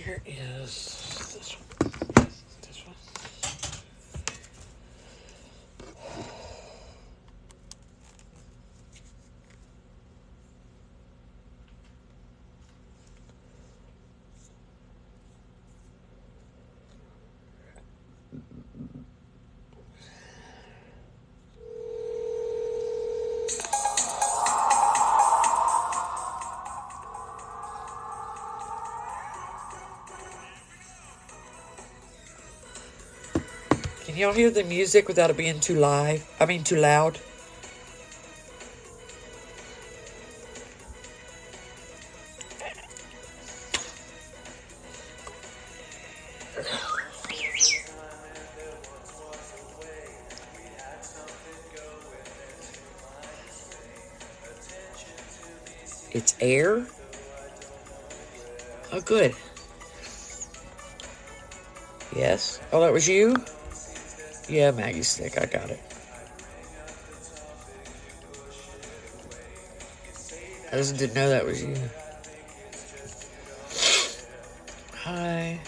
Here is this one. This one. Can y'all hear the music without it being too live? I mean, too loud? It's air? Oh, good. Yes? Oh, that was you? Yeah, Maggie's sick. I got it. I just didn't know that was you. Hi.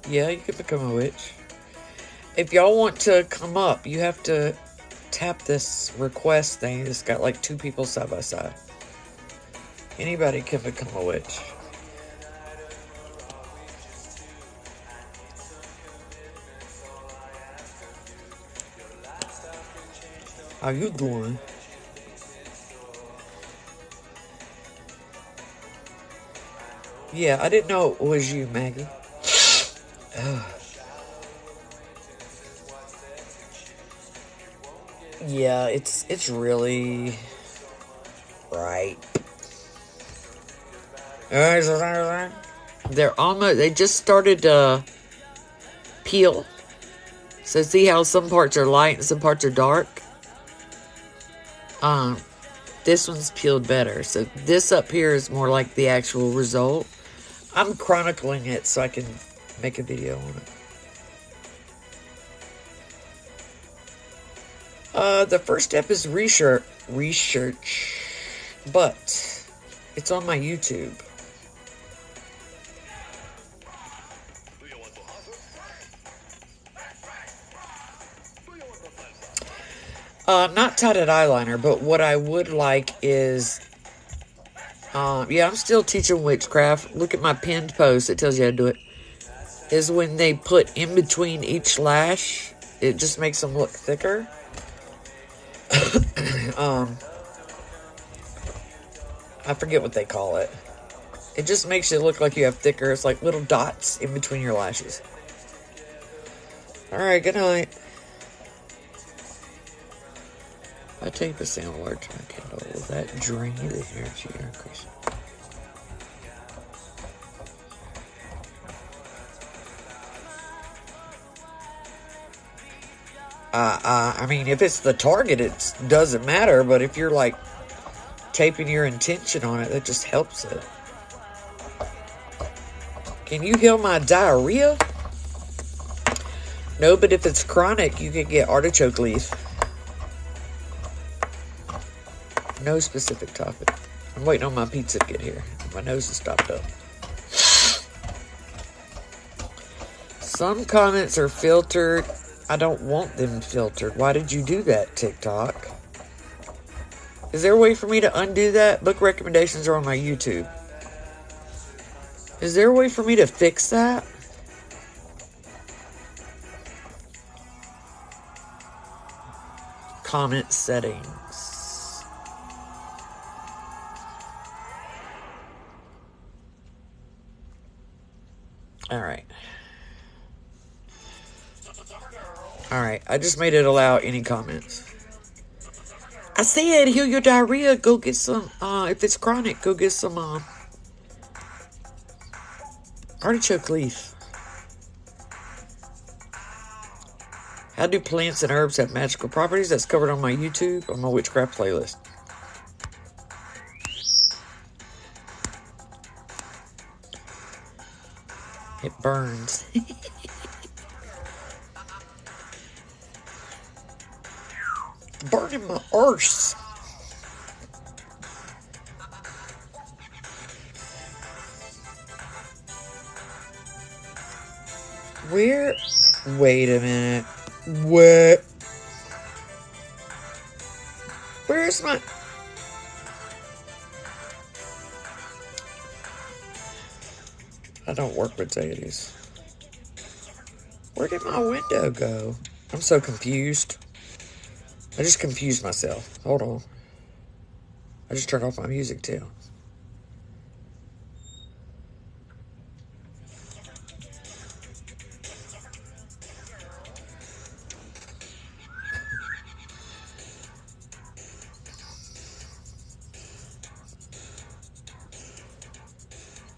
Yeah, you can become a witch. If y'all want to come up, you have to tap this request thing. It's got like 2 people side by side. Anybody can become a witch. How you doing? Yeah, I didn't know it was you, Maggie. Yeah, it's really right. They're almost. They just started to peel. So see how some parts are light and some parts are dark. This one's peeled better. So this up here is more like the actual result. I'm chronicling it so I can make a video on it. The first step is research, but it's on my YouTube. Not tie-dye eyeliner, but what I would like is, yeah, I'm still teaching witchcraft. Look at my pinned post. It tells you how to do it. Is when they put in between each lash, it just makes them look thicker. I forget what they call it. It just makes it look like you have thicker. It's like little dots in between your lashes. Alright, good night. I take the sound large to my candle. Will that drain the energy or increase? I mean, if it's the target, it doesn't matter. But if you're like taping your intention on it, that just helps it. Can you heal my diarrhea? No, but if it's chronic, you can get artichoke leaf. No specific topic. I'm waiting on my pizza to get here. My nose is stopped up. Some comments are filtered. I don't want them filtered. Why did you do that, TikTok? Is there a way for me to undo that? Book recommendations are on my YouTube. Is there a way for me to fix that? Comment settings. Alright. Alright, I just made it allow any comments. I said heal your diarrhea, go get some, if it's chronic, go get some, artichoke leaf. How do plants and herbs have magical properties? That's covered on my YouTube, on my witchcraft playlist. It burns. Burning my arse. Where? Wait a minute. What? Where's my... I don't work with deities. Where did my window go? I'm so confused. I just confused myself. Hold on. I just turned off my music too.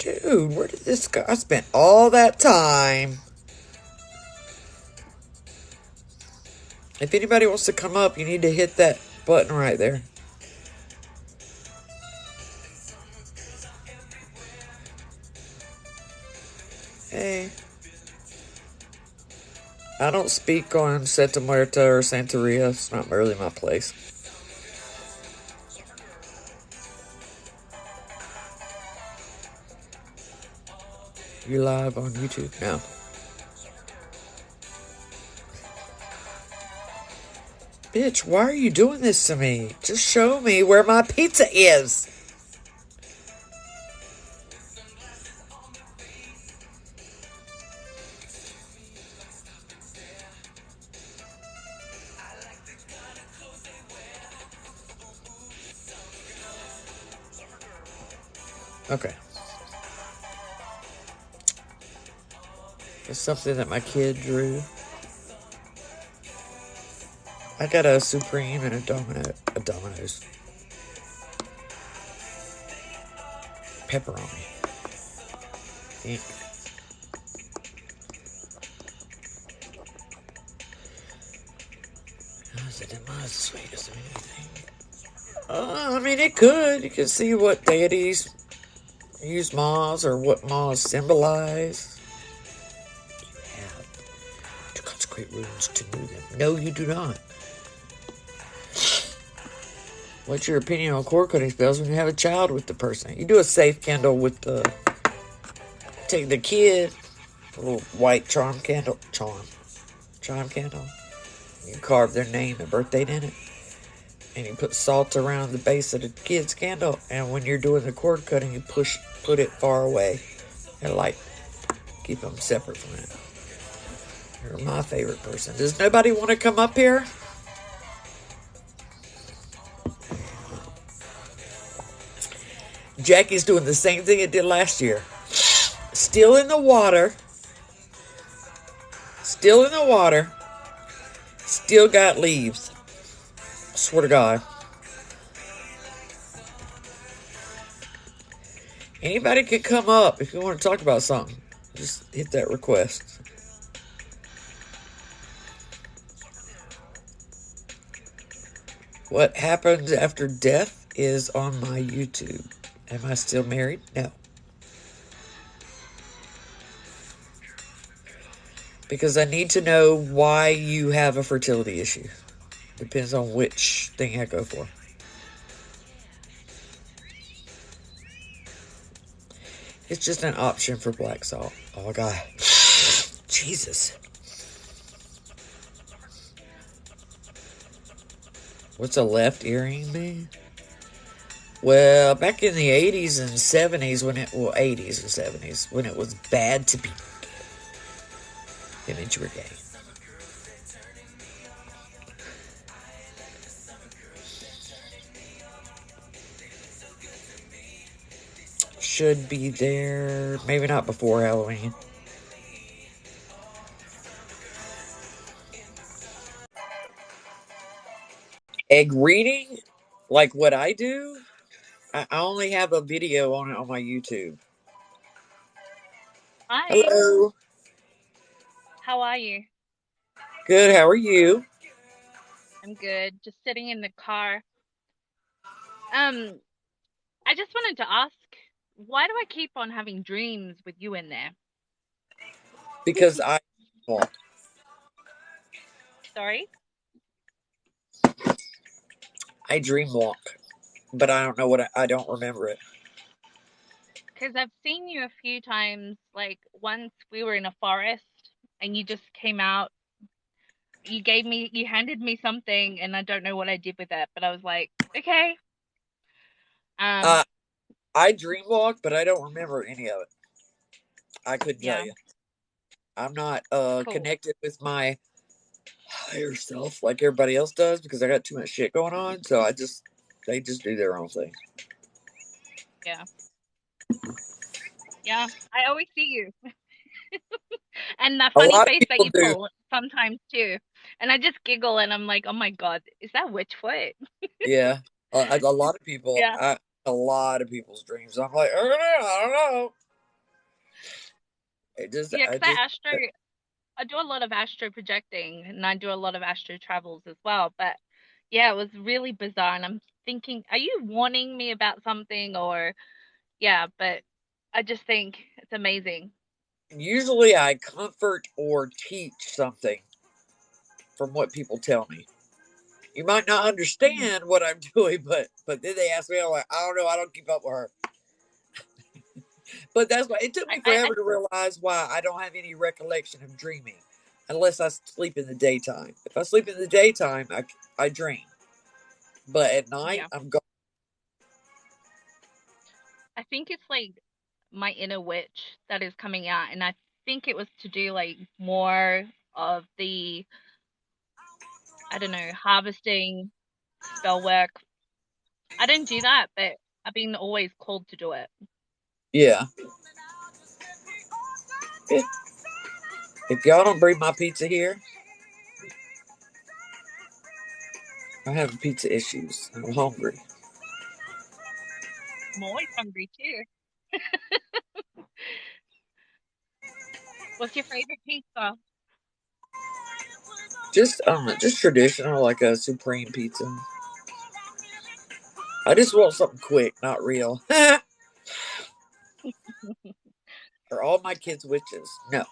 Dude, where did this go? I spent all that time. If anybody wants to come up, you need to hit that button right there. Hey. I don't speak on Santa Muerta or Santeria. It's not really my place. You live on YouTube? No. Bitch, why are you doing this to me? Just show me where my pizza is. Okay. It's something that my kid drew. I got a Supreme and a Domino's. Pepperoni. Yeah. It must sweet as anything. I mean, it could. You can see what deities use maws or what maws symbolize. You have to consecrate runes to move them. No, you do not. What's your opinion on cord cutting spells when you have a child with the person? You do a safe candle with the... Take the kid, a little white charm candle. You carve their name and birth date in it. And you put salt around the base of the kid's candle. And when you're doing the cord cutting, you put it far away. And keep them separate from it. You're my favorite person. Does nobody want to come up here? Jackie's doing the same thing it did last year. Still in the water. Still in the water. Still got leaves. I swear to God. Anybody can come up if you want to talk about something. Just hit that request. What happens after death is on my YouTube. Am I still married? No. Because I need to know why you have a fertility issue. Depends on which thing I go for. It's just an option for black salt. Oh my God. Jesus. What's a left earring mean? Well, back in the 80s and 70s 80s and 70s, when it was bad to be gay. That meant you were gay. Should be there. Maybe not before Halloween. Egg reading? Like what I do? I only have a video on it on my YouTube. Hi, Hello. how are you? Good, how are you? I'm good. Just sitting in the car. Um, I just wanted to ask, why do I keep on having dreams with you in there? Because well, Sorry? I dream walk, but I don't know I don't remember it. Because I've seen you a few times, like once we were in a forest. and you just came out. You handed me something, and I don't know what I did with it, but I was like, okay. Um, Uh, I dream walk, but I don't remember any of it. I couldn't tell yeah, you. I'm not cool. connected with my higher self like everybody else does because I got too much shit going on. So they just do their own thing. Yeah, yeah. I always see you, and that A funny lot of face that people you do. pull sometimes too. And I just giggle, and I'm like, oh my God, is that Witchfoot? Yeah, a lot of people. Yeah, A lot of people's dreams. I'm like, I don't know. I don't know. yeah. I Because just. I do a lot of astro projecting, and I do a lot of astro travels as well. But yeah, it was really bizarre, and I'm thinking, are you warning me about something, or yeah? But I just think it's amazing. Usually, I comfort or teach something from what people tell me. You might not Mhm. understand what I'm doing, but then they ask me, I'm like, I don't know. I don't keep up with her. But that's why it took me I forever to realize why I don't have any recollection of dreaming unless I sleep in the daytime. If I sleep in the daytime, I dream. But at night, yeah, I'm gone. I think it's like my inner witch that is coming out, and I think it was to do like more of the, I don't know, harvesting spell work. I don't do that, but I've been always called to do it. Yeah. If, if y'all don't bring my pizza here, I'm having pizza issues. I'm hungry. I'm always hungry too. What's your favorite pizza? Just just traditional, like a supreme pizza. I just want something quick, not real. Are all my kids witches? No.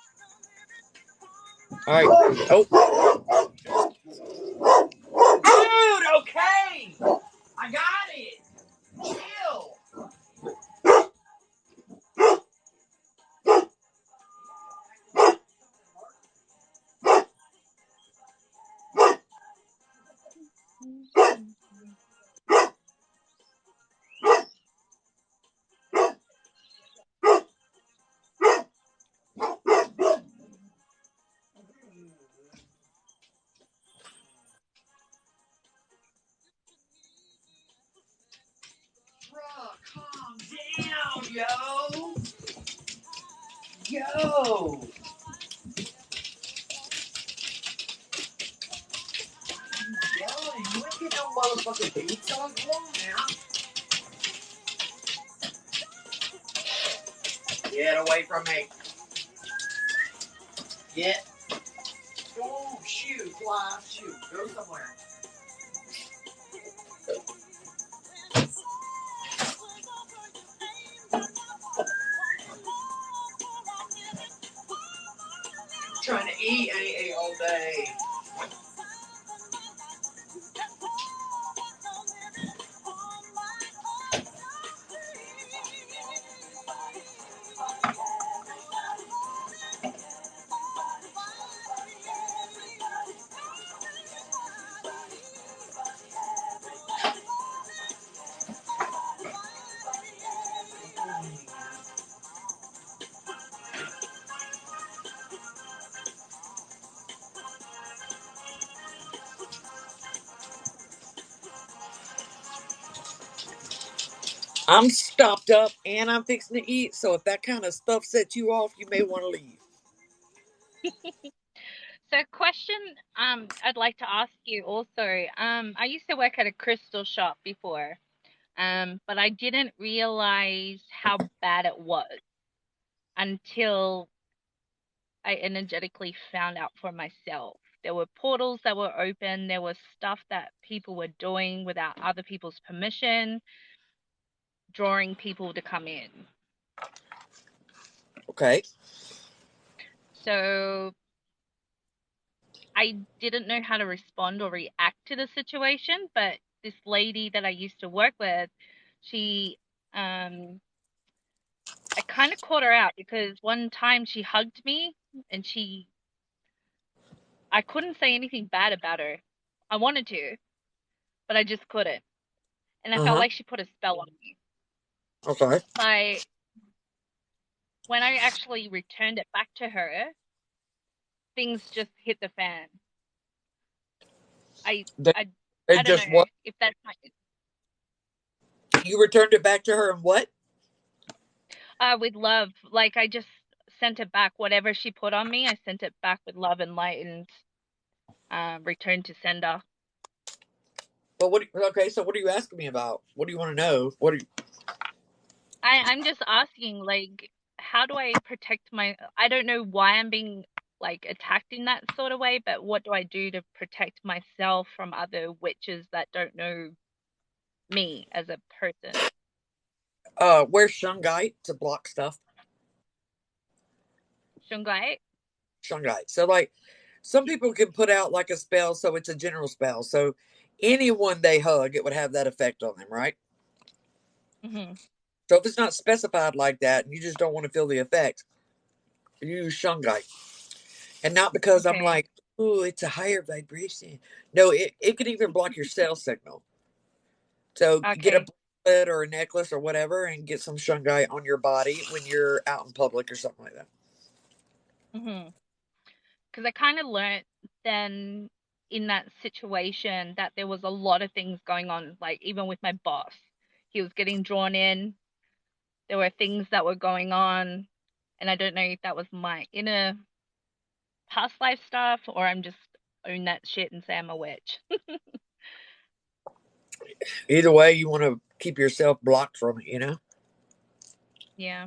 All right. Oh, dude. Okay, I got it. Chill. Bruh, calm down, yo. Yo. Yelling. You ain't get no motherfucking pizza. Come on now. Get away from me. Get. Don't shoot, fly, shoot. Go somewhere. Trying to eat. I ain't ate all day. I'm stopped up and I'm fixing to eat. So if that kind of stuff sets you off, you may want to leave. So, question I'd like to ask you also. I used to work at a crystal shop before, but I didn't realize how bad it was until I energetically found out for myself. There were portals that were open, there was stuff that people were doing without other people's permission, drawing people to come in. Okay. So I didn't know how to respond or react to the situation, but this lady that I used to work with, she, I kind of caught her out because one time she hugged me and she I couldn't say anything bad about her. I wanted to, but I just couldn't. And I felt Uh-huh. like she put a spell on me. Okay. But when I actually returned it back to her, things just hit the fan. I They, I they I don't just know what? if that's my You returned it back to her and what? with love. Like I just sent it back. Whatever she put on me, I sent it back with love and light and returned to sender. But okay, so what are you asking me about? What do you want to know? What are you, I'm just asking, like, how do I protect my? I don't know why I'm being like attacked in that sort of way, but what do I do to protect myself from other witches that don't know me as a person? wear shungite to block stuff. Shungite? Shungite. So like some people can put out like a spell, so it's a general spell. So anyone they hug, it would have that effect on them, right? Mm-hmm. So if it's not specified like that and you just don't want to feel the effect, you use shungite. And not because I'm Okay. like, oh, it's a higher vibration. No, it can even block your cell signal. So get a Okay. bracelet or a necklace or whatever and get some shungite on your body when you're out in public or something like that. Mm-hmm. Because I kind of learned then in that situation that there was a lot of things going on, like even with my boss. He was getting drawn in. There were things that were going on, and I don't know if that was my inner past life stuff or I'm just own that shit and say I'm a witch. Either way, you want to keep yourself blocked from it. Yeah.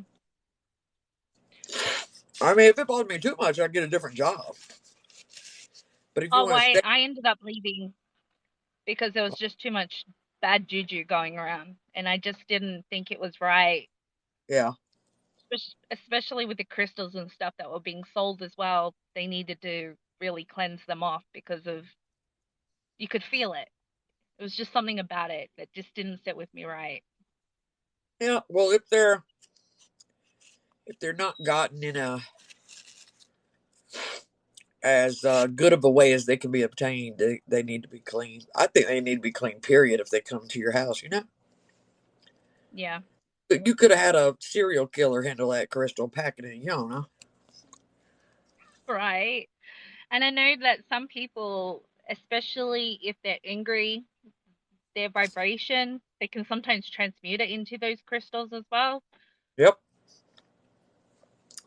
I mean, if it bothered me too much, I'd get a different job. But if you Oh, want to why stay, I ended up leaving because there was just too much bad juju going around, and I just didn't think it was right, yeah, especially with the crystals and stuff that were being sold as well. They needed to really cleanse them off because of you could feel it. It was just something about it that just didn't sit with me right. yeah. Well, if they're not gotten in a as good of a way as they can be obtained, they need to be clean. I think they need to be clean. Period. If they come to your house. Yeah. You could have had a serial killer handle that crystal, packing it. You don't know. Right. And I know that some people, especially if they're angry, their vibration, they can sometimes transmute it into those crystals as well. Yep,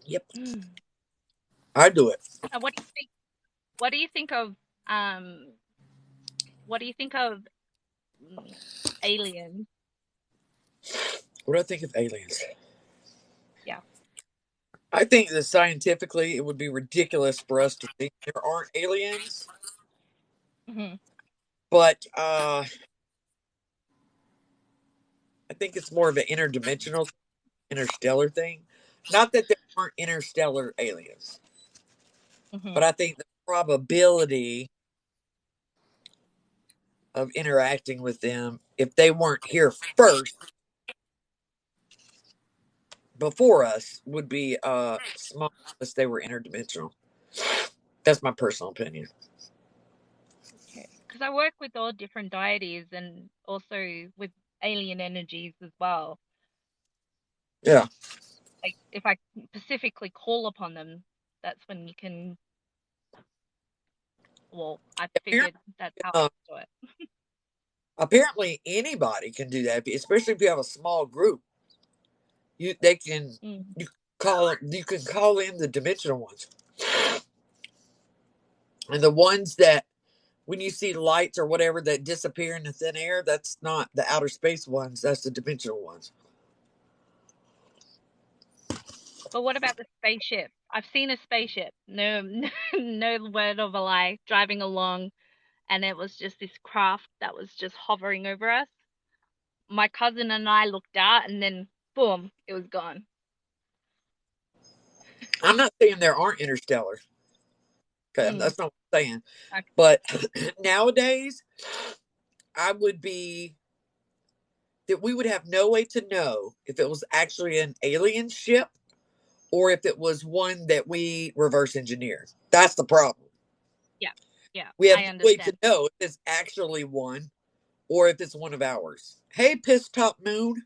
yep. Mm. I do it. And what do you think? What do you think of um? What do you think of mm, aliens? What do I think of aliens? Yeah. I think that scientifically, it would be ridiculous for us to think there aren't aliens. Hmm. But I think it's more of an interdimensional, interstellar thing. Not that there aren't interstellar aliens, but Hmm. I think the probability of interacting with them, if they weren't here first before us, would be small unless they were interdimensional. That's my personal opinion. Okay. Because I work with all different deities and also with alien energies as well. Yeah. Like if I specifically call upon them, that's when you can. Well, I Apparently, figured that's how I uh, do it. apparently anybody can do that, especially if you have a small group. They can Mm. you can call in the dimensional ones, and the ones that when you see lights or whatever that disappear in the thin air, that's not the outer space ones. That's the dimensional ones. But what about the spaceship? I've seen a spaceship. No, no word of a lie. Driving along, and it was just this craft that was just hovering over us. My cousin and I looked out, and then boom, it was gone. I'm not saying there aren't interstellar. Okay, Mm, that's not what I'm saying. okay. But nowadays, I would be that we would have no way to know if it was actually an alien ship or if it was one that we reverse engineered. That's the problem. Yeah. Yeah. We have I no way to understand. know if it's actually one or if it's one of ours. Hey, Piss Top Moon.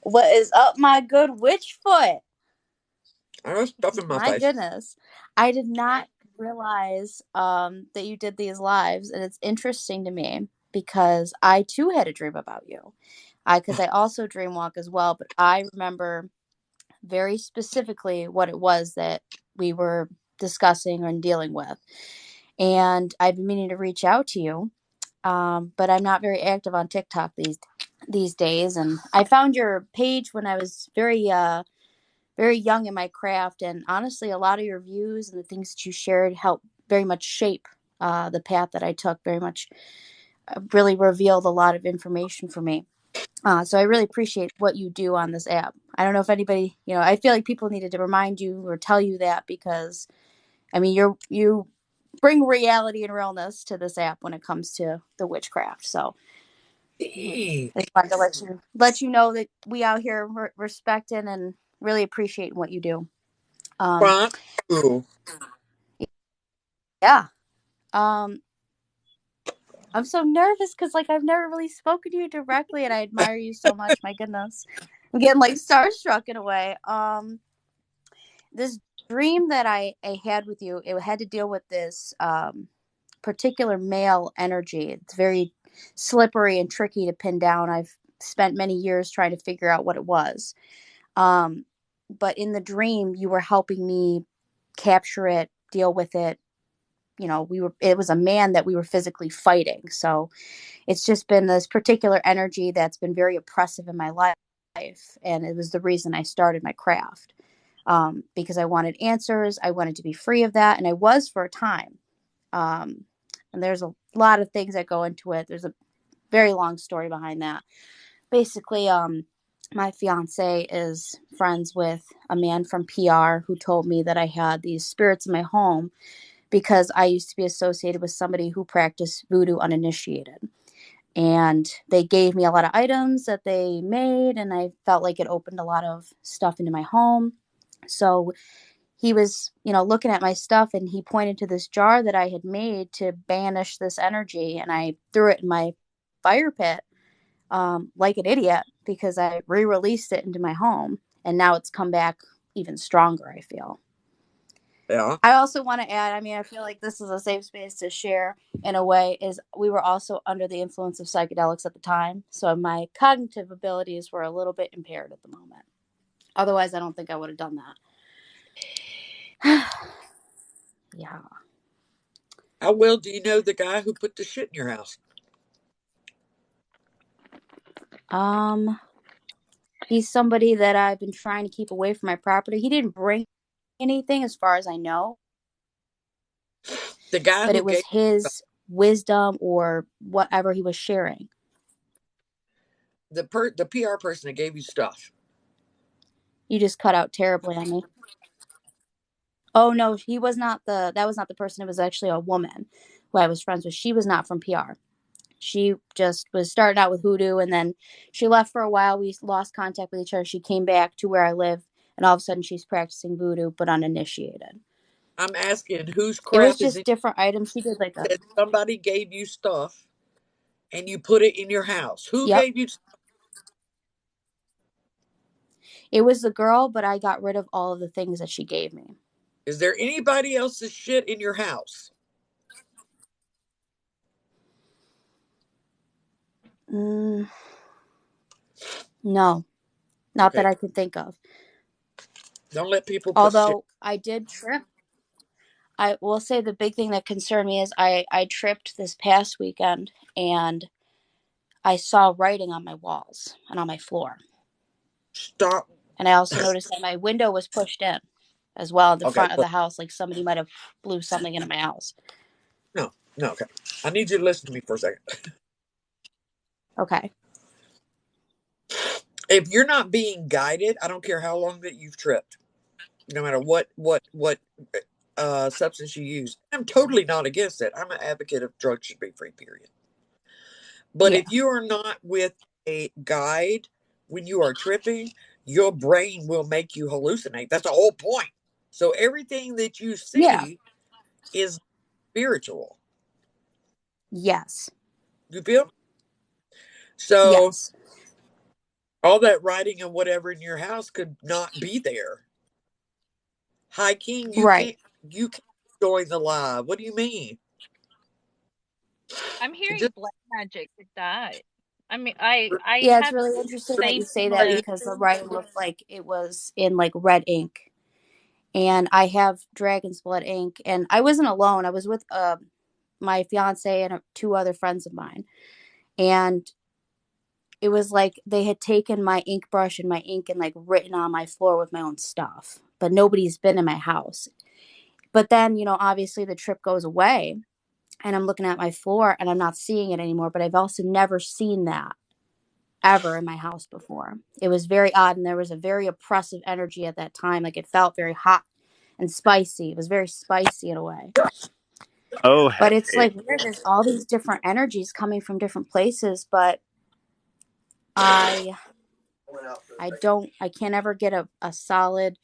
What is up, my good Witchfoot? I got stuff in my My face. goodness. I did not realize that you did these lives, and it's interesting to me because I too had a dream about you. Because I also dreamwalk as well, but I remember very specifically what it was that we were discussing and dealing with. And I've been meaning to reach out to you, but I'm not very active on TikTok these days. And I found your page when I was very young in my craft, and honestly, a lot of your views and the things that you shared helped very much shape the path that I took. Very much, really revealed a lot of information for me. So I really appreciate what you do on this app. I don't know if anybody, I feel like people needed to remind you or tell you that because, I mean, you bring reality and realness to this app when it comes to the witchcraft. So I just wanted to let you know that we out here respecting and really appreciate what you do. Um, Thank you. yeah. Um, I'm so nervous because like I've never really spoken to you directly, and I admire you so much. My goodness, I'm getting like starstruck in a way. This dream that I had with you, it had to deal with this particular male energy. It's very slippery and tricky to pin down. I've spent many years trying to figure out what it was. Um, but in the dream, you were helping me capture it, deal with it. It was a man that we were physically fighting. So it's just been this particular energy that's been very oppressive in my life. And it was the reason I started my craft, because I wanted answers. I wanted to be free of that. And I was for a time. Um, and there's a lot of things that go into it. There's a very long story behind that. Basically, my fiance is friends with a man from PR who told me that I had these spirits in my home because I used to be associated with somebody who practiced voodoo uninitiated. And they gave me a lot of items that they made, and I felt like it opened a lot of stuff into my home. So he was, looking at my stuff, and he pointed to this jar that I had made to banish this energy, and I threw it in my fire pit, like an idiot, because I re-released it into my home, and now it's come back even stronger, I feel. Yeah. I also want to add, I mean, I feel like this is a safe space to share in a way, is we were also under the influence of psychedelics at the time. So my cognitive abilities were a little bit impaired at the moment. Otherwise, I don't think I would have done that. Yeah. How well do you know the guy who put the shit in your house? Um, he's somebody that I've been trying to keep away from my property. He didn't bring anything as far as I know, The guy but who it was gave his wisdom or whatever he was sharing. the PR person that gave you stuff. You just cut out terribly on me. Oh no, he was not that was not the person. It was actually a woman who I was friends with. She was not from PR. She just was starting out with hoodoo, and then she left for a while. We lost contact with each other. She came back to where I live, and all of a sudden she's practicing voodoo but uninitiated. I'm asking whose It was crap is in. just different items. She did like a Said somebody gave you stuff and you put it in your house. Who yep. gave you? It was the girl, but I got rid of all of the things that she gave me. Is there anybody else's shit in your house? Mm, no, not that Okay. I could think of. Don't let people put shit. Although I did trip. I will say the big thing that concerned me is I tripped this past weekend, and I saw writing on my walls and on my floor. Stop. And I also noticed that my window was pushed in as well, at the Okay. front of Look. the house, like somebody might have blew something into my house. No. No. Okay. I need you to listen to me for a second. Okay. If you're not being guided, I don't care how long that you've tripped. No matter what substance you use. I'm totally not against it. I'm an advocate of drugs should be free. Period. But Yeah. if you are not with a guide when you are tripping, your brain will make you hallucinate. That's the whole point. So everything that you Yeah. see is spiritual. Yes. You feel? So Yes. all that writing and whatever in your house could not be there. High King, Right. you can't join the live. What do you mean? I'm It hearing just black magic with that. I mean, I Yeah, it's have really interesting that you same say that similar. because the writing looked like it was in like red ink. And I have Dragon's Blood ink, and I wasn't alone. I was with my fiance and two other friends of mine, and it was like they had taken my ink brush and my ink and like written on my floor with my own stuff, but nobody's been in my house. But then, obviously the trip goes away, and I'm looking at my floor and I'm not seeing it anymore. But I've also never seen that ever in my house before. It was very odd, and there was a very oppressive energy at that time. Like it felt very hot and spicy. It was very spicy in a way. Oh, But it's hey. like weird. There's all these different energies coming from different places, but I I can't ever get a solid,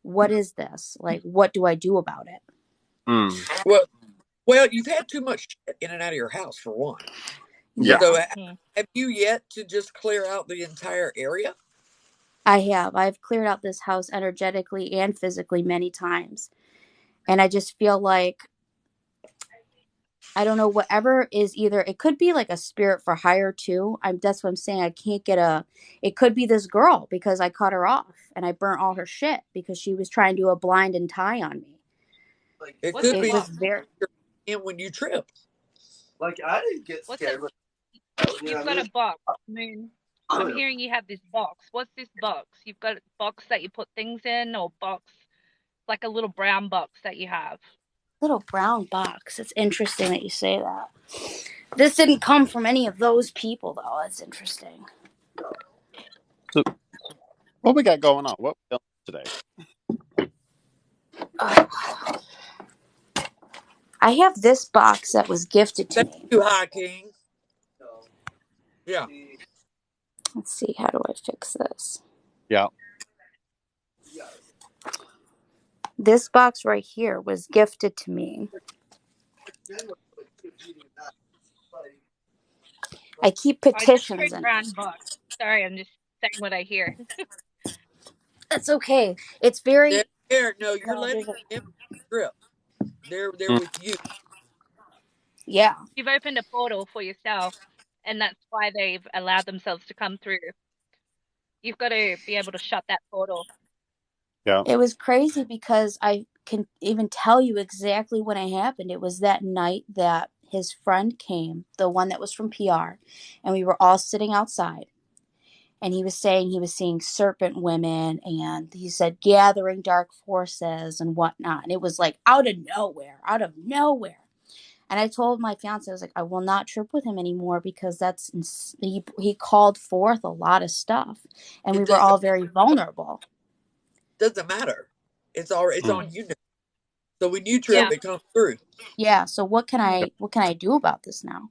what is this? Like, what do I do about it? Mm. well, you've had too much shit in and out of your house for one. Yeah. Yeah, So Hmm. have you yet to just clear out the entire area? I have. I've cleared out this house energetically and physically many times. And I just feel like, I don't know, whatever is either, it could be like a spirit for hire too. That's what I'm saying. I can't get it could be this girl because I cut her off and I burnt all her shit because she was trying to do a blind and tie on me. It What's could a It be was box? very, in when you trip. Like, I didn't get What's a? scared. But, you know You've what I got mean? a box, Moon. I'm hearing you have this box. What's this box? You've got a box that you put things in, or box like a little brown box that you have. little brown box. It's interesting that you say that. This didn't come from any of those people, though. That's interesting. So, what we got going on? What we doing today? I have this box that was gifted to Thank me. you, High King. Yeah. Let's see, how do I fix this? Yeah. This box right here was gifted to me. I keep I just petitions heard in brown it. box. Sorry, I'm just saying what I hear. That's okay. It's very. No, you're No, letting there's a. them trip. They're Mm. with you. Yeah. You've opened a portal for yourself, and that's why they've allowed themselves to come through. You've got to be able to shut that portal. Yeah. It was crazy because I can even tell you exactly when it happened. It was that night that his friend came, the one that was from PR, and we were all sitting outside. And he was saying he was seeing serpent women, and he said gathering dark forces and whatnot. And it was like out of nowhere, out of nowhere. And I told my fiance, I was like, I will not trip with him anymore because he called forth a lot of stuff, and we It were all very vulnerable. doesn't matter. It's Mm. on you now. So when you So trip, Yeah. it comes through. yeah, so what can Yeah. I do about this now?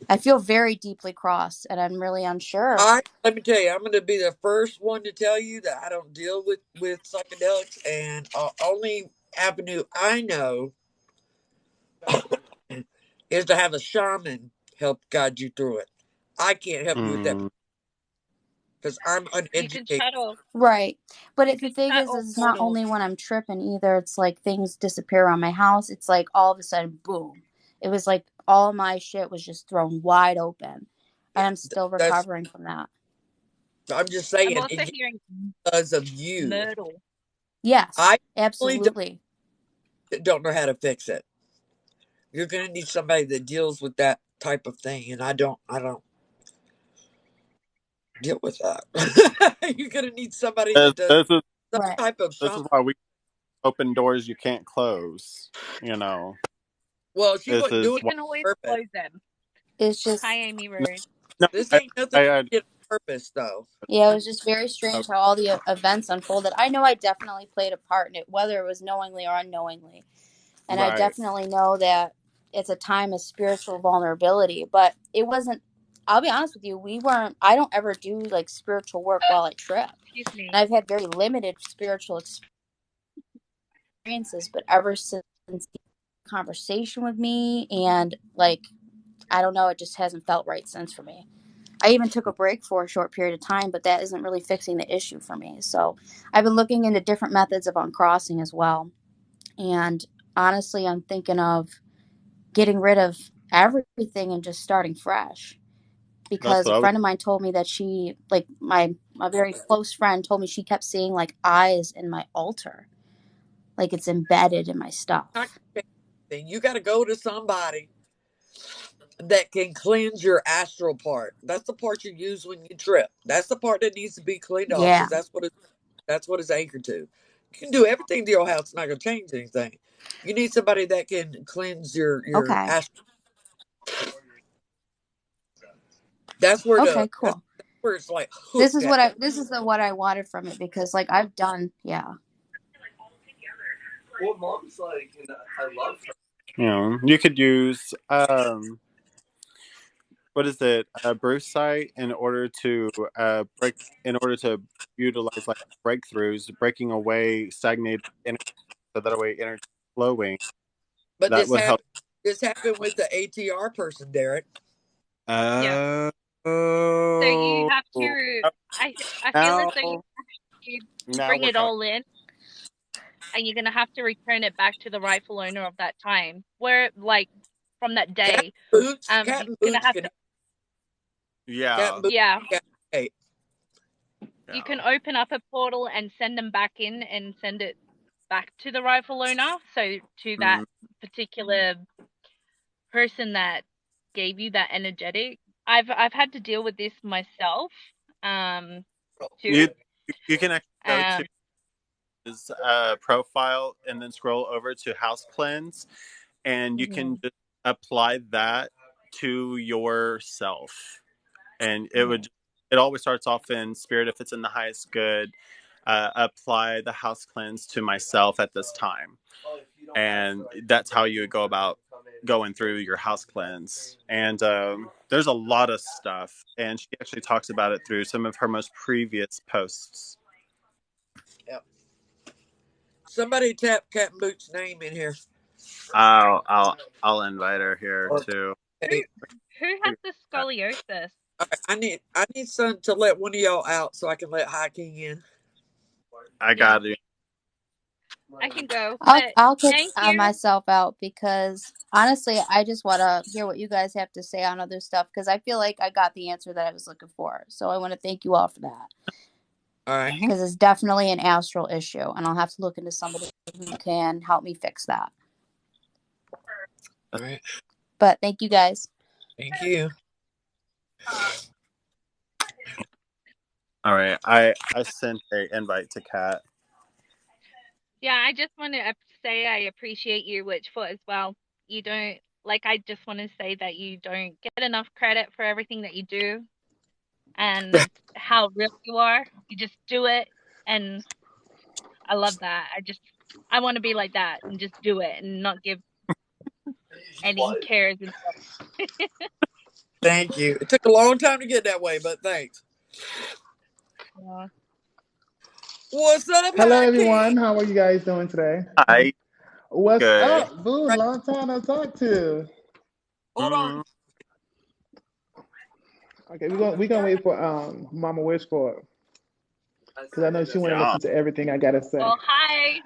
I feel very deeply crossed, and I'm really unsure. Let me tell you, I'm going to be the first one to tell you that I don't deal with psychedelics, and only avenue I know is to have a shaman help guide you through it. I can't help you with that Mm. because I'm You can uneducated. shut off. Right. But You the can thing shut is all it's not portals. only when I'm tripping either. It's like things disappear around my house. It's like all of a sudden, boom. It was like all my shit was just thrown wide open. And Yeah, I'm still that's. recovering from that. I'm just I'm saying, also hearing because of you. myrtle. Yes, I really absolutely. don't know how to fix it. You're going to need somebody that deals with that type of thing, and I don't deal with that. You're going to need somebody This, that does this is some Right. type of this shaman. is why we open doors you can't close. You know, Well, she this wasn't is doing You why. it can always on purpose. close them. It's Hi, just, Amy No, Rose. no, This ain't nothing I she did on purpose, though. yeah, it was just very okay. strange how all the events unfolded. I know I definitely played a part in it, whether it was knowingly or unknowingly. And I Right. definitely know that it's a time of spiritual vulnerability, but it wasn't, I'll be honest with you, I don't ever do like spiritual work while I trip. Excuse me. And I've had very limited spiritual experiences, but ever since the conversation with me, and like, I don't know, it just hasn't felt right since for me. I even took a break for a short period of time, but that isn't really fixing the issue for me. So I've been looking into different methods of uncrossing as well. And honestly, I'm thinking of getting rid of everything and just starting fresh. That's Because what a I was. friend of mine told me that she, like, my very close friend told me she kept seeing like eyes in my altar, like it's embedded in my Not stuff. gonna change anything. You got to go to somebody that can cleanse your astral part. That's the part you use when you trip. That's the part that needs to be cleaned off Yeah. because that's what it's anchored to. You can do everything to your house; it's not going to change anything. You need somebody that can cleanse your Okay. astral. That's where Okay. that's Cool. where it's like This hooked is at. what I wanted from it, because like I've done, yeah. Well, mom's like, and I love her. You know, you could use what is it, Brucite in order to utilize like breakthroughs, breaking away stagnated energy, so that way energy is flowing. But That would help. this happened with the ATR person, Derek. Yeah. Oh, So you have to. I feel as though now you now bring we're it talking. all in, and you're gonna have to return it back to the rightful owner of that time, where like from that day. You're Captain gonna Boots have can to. Yeah. Captain Boots Yeah. can hey, You Yeah. can open up a portal and send them back in and send it back to the rightful owner. So to that Mm. particular person that gave you that energetic. I've had to deal with this myself, too. You can actually go to Um, his profile and then scroll over to house cleanse, and you can mhm, just apply that to yourself, and mhm. it always starts off in spirit if it's in the highest good. Apply the house cleanse to myself at this time, and that's how you would go about going through your house cleanse. And there's a lot of stuff, and she actually talks about it through some of her most previous posts. yep. Somebody tap Captain Boots' name in here. I'll invite her here Or too. hey, Who has the scoliosis? all right, I need some to let one of y'all out so I can let High King in. I Yeah, got you. I can go, but I'll kick thank you. myself out, because honestly, I just want to hear what you guys have to say on other stuff, because I feel like I got the answer that I was looking for. So I want to thank you all for that, All right. because it's definitely an astral issue, and I'll have to look into somebody who can help me fix that. All right. But thank you guys. Thank you. All right, I sent a invite to Kat. Yeah, I just want to say I appreciate you, Witchfoot, as well. You don't like. I just want to say that you don't get enough credit for everything that you do and how real you are. You just do it, and I love that. I want to be like that and just do it and not give any cares and stuff. Thank you. It took a long time to get that way, but thanks. Yeah. What's up, Hello, High King? everyone. How are you guys doing today? Hi, What's good. up, Boo? Right. Long time no talk to. Hold Mm-hmm. on. Okay, we're gonna wait for Mama Wish for it, because I know she want to Yeah. listen to everything I gotta say. Well, hi.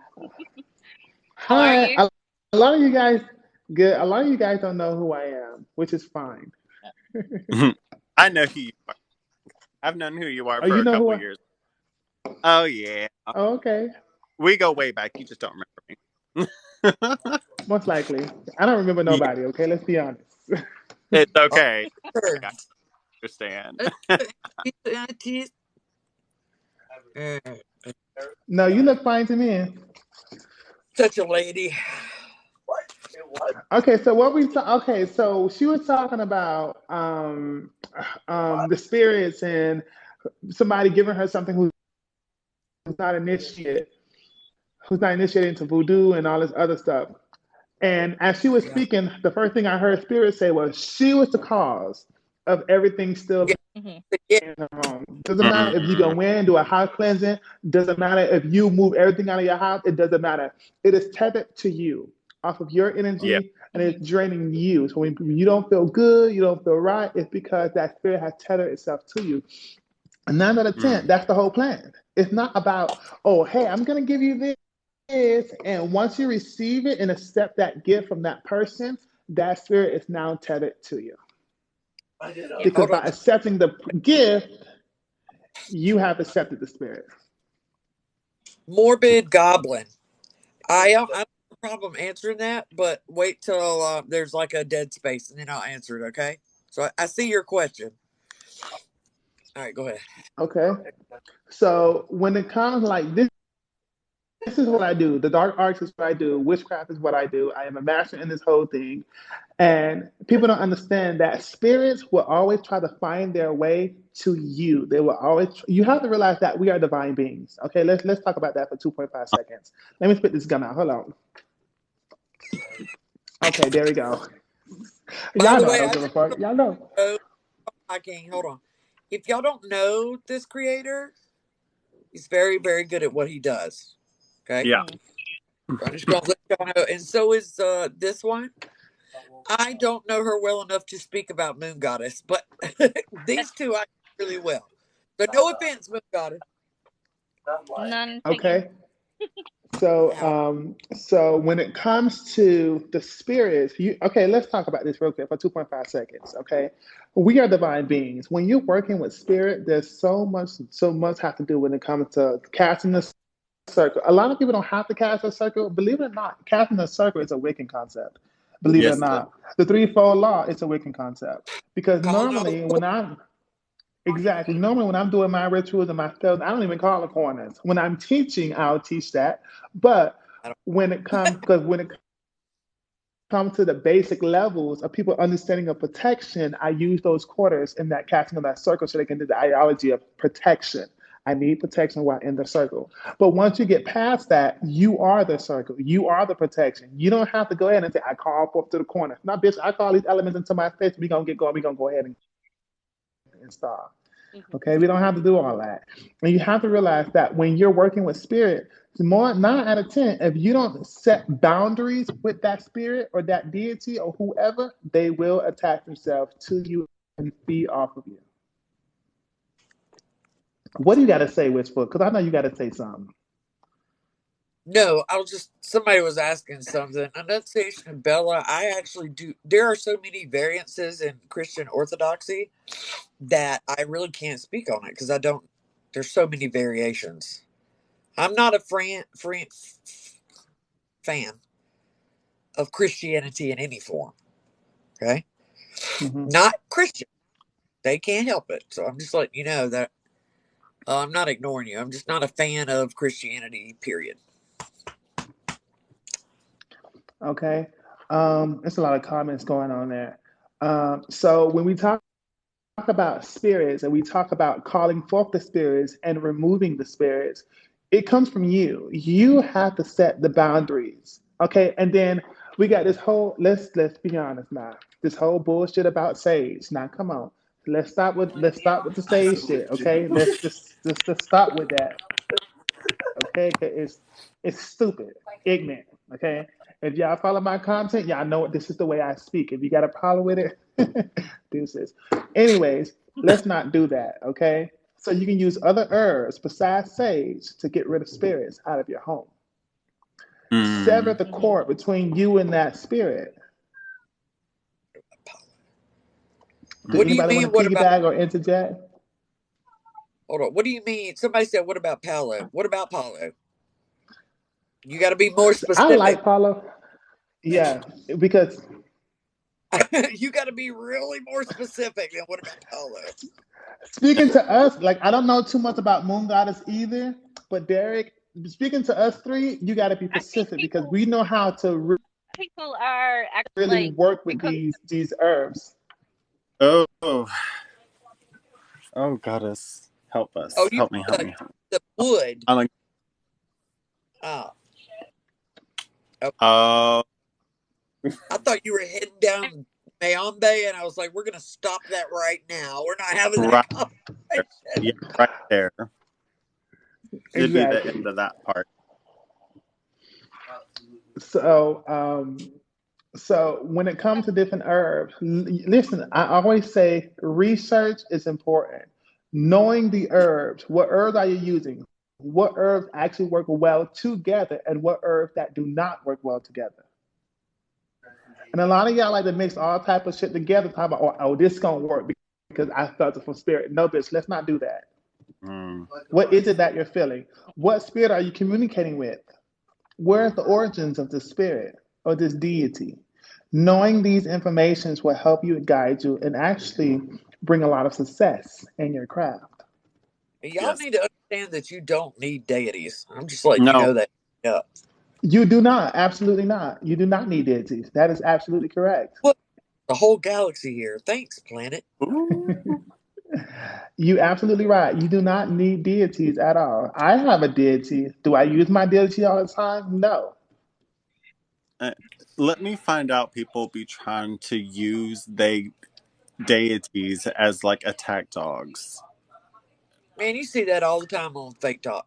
How are Hi, you? a lot of you guys good. A lot of you guys don't know who I am, which is fine. I know who you are. I've known who you are Oh, for you a know who couple I? years. Oh yeah, Oh, okay, we go way back. You just don't remember me. most likely. I don't remember Yeah, nobody. Okay, let's be honest. it's Oh, okay. sure. I understand. Let's do the aunties. Uh, No, you look fine to me. Such a lady. Okay, so okay, so she was talking about the spirits and somebody giving her something who's not initiated, who's not initiated into voodoo and all this other stuff. And as she was Yeah. speaking, the first thing I heard spirit say was she was the cause of everything still Yeah. Hmm. Yeah. in the home. Doesn't matter if you go in, do a house cleansing. Doesn't matter if you move everything out of your house. It doesn't matter. It is tethered to you, off of your Yeah. energy, and it's draining you. So when you don't feel good, you don't feel right, it's because that spirit has tethered itself to you. And 9 out of 10, that's the whole plan. It's not about, oh, hey, I'm gonna give you this, and once you receive it and accept that gift from that person, that spirit is now tethered to you. Because Hold by on. accepting the gift, you have accepted the spirit. Morbid Goblin. I don't have a problem answering that, but wait till there's like a dead space and then I'll answer it, okay? So I see your question. All right, go ahead. Okay. So when it comes like this is what I do. The dark arts is what I do. Witchcraft is what I do. I am a master in this whole thing. And people don't understand that spirits will always try to find their way to you. They will always. You have to realize that we are divine beings. Okay, let's talk about that for 2.5 seconds. Let me spit this gun out. Hold on. Okay, there we go. By Y'all the know I way, don't I give a just fuck. Y'all know. know, I can't, hold on. If y'all don't know this creator, he's very, very good at what he does. Okay? Yeah. I'm just going to let y'all know. And so is this one. I don't know her well enough to speak about Moon Goddess, but these two I know really well. So no offense, Moon Goddess. None taken. Okay. So, How? so when it comes to the spirits, okay, let's talk about this real quick for 2.5 seconds. Okay, we are divine beings. When you're working with spirit, there's so much have to do when it comes to casting the circle. A lot of people don't have to cast a circle. Believe it or not, casting a circle is a Wiccan concept. Believe it or Yes, it is. not, the threefold law is a Wiccan concept. Because Calling all the normally when I'm Exactly. Normally, when I'm doing my rituals and my spells, I don't even call it corners. When I'm teaching, I'll teach that. But I don't, when it comes to the basic levels of people understanding of protection, I use those quarters in that casting of that circle so they can do the ideology of protection. I need protection while in the circle. But once you get past that, you are the circle. You are the protection. You don't have to go ahead and say, I call forth to the corner. Not bitch, I call these elements into my face. We're gonna get going, we're gonna go ahead and start. Okay, we don't have to do all that. And you have to realize that when you're working with spirit, more 9 out of 10, if you don't set boundaries with that spirit or that deity or whoever, they will attach themselves to you and feed off of you. What do you got to say, Witchfoot? Because I know you got to say something. no, I was just, somebody was asking something. Annunciation of Bella, I actually do. There are so many variances in Christian Orthodoxy that I really can't speak on it because I don't, there's so many variations. I'm not a fan of Christianity in any form. Okay. Mm-hmm. Not Christian. They can't help it. So I'm just letting you know that I'm not ignoring you. I'm just not a fan of Christianity, period. Okay. There's a lot of comments going on there. So when we talk about spirits and we talk about calling forth the spirits and removing the spirits, it comes from you. You have to set the boundaries. Okay, and then we got this whole let's be honest now. This whole bullshit about sage. Now come on. Let's stop with the sage shit. Okay, let's stop with that. Okay, 'cause it's stupid, ignorant. Okay, if y'all follow my content, y'all know this is the way I speak. If you got a problem with it, deuces. Anyways, let's not do that. Okay, so you can use other herbs besides sage to get rid of spirits out of your home. Sever Mm. the cord between you and that spirit. Did What do you anybody mean? want to What about? piggyback or interject? Hold on. What do you mean? Somebody said, "What about Paulo?" What about Paulo? You got to be more I specific. like Paulo. Yeah, because You got to be really more specific than what about Paulo. speaking to us, like I don't know too much about Moon Goddess either, but Derek, speaking to us three, you got to be I think specific because we know how to people are really like work with because these herbs. Oh, oh, goddess, help Oh, us, you help me, help the, me. the wood. I'm like, Oh, okay. oh, I thought you were heading down Mayombe, and I was like, we're gonna stop that right now. We're not having that Right conversation. there. Yeah, right there. Should be the Exactly. end of that part. So, so when it comes to different herbs, listen, I always say research is important. Knowing the herbs, what herbs are you using? What herbs actually work well together, and what herbs that do not work well together? And a lot of y'all like to mix all type of shit together, talk about, oh, this gonna work because I felt it from spirit. No, bitch, let's not do that. Mm. What is it that you're feeling? What spirit are you communicating with? Where are the origins of the spirit or this deity? Knowing these informations will help you, guide you, and actually bring a lot of success in your craft. Y'all Yes. need to understand that you don't need deities. I'm just letting you No. know that. Yeah. You do not, absolutely not. You do not need deities. That is absolutely correct. What? The whole galaxy here. Thanks, planet. Ooh. You absolutely right. You do not need deities at all. I have a deity. Do I use my deity all the time? No. Let me find out people be trying to use they deities as like attack dogs. Man, you see that all the time on Fake Talk.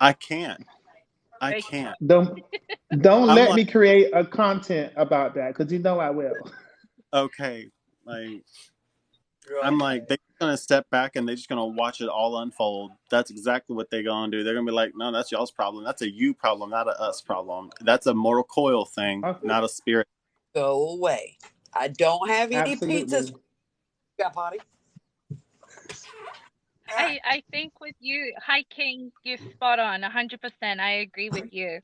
I can't. I Fake can't. talk. Don't I'm let like, me create a content about that because you know I will. okay, like I'm like they're gonna step back and they're just gonna watch it all unfold. That's exactly what they're gonna do. They're gonna be like, no, that's y'all's problem. That's a you problem, not a us problem. That's a mortal coil thing, Okay, not a spirit. Go away. I don't have any pizzas. absolutely. Got potty. I think with you, Hi King, you're spot on, 100%. I agree with you.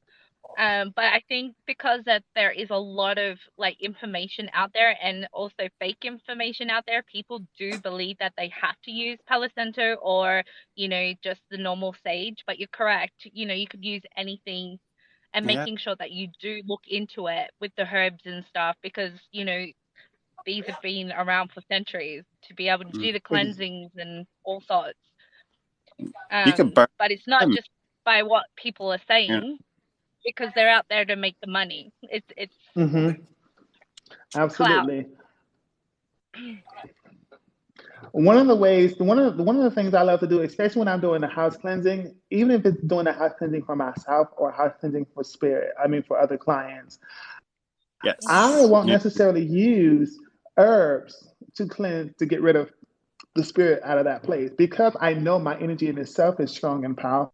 But I think because that there is a lot of like information out there and also fake information out there, people do believe that they have to use Palo Santo or, just the normal sage. But you're correct. You could use anything and Yeah. making sure that you do look into it with the herbs and stuff because, these have been around for centuries to be able to Mm. do the Ex- cleansings and all sorts. You could burn But it's not them. just by what people are Yeah. saying because they're out there to make the money. It's mhm, clout. absolutely. One of the things I love to do, especially when I'm doing the house cleansing, even if it's doing the house cleansing for myself or house cleansing for spirit, I mean for other clients, I Yes. won't Yeah. necessarily use herbs to cleanse to get rid of the spirit out of that place because I know my energy in itself is strong and powerful.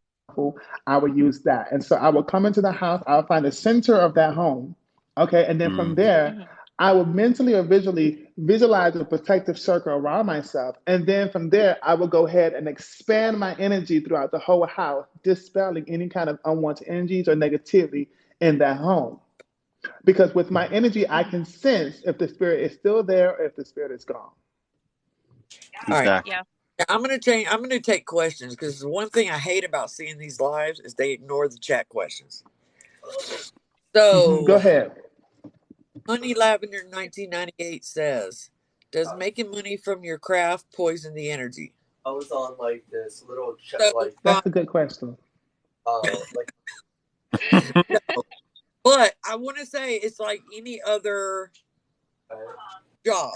I will use that, and so I will come into the house. I'll find the center of that home, okay, and then from Mm. there, Mhm. I will mentally or visually visualize a protective circle around myself, and then from there, I will go ahead and expand my energy throughout the whole house, dispelling any kind of unwanted energies or negativity in that home. Because with my energy, I Mhm. can sense if the spirit is still there or if the spirit is gone. All right. Exactly. Yeah. Now, I'm gonna change. I'm gonna take questions because the one thing I hate about seeing these lives is they ignore the chat questions. Go So, ahead. Honey Lavender 1998 says, "Does making money from your craft poison the energy?" I was on like this little chat, so, like That's a good question. like no, but I want to say it's like any other job.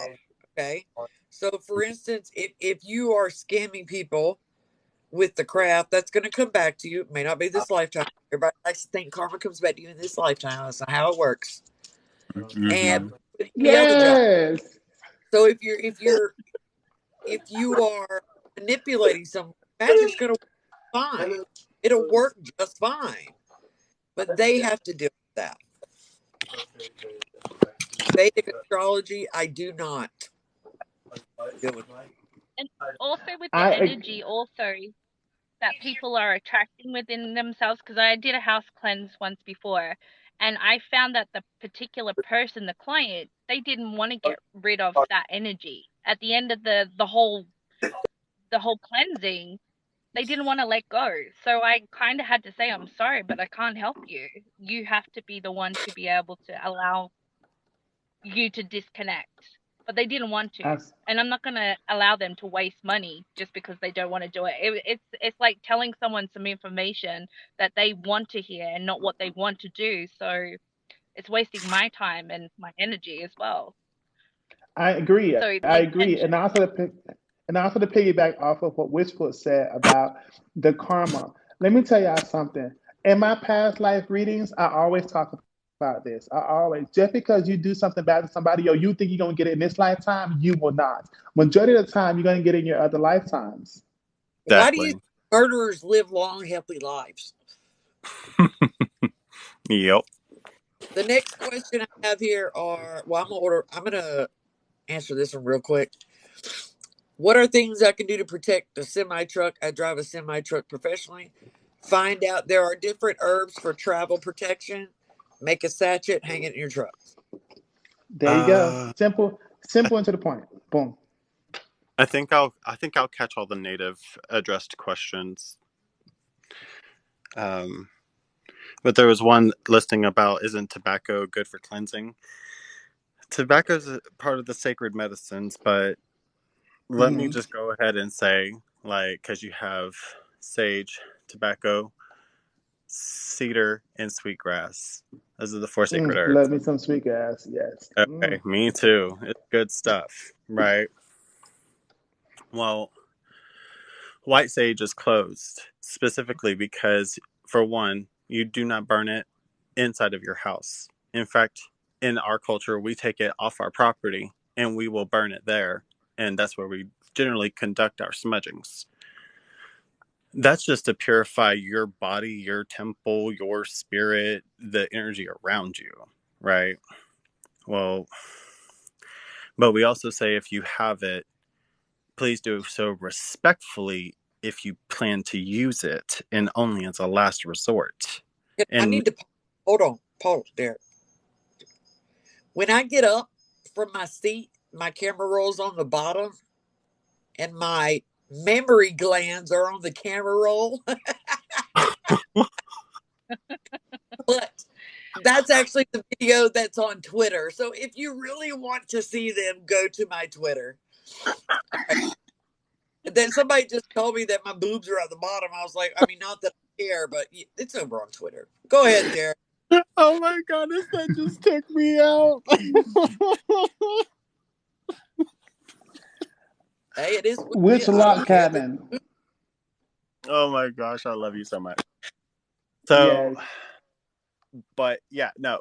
Okay, so for instance, if you are scamming people with the craft, that's going to come back to you. It may not be this lifetime. Everybody likes to think karma comes back to you in this lifetime. That's not how it works. And Mm-hmm. any other job. Yes. So if you are manipulating someone, magic's going to work fine. It'll work just fine. But they have to deal with that. Vedic astrology, I do not deal with. And also with the I energy, also that people are attracting within themselves. Because I did a house cleanse once before, and I found that the particular person, the client, they didn't want to get rid of that energy. At the end of the whole cleansing, they didn't want to let go. So I kind of had to say, I'm sorry, but I can't help you. You have to be the one to be able to allow you to disconnect. But they didn't want to. abs- And I'm not going to allow them to waste money just because they don't want to do it. It's like telling someone some information that they want to hear and not what they want to do. So it's wasting my time and my energy as well. I agree. So the I agree. intention. And also to piggyback off of what Witchfoot said about the karma. Let me tell y'all something. In my past life readings, I always talk about this. I always, just because you do something bad to somebody or you think you're gonna get it in this lifetime, you will not. Majority of the time, you're gonna get it in your other lifetimes. Why do you Exactly. think murderers live long, healthy lives? Yep. The next question I have here are, well, I'm gonna answer this one real quick. What are things I can do to protect a semi truck? I drive a semi truck professionally. Find out there are different herbs for travel protection. Make a sachet, hang it in your truck. There you go. Uh, Simple, I, simple and to the point. Boom. I think I'll catch all the native addressed questions. Um, but there was one listing about, isn't tobacco good for cleansing? Tobacco is a part of the sacred medicines, but let me Hmm. just go ahead and say, like, because you have sage, tobacco, cedar, and sweetgrass. Those are the four sacred herbs. Love me some sweet ass. Yes. Okay, me too. It's good stuff, right? Well, white sage is closed specifically because, for one, you do not burn it inside of your house. In fact, in our culture, we take it off our property and we will burn it there. And that's where we generally conduct our smudgings. That's just to purify your body, your temple, your spirit, the energy around you, right? Well, but we also say if you have it, please do so respectfully if you plan to use it and only as a last resort. I And need to hold on, pause there. When I get up from my seat, my camera rolls on the bottom, and my memory glands are on the camera roll. But that's actually the video that's on Twitter. So if you really want to see them, go to my Twitter. Right. And then somebody just told me that my boobs are at the bottom. I was like, I mean, not that I care, but it's over on Twitter. Go ahead, Derek. oh my goodness, that just took me out. Hey, it is what it Which is. I log don't care. cabin? oh my gosh, I love you so much. So, Yes. but yeah, no.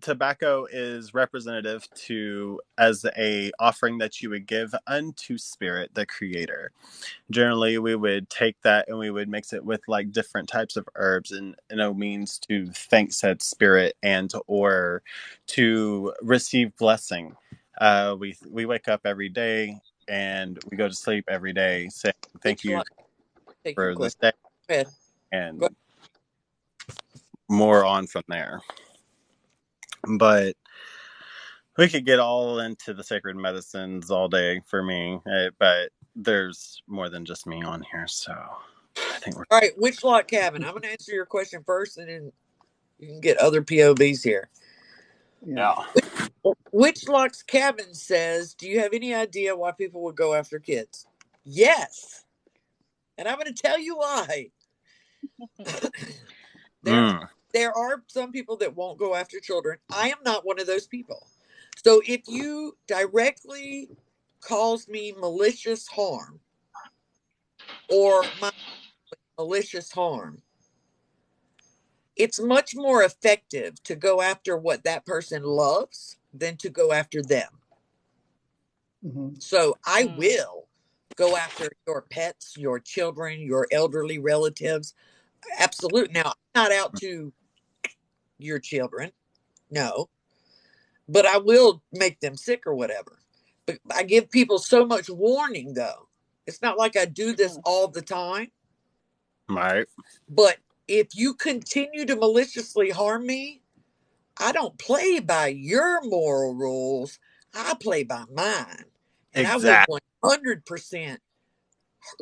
Tobacco is representative to as a offering that you would give unto spirit, the creator. Generally, we would take that and we would mix it with like different types of herbs and means to thank said spirit and or to receive blessing. We wake up every day and we go to sleep every day saying thank Which you one? Take your for this question. day Go ahead. Go and more on from there. But we could get all into the sacred medicines all day for me, but there's more than just me on here, so I think we're All right, Witch Lot Cabin. I'm going to answer your question first, and then you can get other POVs here. Yeah. yeah. Witch Lock's Cabin says, do you have any idea why people would go after kids? Yes. And I'm going to tell you why. there, there are some people that won't go after children. I am not one of those people. So if you directly cause me malicious harm or my malicious harm, it's much more effective to go after what that person loves than to go after them. Hmm. So I will go after your pets, your children, your elderly relatives. Absolutely. Now, I'm not out to your children. No. But I will make them sick or whatever. But I give people so much warning, though. It's not like I do this all the time. Right. But if you continue to maliciously harm me, I don't play by your moral rules. I play by mine. And I will Exactly. 100%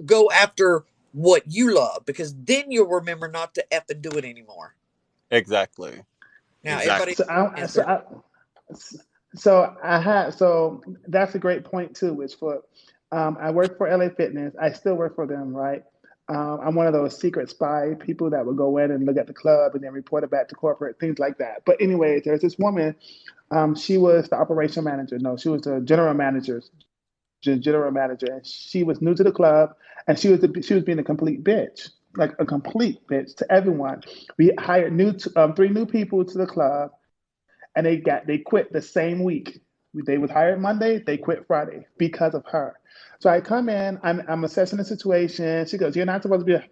go after what you love because then you'll remember not to F and do it anymore. Exactly. Now, Exactly. everybody So I, so answer. I, so that's a great point too, which for I work for LA Fitness. I still work for them, right? I'm one of those secret spy people that would go in and look at the club and then report it back to corporate, things like that. But anyway, there's this woman. She was the operation manager. No, she was the general manager, and she was new to the club, and she was being a complete bitch, like a complete bitch to everyone. We hired three new people to the club, and they quit the same week. They was hired Monday, they quit Friday because of her. So I come in, I'm assessing the situation. She goes, "You're not supposed to be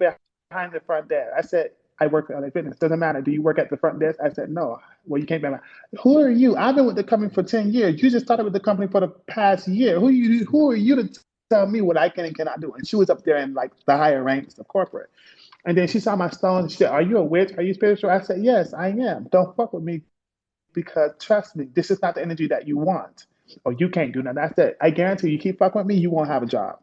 behind the front desk." I said, "I work for LA Fitness. Doesn't matter. Do you work at the front desk?" I said, "No." Well, you can't be. Who are you? I've been with the company for 10 years. You just started with the company for the past year. Who are you to tell me what I can and cannot do? And she was up there in like the higher ranks of corporate. And then she saw my stones. She said, "Are you a witch? Are you spiritual?" I said, "Yes, I am. Don't fuck with me because trust me, this is not the energy that you want. Or you can't do nothing." I said, "I guarantee you keep fucking with me, you won't have a job."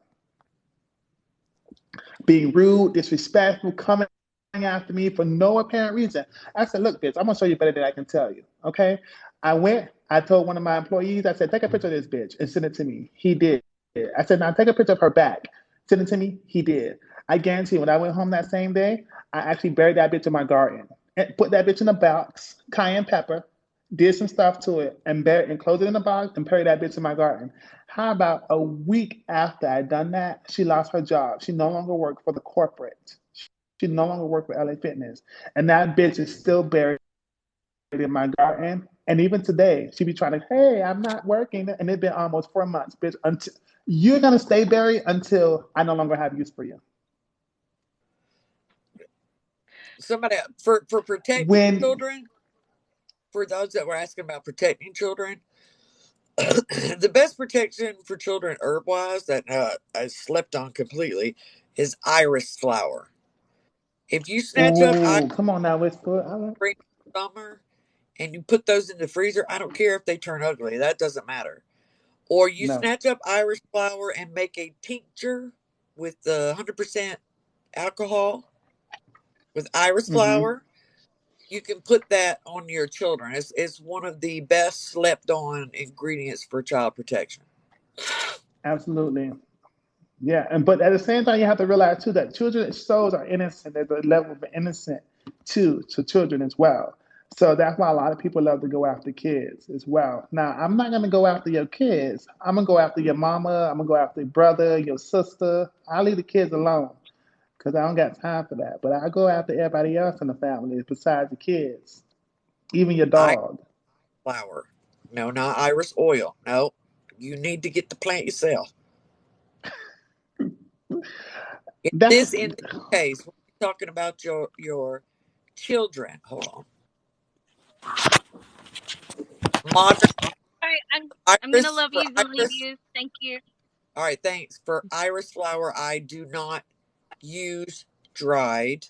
Being rude, disrespectful, coming after me for no apparent reason. I said, "Look, bitch, I'm gonna show you better than I can tell you." Okay. I told one of my employees, I said, "Take a picture of this bitch and send it to me." He did. I said, "Now take a picture of her back. Send it to me." He did. I guarantee when I went home that same day, I actually buried that bitch in my garden and put that bitch in a box, cayenne pepper, did some stuff to it, and buried and closed it in a box and buried that bitch in my garden. How about a week after I done that, she lost her job. She no longer worked for the corporate. She no longer worked for LA Fitness. And that bitch is still buried in my garden. And even today, she be trying to, "Hey, I'm not working." And it's been almost 4 months, bitch. Until you're gonna stay buried until I no longer have use for you. Somebody for protecting When children, for those that were asking about protecting children, the best protection for children herb wise that I slept on completely is iris flower. If you snatch up iris oh, come on now, Witchfoot. spring summer and you put those in the freezer, I don't care if they turn ugly. That doesn't matter. Or you No. snatch up iris flower and make a tincture with the 100% alcohol with iris Mm-hmm. flower. You can put that on your children. It's one of the best slept on ingredients for child protection. Absolutely. Yeah, and but at the same time, you have to realize too that children's souls are innocent. There's a level of innocent to children as well. So that's why a lot of people love to go after kids as well. Now, I'm not gonna go after your kids. I'm gonna go after your mama. I'm gonna go after your brother, your sister. I'll leave the kids alone because I don't got time for that. But I go after everybody else in the family besides the kids, even your Iris dog. flower. No, not iris oil. No. You need to get the plant yourself. That's In this case, we're talking about your children. Hold on. Modern All right, I'm gonna iris love for you, iris. Zalibius. Thank you. All right, thanks. For iris flower, I do not use dried.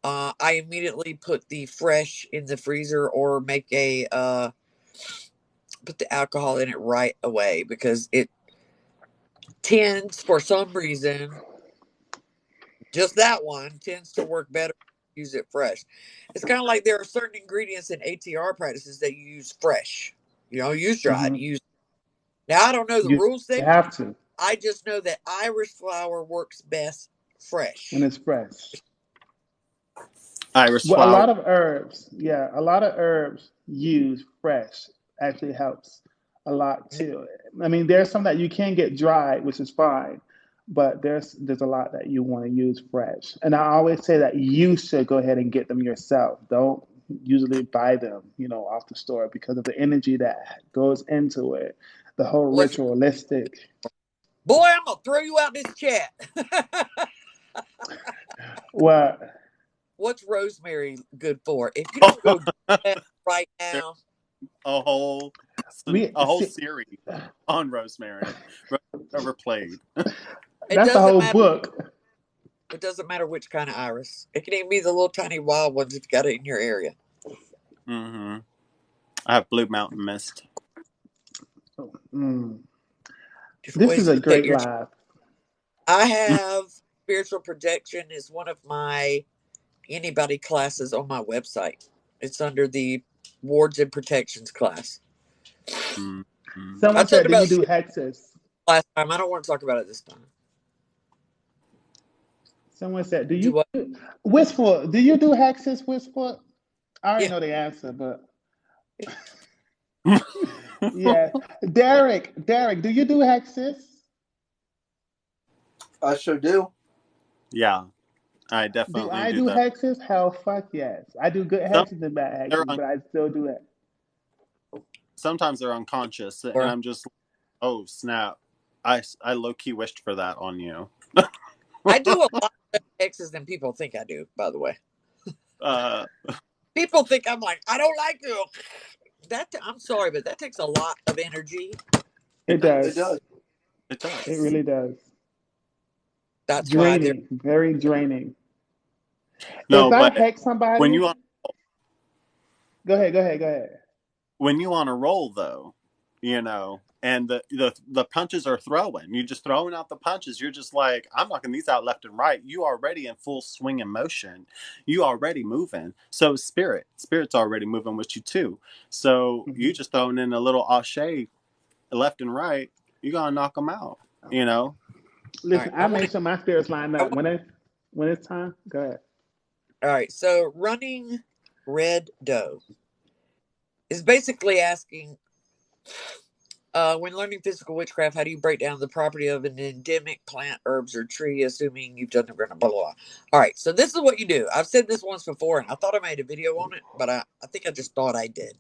I immediately put the fresh in the freezer or make a put the alcohol in it right away because it tends, for some reason, just that one tends to work better. Use it fresh. It's kind of like there are certain ingredients in ATR practices that you use fresh. You don't use dried. mhm. You use now. I don't know the You rules there. have to, I just know that Irish flour works best and fresh. it's fresh. Iris Well, a flower. lot of herbs, yeah, a lot of herbs used fresh actually helps a lot too. I mean, there's some that you can get dried, which is fine, but there's a lot that you want to use fresh. And I always say that you should go ahead and get them yourself. Don't usually buy them, off the store because of the energy that goes into it, the whole Boy, ritualistic. boy, I'm gonna throw you out this chat. What? What's rosemary good for? If you don't go get that right There's now, a whole We a whole see. series on rosemary. Overplayed. it That's a doesn't whole matter. book. It doesn't matter which kind of iris. It can even be the little tiny wild ones if you got it in your area. Mm-hmm. I have blue mountain mist. Mm. Different This ways is to a protect great your. live. I have spiritual protection is one of my anybody classes on my website. It's under the wards and protections class. Mm-hmm. I Someone talked said, "Do you about do spirit hexes?" last time. I don't want to talk about it this time. Someone said, "Do Do you what? Witchfoot? Do you do hexes, Witchfoot?" I already Yeah. know the answer, but yeah. Derek, do you do hexes? I sure do. Yeah, I Do definitely I do do that. hexes? Hell, fuck yes. I do good Some hexes and bad they're hexes, but I still do it. sometimes they're unconscious, and Or I'm just, oh snap! I low key wished for that on you. I do a lot of X's than people think I do, by the way. uh, People think I'm like, I don't like you. I'm sorry, but that takes a lot of energy. It it It does. does. does. It It does. really does. That's why they're Draining, very draining. If No, I but hex when somebody, you on go ahead. when you on a roll though, and the punches are throwing, you just throwing out the punches. You're just like, I'm knocking these out left and right. You already in full swing and motion. You already moving. So spirit's already moving with you too. So Hmm. you just throwing in a little ashe left and right. You gotta knock them out. You know. all Listen, right. I make sure my spirits line up when it's time. Go ahead. All right. So running red doe is basically asking, when learning physical witchcraft, how do you break down the property of an endemic plant, herbs, or tree, assuming you've done the blah, blah, blah. All right. So this is what you do. I've said this once before, and I thought I made a video on it, but I think I just thought I did.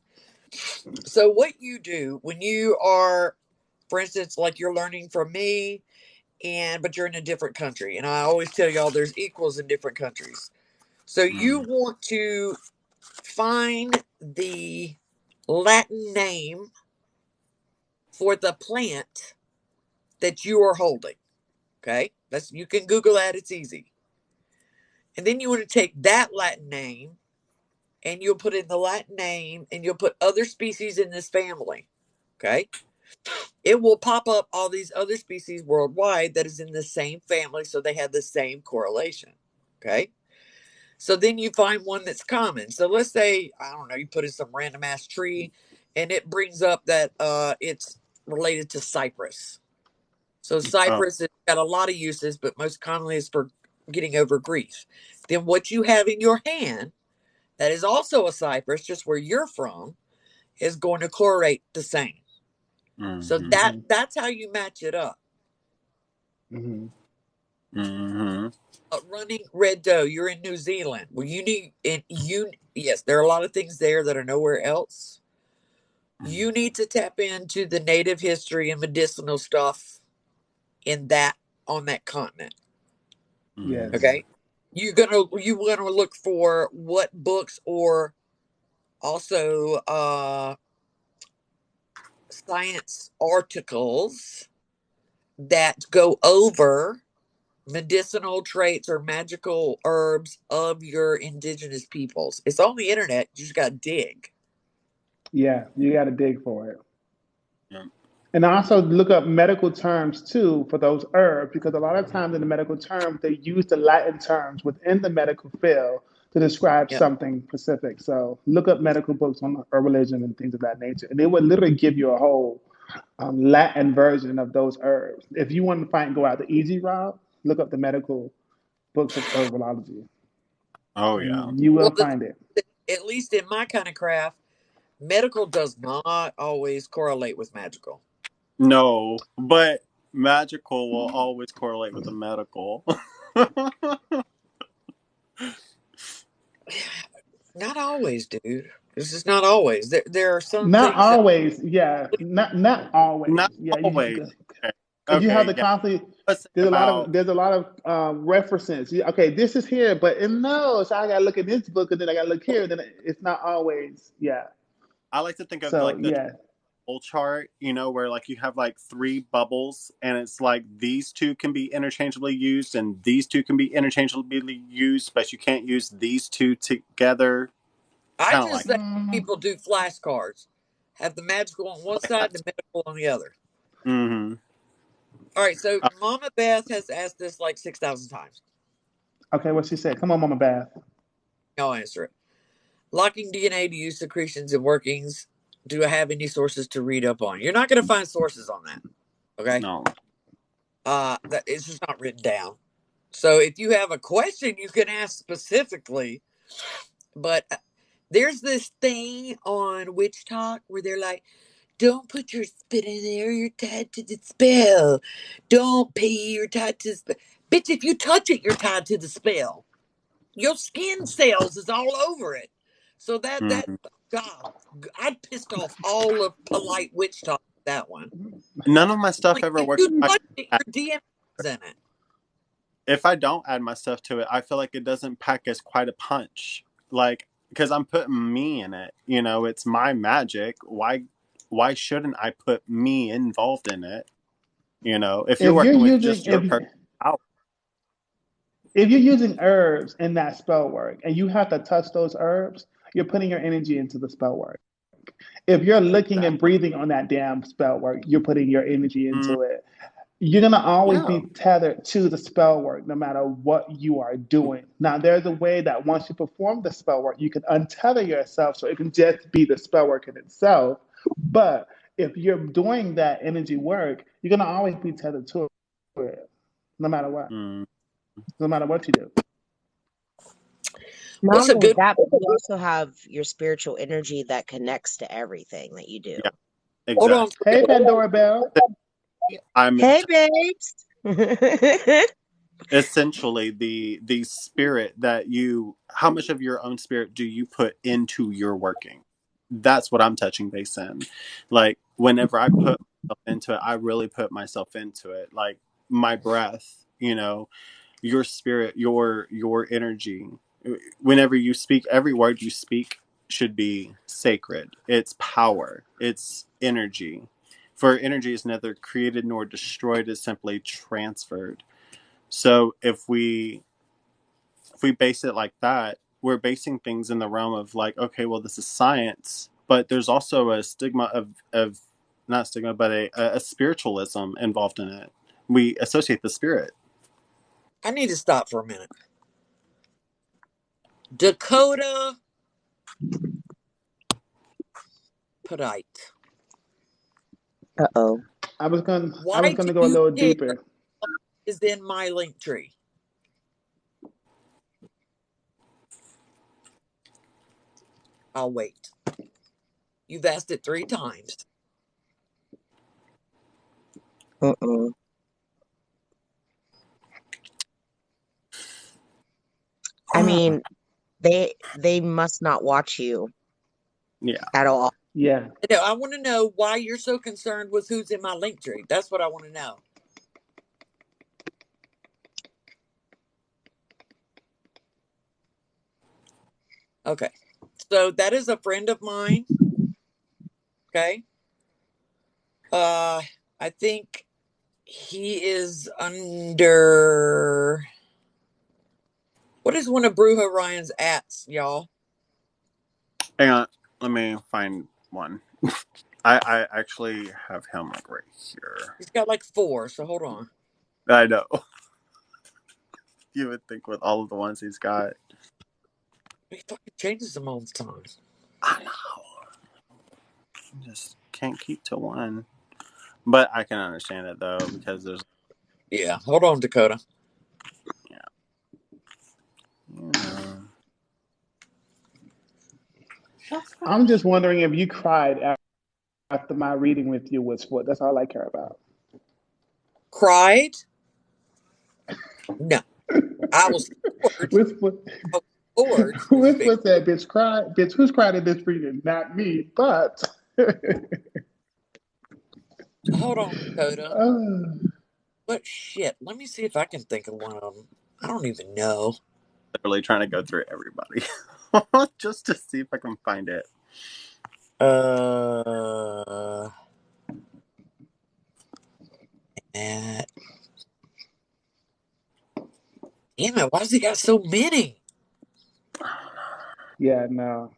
So what you do when you are, for instance, like you're learning from me, but you're in a different country, and I always tell y'all there's equals in different countries. So you Mm. want to find the Latin name for the plant that you are holding. Okay, you can Google that; it's easy. And then you want to take that Latin name and you'll put in the Latin name and you'll put other species in this family. Okay, it will pop up all these other species worldwide that is in the same family, so they have the same correlation. Okay, so then you find one that's common. So let's say, I don't know, you put in some random ass tree and it brings up that it's related to cypress. So Oh. cypress has got a lot of uses, but most commonly is for getting over grief. Then what you have in your hand that is also a cypress, just where you're from, is going to correlate the same. So Mm-hmm. that's how you match it up. Hmm. Mm-hmm. Running red doe, you're in New Zealand. Well, yes, there are a lot of things there that are nowhere else. You need to tap into the native history and medicinal stuff in that on that continent. Yes. Mm-hmm. Okay, you gonna look for what books or also science articles that go over medicinal traits or magical herbs of your indigenous peoples. It's on the internet. You just got to dig. Yeah, you got to dig for it. Yeah. And also look up medical terms too for those herbs, because a lot of times in the medical terms, they use the Latin terms within the medical field to describe Yep. something specific. So look up medical books on herbalism and things of that nature. And it would literally give you a whole Latin version of those herbs. If you want to go out the easy route, look up the medical books of herbology. Oh yeah. And you will Well, find it. at least in my kind of craft, medical does not always correlate with magical. No, but magical will always correlate with the medical. Not always, dude. This is not always. There are some Not things that always, yeah. Not always, Not yeah. always. Okay. Because you have Okay. to Yeah. constantly. Let's say about. There's a lot of references. Okay, this is here, but no. So I gotta look at this book, and then I gotta look here. And then it's not always, yeah. I like to think of So like the yeah, whole chart, where like you have like three bubbles, and it's like these two can be interchangeably used, and these two can be interchangeably used, but you can't use these two together. I Kind of just like say mm, people do flashcards. Have the magical on one side, that. the medical on the other. Mm-hmm. All right, so Mama Beth has asked this like 6,000 times. okay. What she said? Come on, Mama Bath. I'll answer it. Locking DNA to use secretions and workings. Do I have any sources to read up on? You're not going to find sources on that. Okay. No. That it's just not written down. So if you have a question, you can ask specifically. But there's this thing on Witch Talk where they're like, don't put your spit in there, you're tied to the spell. Don't pee, you're tied to the spell. Bitch, if you touch it, you're tied to the spell. Your skin cells is all over it. So that God, I pissed off all of polite Witch Talk with that one. None of my stuff Like, ever if works. you touch it, your DM is in it. If I don't add my stuff to it, I feel like it doesn't pack as quite a punch. Like, because I'm putting me in it. You know, it's my magic. Why shouldn't I put me involved in it? You know, if you're working with just your person, if you're using herbs in that spell work and you have to touch those herbs, you're putting your energy into the spell work. If you're looking and breathing on that damn spell work, you're putting your energy into it. You're going to always be tethered to the spell work no matter what you are doing. Now, there's a way that once you perform the spell work, you can untether yourself so it can just be the spell work in itself. But if you're doing that energy work, you're going to always be tethered to it no matter what. No matter what you do. Not only that, but you also have your spiritual energy that connects to everything that you do. Yeah, exactly. Hold on. Hey, Pandora Bell. Hey, babes. Essentially, the spirit that how much of your own spirit do you put into your working? That's what I'm touching base in. Like, whenever I put myself into it, I really put myself into it. Like, my breath, you know, your spirit, your energy. Whenever you speak, every word you speak should be sacred. It's power. It's energy. For energy is neither created nor destroyed, it's simply transferred. So if we base it like that, we're basing things in the realm of like, okay, well, this is science, but there's also a stigma of not stigma, but a spiritualism involved in it. We associate the spirit. I need to stop for a minute. Dakota Podite. Uh-oh. I was gonna go a little deeper. Is in my link tree. I'll wait. You've asked it 3 times. I mean, they must not watch you. Yeah. At all. Yeah. I want to know why you're so concerned with who's in my link tree. That's what I want to know. Okay. So that is a friend of mine. Okay. I think he is under. What is one of Bruja Ryan's ats, y'all? Hang on. Let me find one. I actually have him like right here. He's got like 4, so hold on. I know. You would think with all of the ones he's got. He fucking changes them all the time. I know. Just can't keep to one. But I can understand it though, because there's. Yeah, hold on, Dakota. Yeah. I'm just wondering if you cried after my reading with you, Witchfoot. That's all I care about. Cried? No. I was Witchfoot. Witchfoot said, bitch, cry. Bitch, who's cried at this reading? Not me, but. Hold on, Dakota. But shit, let me see if I can think of one of them. I don't even know. Literally trying to go through everybody just to see if I can find it. Damn it, why does he got so many? Yeah, no.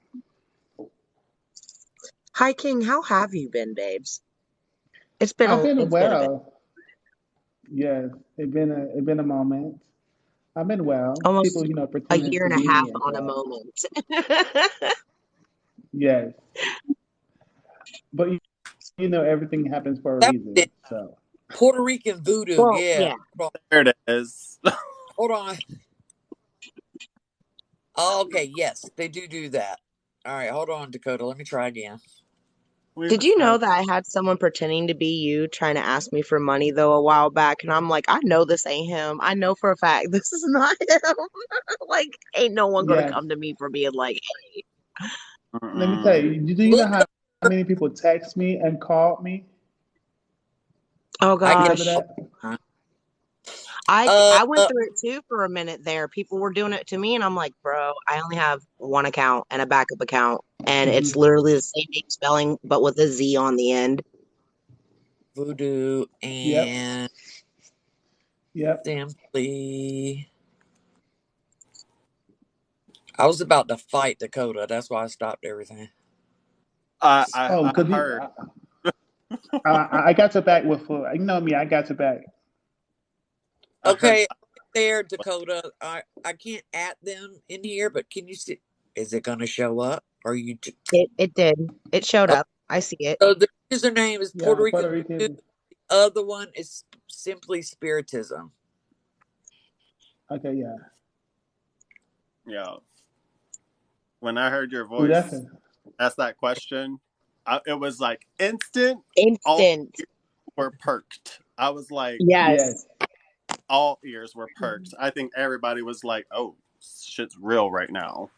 Hi, King. How have you been, babes? I've been well. Yes, it's been a moment. I've been well. Almost people, a year and a half on a moment. Yes. But everything happens for a reason. So Puerto Rican voodoo, well, yeah. There it is. Hold on. Oh, okay, yes, they do that. All right, hold on, Dakota. Let me try again. Did you know that I had someone pretending to be you trying to ask me for money though a while back? And I'm like, I know this ain't him. I know for a fact this is not him. Like, ain't no one gonna Yes. come to me for being like, Let me tell you. Do you know Look how up. many people text me and called me oh I get. because of gosh. that? I went Uh, through it too for a minute there. People were doing it to me, and I'm like, bro, I only have one account and a backup account, and it's Hmm. literally the same name spelling, but with a Z on the end. Voodoo Yep. and Yep. Simply. I was about to fight Dakota. That's why I stopped everything. Oh, I because heard. I got your back with full. You know me. I got your back. I heard. Okay, there, Dakota. I can't add them in here, but can you see? Is it going to show up? Or you? It did. It showed Okay, up. I see it. so the username is Puerto Yeah, Rican Puerto Voodoo. Rican. The other one is simply Spiritism. Okay, yeah. Yeah. When I heard your Ooh, voice ask that question, it was like instant. All Instant. ears were perked. I was like, Yes. yes. all ears were perked. I think everybody was like, "Oh, shit's real right now."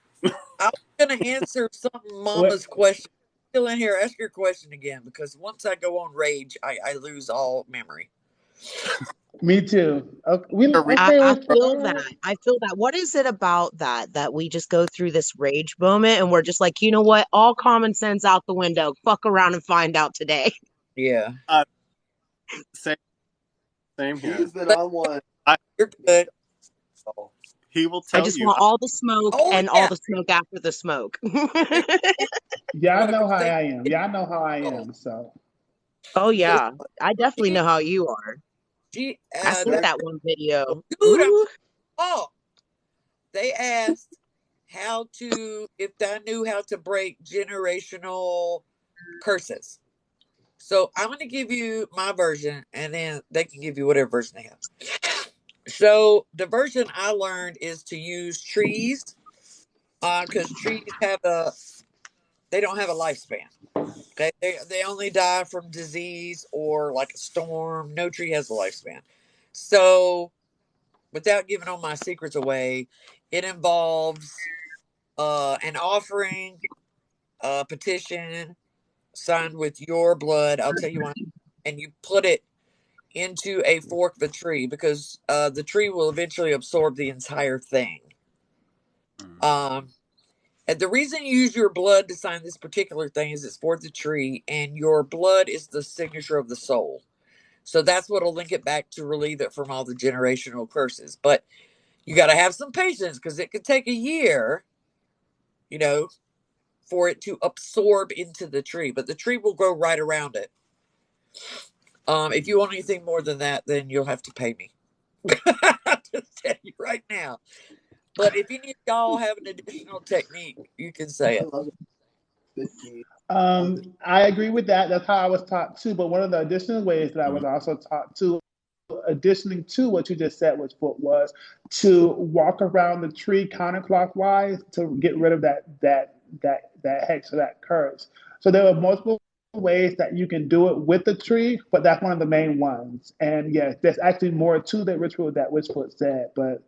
I was going to answer something What? Mama's question. Still in here, ask your question again because once I go on rage, I lose all memory. Me too. Okay, we The re- okay. I All feel that. right. I feel that. What is it about that we just go through this rage moment and we're just like, you know what? All common sense out the window. Fuck around and find out today. Yeah, uh, same, same here. He's been but on one. I, you're good. So, he will I tell just you. want all the smoke Oh and all yeah, the smoke after the smoke. and Y'all know how whatever I am. Y'all know how I they. am. So Oh So yeah. I definitely she, know how you are. she, I sent the very that one video. dude, I'm Ooh. oh, they asked how to if I knew how to break generational curses. So I'm going to give you my version, and then they can give you whatever version they have. So the version I learned is to use trees, because trees have a they don't have a lifespan. Okay, they only die from disease or like a storm. No tree has a lifespan. So without giving all my secrets away, it involves an offering, a petition signed with your blood. I'll tell you why. And you put it into a fork of a tree because the tree will eventually absorb the entire thing. Um, and the reason you use your blood to sign this particular thing is it's for the tree, and your blood is the signature of the soul. So that's what'll link it back to relieve it from all the generational curses. But you got to have some patience because it could take a year, you know, for it to absorb into the tree. But the tree will grow right around it. If you want anything more than that, then you'll have to pay me. I'll just tell you right now. But if you need y'all have an additional technique, you can say I it. love it. 50. I agree with that. That's how I was taught too. But one of the additional ways that I Mhm. was also taught to, additioning to what you just said, which was to walk around the tree counterclockwise to get rid of that hex or that curse. So there are multiple ways that you can do it with the tree, but that's one of the main ones. And yes, there's actually more to the ritual that Witchfoot said. But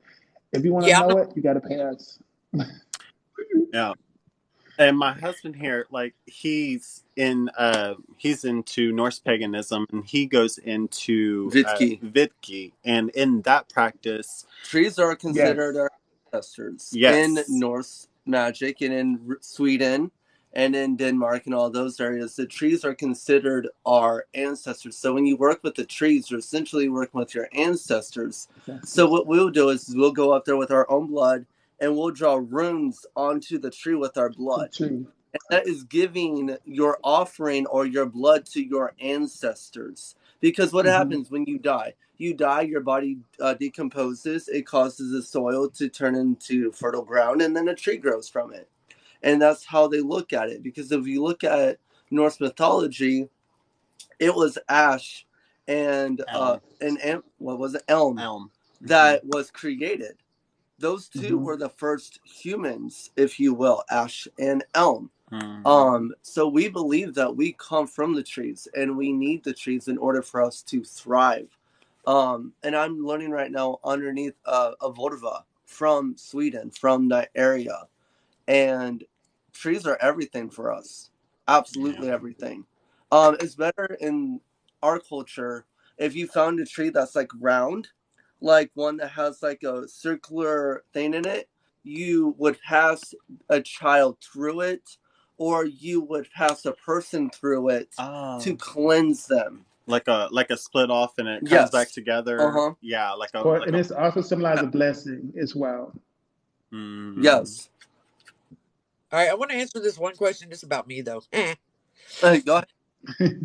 if you want to Yeah, know it, you got to pay us. Yeah. And my husband here, like he's into Norse paganism, and he goes into Vitki. Vitki, and in that practice, Trees are considered Yes. our ancestors in yes, Norse magic and in Sweden and in Denmark and all those areas. The trees are considered our ancestors. So when you work with the trees, you're essentially working with your ancestors. So what we'll do is we'll go up there with our own blood and we'll draw runes onto the tree with our The blood. tree. And that is giving your offering or your blood to your ancestors. Because what Hmm. happens when you die? You die, your body decomposes, it causes the soil to turn into fertile ground, and then a tree grows from it. And that's how they look at it. Because if you look at Norse mythology, it was ash and elm, what was it? Elm. elm. that was created. Those two Mhm. were the first humans, if you will, Ash and Elm. So we believe that we come from the trees and we need the trees in order for us to thrive. And I'm learning right now underneath a Vodva from Sweden, from that area. And trees are everything for us. Absolutely everything. It's better in our culture if you found a tree that's like round, like one that has like a circular thing in it, you would pass a child through it, or you would pass a person through it to cleanse them. Like a split off and it comes Yes. back together. Uh-huh. Yeah, like a And it's also symbolizes a blessing as well. Yes. All right, I want to answer this one question just about me, though. Go ahead.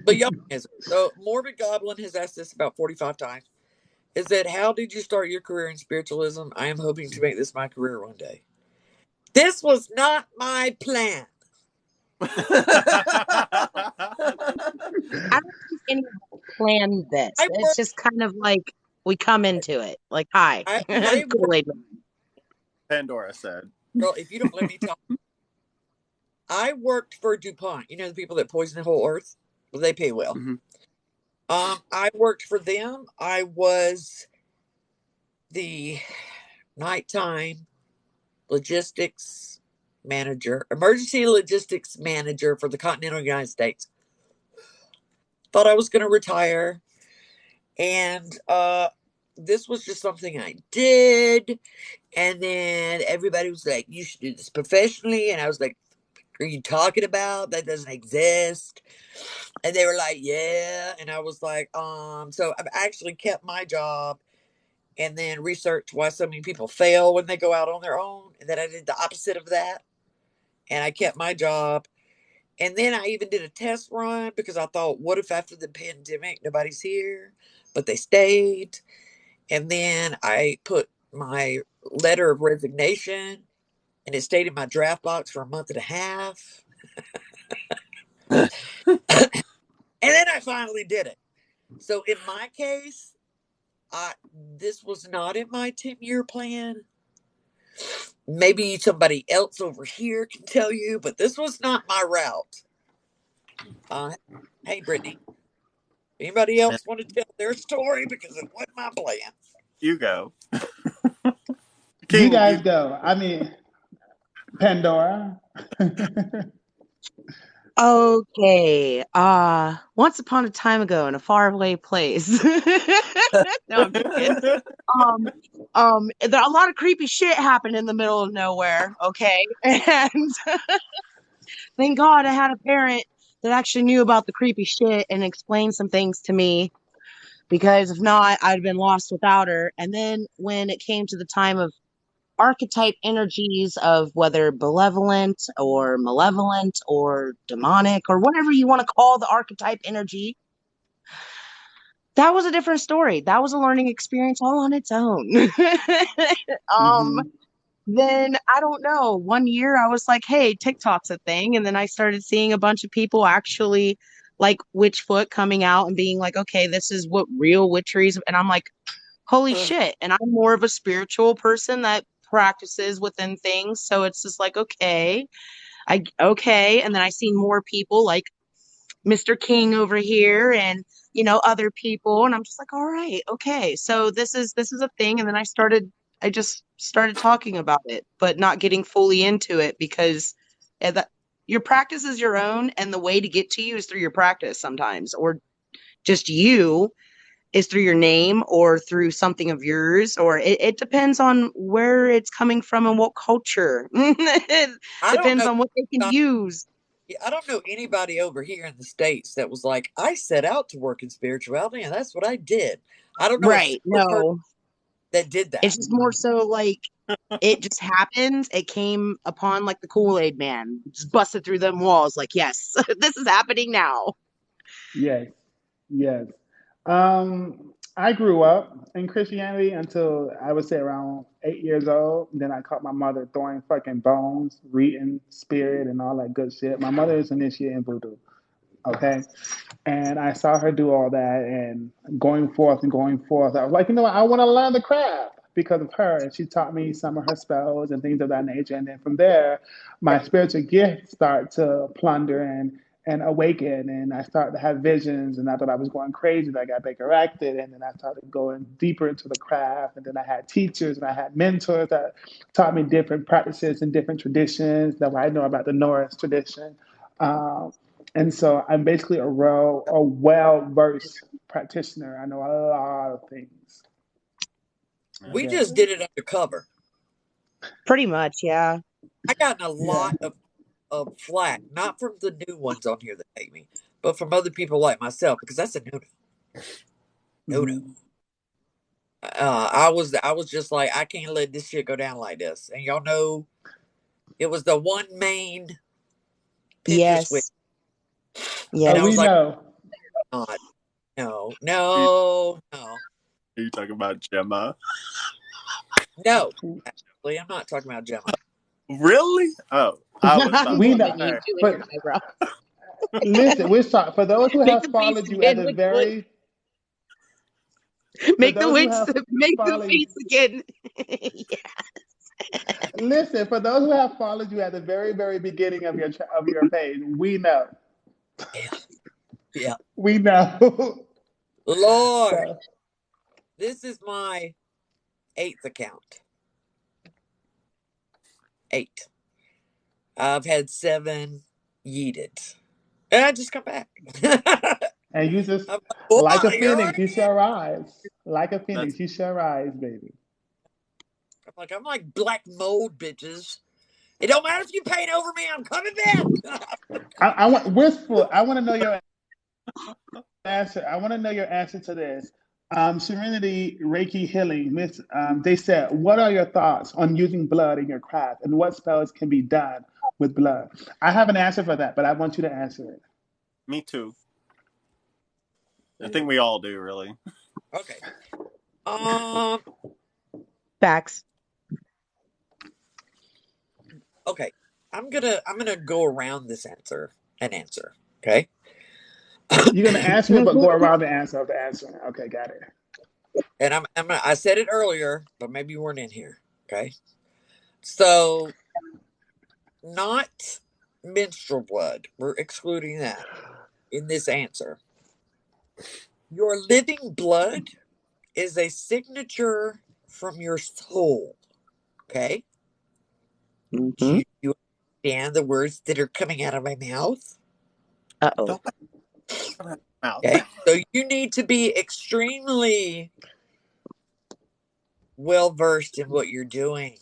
But y'all answer. So, Morbid Goblin has asked this about 45 times. Is that how did you start your career in spiritualism? I am hoping to make this my career one day. This was not my plan. I don't think anyone planned this. It's just kind of like we come into it. Like, hi. Pandora said. Girl, if you don't let me talk. I worked for DuPont. You know the people that poison the whole earth? Well, they pay well. I worked for them. I was the nighttime logistics manager, emergency logistics manager for the continental United States. Thought I was going to retire. And this was just something I did. And then everybody was like, you should do this professionally. And I was like, what are you talking about? That doesn't exist. And they were like, yeah. And I was like, so I've actually kept my job and then researched why so many people fail when they go out on their own. And then I did the opposite of that. And I kept my job. And then I even did a test run because I thought, what if after the pandemic, nobody's here? But they stayed. And then I put my letter of resignation and it stayed in my draft box for a month and a half. And then I finally did it. So in my case, this was not in my 10-year plan. Maybe somebody else over here can tell you, but this was not my route. Hey, Brittany. Anybody else want to tell their story? Because it wasn't my plan. You go. You guys go. I mean, Pandora. Okay. Once upon a time ago in a faraway place. No, I'm just kidding. There a lot of creepy shit happened in the middle of nowhere. Okay. And thank God I had a parent that actually knew about the creepy shit and explained some things to me. Because if not, I'd been lost without her. And then when it came to the time of archetype energies of whether benevolent or malevolent or demonic or whatever you want to call the archetype energy, that was a different story. That was a learning experience all on its own. Then I don't know, one year I was like, hey, TikTok's a thing. And then I started seeing a bunch of people actually like Witchfoot coming out and being like, okay, this is what real witchery is. And I'm like, holy shit. And I'm more of a spiritual person that practices within things. So it's just like, okay. And then I seen more people like Mr. King over here and other people. And I'm just like, all right, okay. So this is a thing. And then I just started talking about it, but not getting fully into it because your practice is your own. And the way to get to you is through your practice sometimes, or just you is through your name or through something of yours, or it depends on where it's coming from and what culture. It depends on what they can use. I don't know anybody over here in the States that was like, I set out to work in spirituality and that's what I did. I don't know a single person that did that. It's just more so like it just happened. It came upon like the Kool-Aid man, just busted through them walls like, yes, this is happening now. Yes. I grew up in Christianity until I would say around 8 years old. Then I caught my mother throwing fucking bones, reading spirit, and all that good shit. My mother is initiated in voodoo. Okay. And I saw her do all that and going forth and going forth. I was like, you know what? I want to learn the craft because of her. And she taught me some of her spells and things of that nature. And then from there, my spiritual gifts start to plunder and awaken. And I started to have visions. And I thought I was going crazy. And I got Baker acted. And then I started going deeper into the craft. And then I had teachers and I had mentors that taught me different practices and different traditions. That I know about the Norris tradition. And so I'm basically a well-versed practitioner. I know a lot of things. We Okay. just did it undercover. Pretty much, yeah. I gotten a Yeah. lot of flack, not from the new ones on here that hate me, but from other people like myself, because that's a no-no. No-no. Mhm. I was just like, I can't let this shit go down like this. And y'all know it was the one main Pinterest witch. Yes. Yeah. And I We was like, know. not. No. Are you talking about Gemma? No. Actually, I'm not talking about Gemma. Really? Oh, I was about We to know. say. But listen, we're sorry. For those who Make have the face followed you again, at the Witchfoot. very, Make the those who witch, have make the followed, face again. listen, for those who have followed you at the very, very beginning of your page, we know. Yeah. We know. Lord, So, this is my 8th account. 8. I've had 7 yeeted. And I just come back. and you just, I'm like, like a boy, you're on phoenix, you again. shall rise. Like a phoenix, That's you shall rise, baby. I'm like black mold, bitches. It don't matter if you paint over me, I'm coming back. I want Wistful. I want to know your answer. I want to know your answer to this. Serenity Reiki Healing. Miss, they said, what are your thoughts on using blood in your craft, and what spells can be done with blood? I have an answer for that, but I want you to answer it. me too. I think we all do, really. Okay. Um. Facts. Okay. I'm gonna go around this answer and answer. Okay. You're gonna answer it, but go around the answer of the answer. Okay, got it. And I said it earlier, but maybe you weren't in here. Okay. So, not menstrual blood. We're excluding that in this answer. Your living blood is a signature from your soul. Okay. Mm-hmm. Do you understand the words that are coming out of my mouth? Uh-oh. Don't mouth. Okay. So you need to be extremely well versed in what you're doing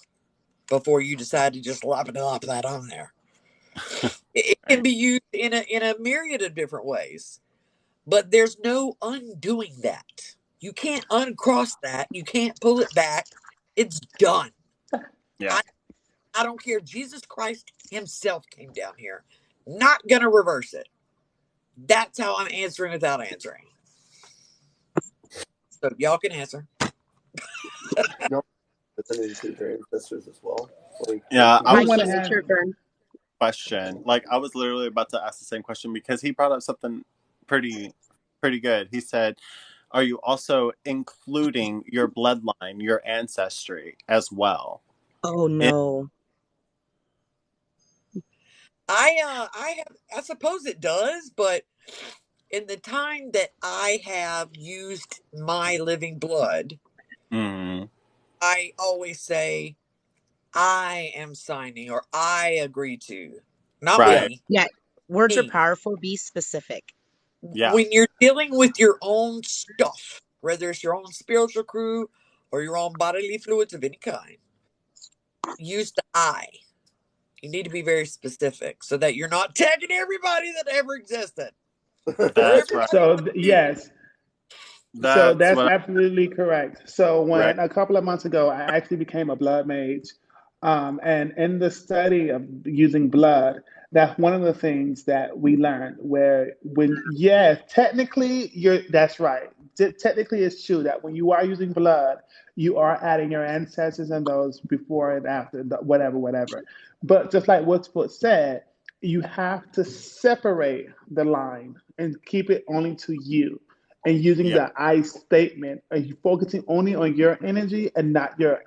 before you decide to just lop that on there. It can be used in a myriad of different ways, but there's no undoing that. You can't uncross that. You can't pull it back. It's done. Yeah. I don't care. Jesus Christ himself came down here. Not gonna reverse it. That's how I'm answering without answering. So y'all can answer. No, it's an into their ancestors as well. Like, Yeah, I I was want to just It's have. your turn. question. Like I was literally about to ask the same question because he brought up something pretty good. He said, "Are you also including your bloodline, your ancestry as well?" Oh It, no. I suppose it does, but in the time that I have used my living blood, mm, I always say I am signing or I agree to. Not Yeah. right. we, Yeah. Words are me. powerful. Be specific. Yeah. When you're dealing with your own stuff, whether it's your own spiritual crew or your own bodily fluids of any kind, use the I. You need to be very specific so that you're not tagging everybody that ever existed or That's right. everybody in So the future. yes, so That's that's what absolutely correct. So right. when a couple of months ago, I actually became a blood mage, and in the study of using blood, that's one of the things that we learned. Where when yeah, technically that's right. Technically, it's true that when you are using blood, you are adding your ancestors and those before and after, whatever, whatever. But just like Woodsfoot said, you have to separate the line and keep it only to you. And using Yeah. the I statement, are you focusing only on your energy and not your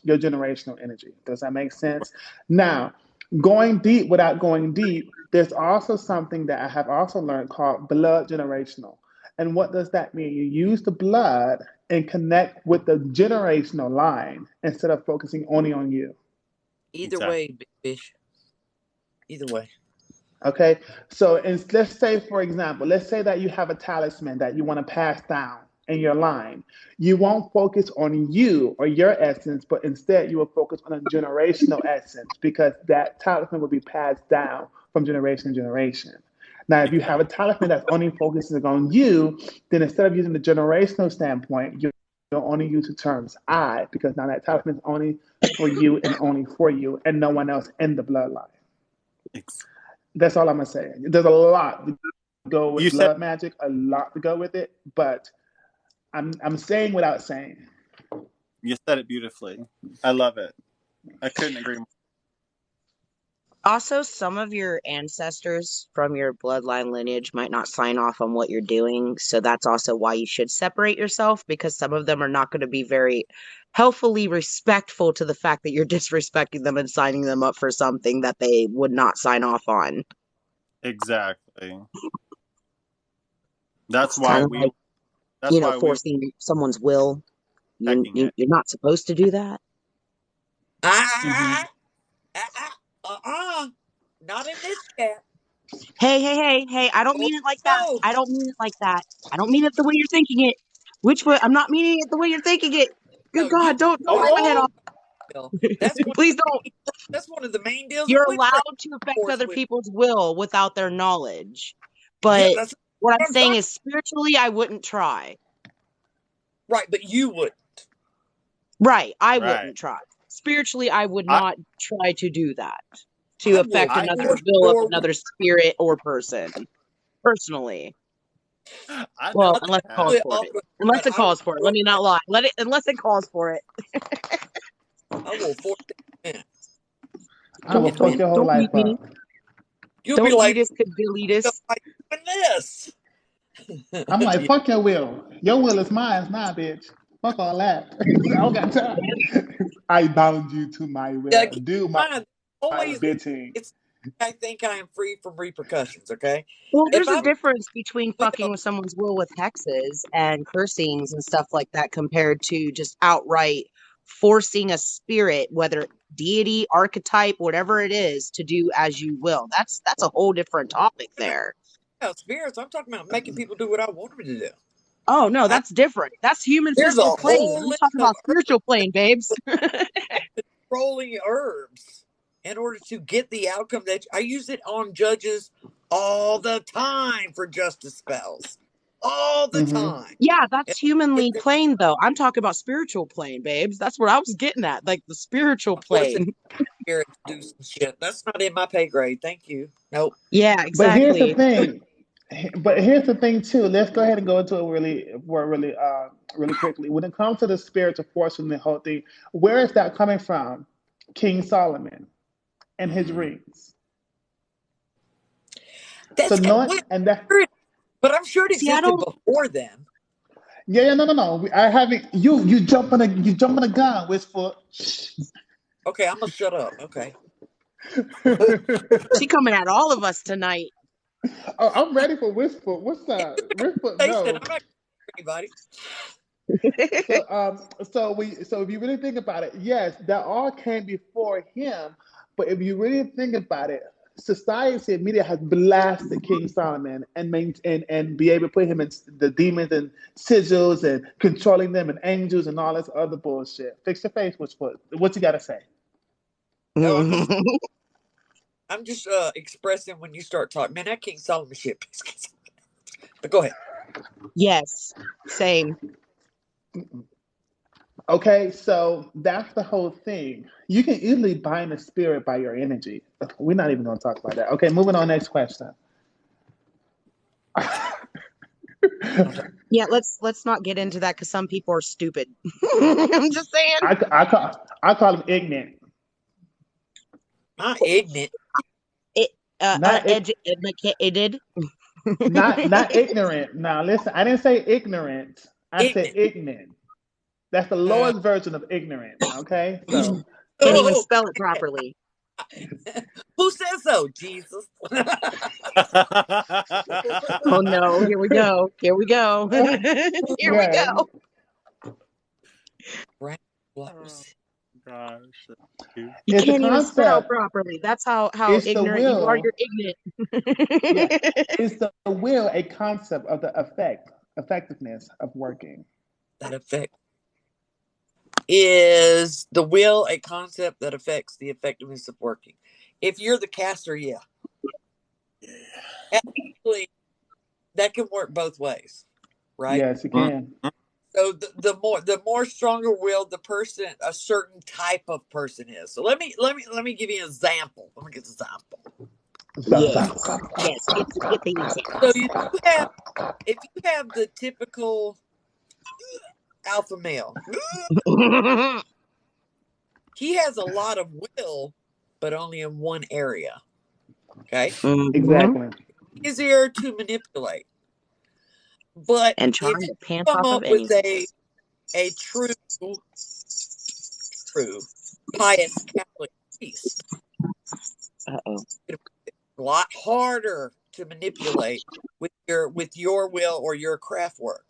generational energy? Does that make sense? Now, going deep without going deep, there's also something that I have also learned called blood generational. And what does that mean? You use the blood and connect with the generational line instead of focusing only on you. Either Exactly. way, Big Fish. Either way. Okay, so let's say, for example, let's say that you have a talisman that you want to pass down in your line. You won't focus on you or your essence, but instead you will focus on a generational essence because that talisman will be passed down from generation to generation. Now, if you have a talisman that's only focusing on you, then instead of using the generational standpoint, you'll only use the terms I because now that talisman is only for you and only for you and no one else in the bloodline. Ex- That's all I'm gonna say. There's a lot to go with You said blood magic, a lot to go with it, but I'm saying without saying. it beautifully. I love it. I couldn't agree more. Also, some of your ancestors from your bloodline lineage might not sign off on what you're doing. So that's also why you should separate yourself because some of them are not going to be very helpfully respectful to the fact that you're disrespecting them and signing them up for something that they would not sign off on. Exactly. That's It's kind why of we. like, That's why we were forcing someone's will. checking it. You're not supposed to do that. Hmm. Not in this chat. Hey, I don't Oh, mean it like that. no. I don't mean it like that. I don't mean it the way you're thinking it. Which way? I'm not meaning it the way you're thinking it. Good No, you God, don't rip my head Oh, off. Bill. That's one Please of the don't. main, that's one of the main deals in You're witchcraft, allowed to of affect course. other people's will without their knowledge. Yeah, But that's what I'm what I'm saying talking. is spiritually, I wouldn't try. Right, but you would. Right, I Right. wouldn't try. Spiritually, I would I not try to do that. To I will affect I another force will of your another spirit or person. Personally. I Well, never I'll unless it do calls have. it for off it. the Unless but it calls for it. Let me not lie. Unless it calls for it. I will force it in. I will Don't fuck don't your whole don't life eat me. up. You'll be Don't eat like, us, could delete us. why doing this? I'm like, Yeah. fuck your will. Your will is mine now, bitch. Fuck all that. I don't got time. I bound you to my will. Keep Do in my mind, always bidding. it's I think I am free from repercussions, okay? Well, If there's a I'm difference between will, fucking with someone's will with hexes and cursings and stuff like that compared to just outright forcing a spirit, whether deity, archetype, whatever it is, to do as you will. That's a whole different topic I'm not there. talking about spirits, I'm talking about making people do what I want them to do. Oh no, I, that's different. That's human there's a physical plane. whole I'm list talking of about spiritual plane, babes. controlling herbs in order to get the outcome that I use it on judges all the time for justice spells. All the Mm-hmm. time. Yeah, that's If humanly they're plane though. I'm talking about spiritual plane, babes. That's what I was getting at, like the spiritual listen, plane. spirits do some shit. That's not in my pay grade. Thank you. Nope. Yeah, But here's the exactly. thing. But here's the thing too. Let's go ahead and go into it really quickly. When it comes to the spiritual force and the whole thing, where is that coming from? King Solomon and his Hmm. rings. So That's no, well, and that but I'm sure it See, I existed don't. before then. yeah, no. I haven't. You jumping a gun, Wistful. Okay, I'm gonna shut up. Okay. She coming at all of us tonight. Oh, I'm ready for Wistful. What's that? Wistful? Jason, No. I'm not anybody. So if you really think about it, yes, that all came before him. But if you really think about it, society and media has blasted King Solomon and be able to put him in the demons and sigils and controlling them and angels and all this other bullshit. Fix your face, what you gotta say? No, I'm just expressing when you start talking. Man, that King Solomon shit. But go ahead. Yes, same. Okay, so that's the whole thing. You can easily bind a spirit by your energy. We're not even gonna talk about that. Okay, moving on, next question. Yeah, let's not get into that because some people are stupid. I'm just saying. I call him ignorant. Not ignorant. It Not Educated. not ignorant. Now listen, I didn't say ignorant. I said Ignorant. ignorant. That's the lowest version of ignorant. Okay, so Can't even Oh, spell it properly. who says so? Jesus. Oh no, here we go. Here we go. Here we yeah, go. Right. Gosh. You it's a can't even spell concept. properly. That's how It's the ignorant you are. will. You're Yeah, ignorant. is the will a concept of the effectiveness of working? That affect is the will a concept that affects the effectiveness of working. If you're the caster, yeah. Actually, that can work both ways, right? Yes, you can. So the more stronger willed the person, a certain type of person is. So let me give you an example. Let me give an example. Yes. Yes. Get the So examples. you have if you have the typical alpha male, he has a lot of will, but only in one area. Okay, Mhm. Exactly. easier to manipulate. But And if charm you the pants come off of up with anyone. a true pious Catholic priest, Uh-oh. it's a lot harder to manipulate with your will or your craft work.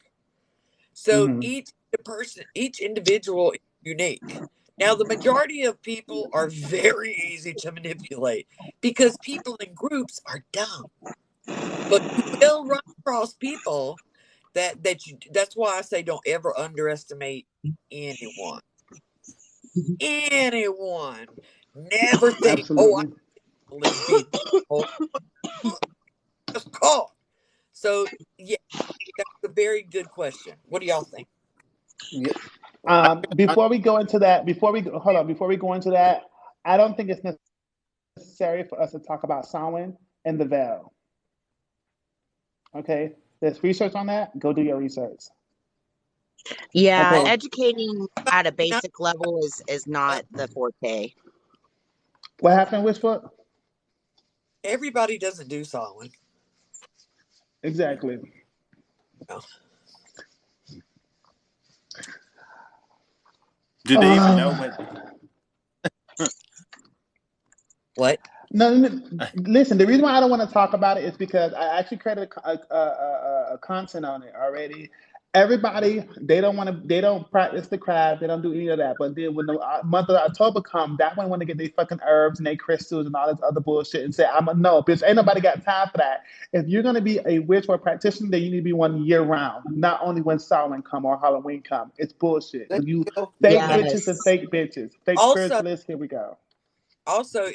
So Hmm. each individual is unique. Now, the majority of people are very easy to manipulate because people in groups are dumb. But you will run across people that's why I say don't ever underestimate anyone. Anyone. Never think, oh, I Absolutely. can beat oh, just call. So yeah, that's a very good question. What do y'all think? Yeah. Before we go into that, hold on, before we go into that, I don't think it's necessary for us to talk about Samhain and the veil. Okay, there's research on that. Go do your research. Yeah, Okay, educating at a Not, basic level is not the forte. what happened, Witchfoot? everybody doesn't do solid. Exactly. No. Do they even know what? What? No, listen. The reason why I don't want to talk about it is because I actually created a content on it already. Everybody, they don't want to, they don't practice the craft, they don't do any of that. But then when the month of October come, that one want to get their fucking herbs and their crystals and all this other bullshit and say, I'm a no, bitch. Ain't nobody got time for that. If you're gonna be a witch or a practitioner, then you need to be one year round, not only when Samhain come or Halloween come. It's bullshit. There Cause you you go. fake witches and Yes. fake bitches, fake Also, spiritualists. Here we go.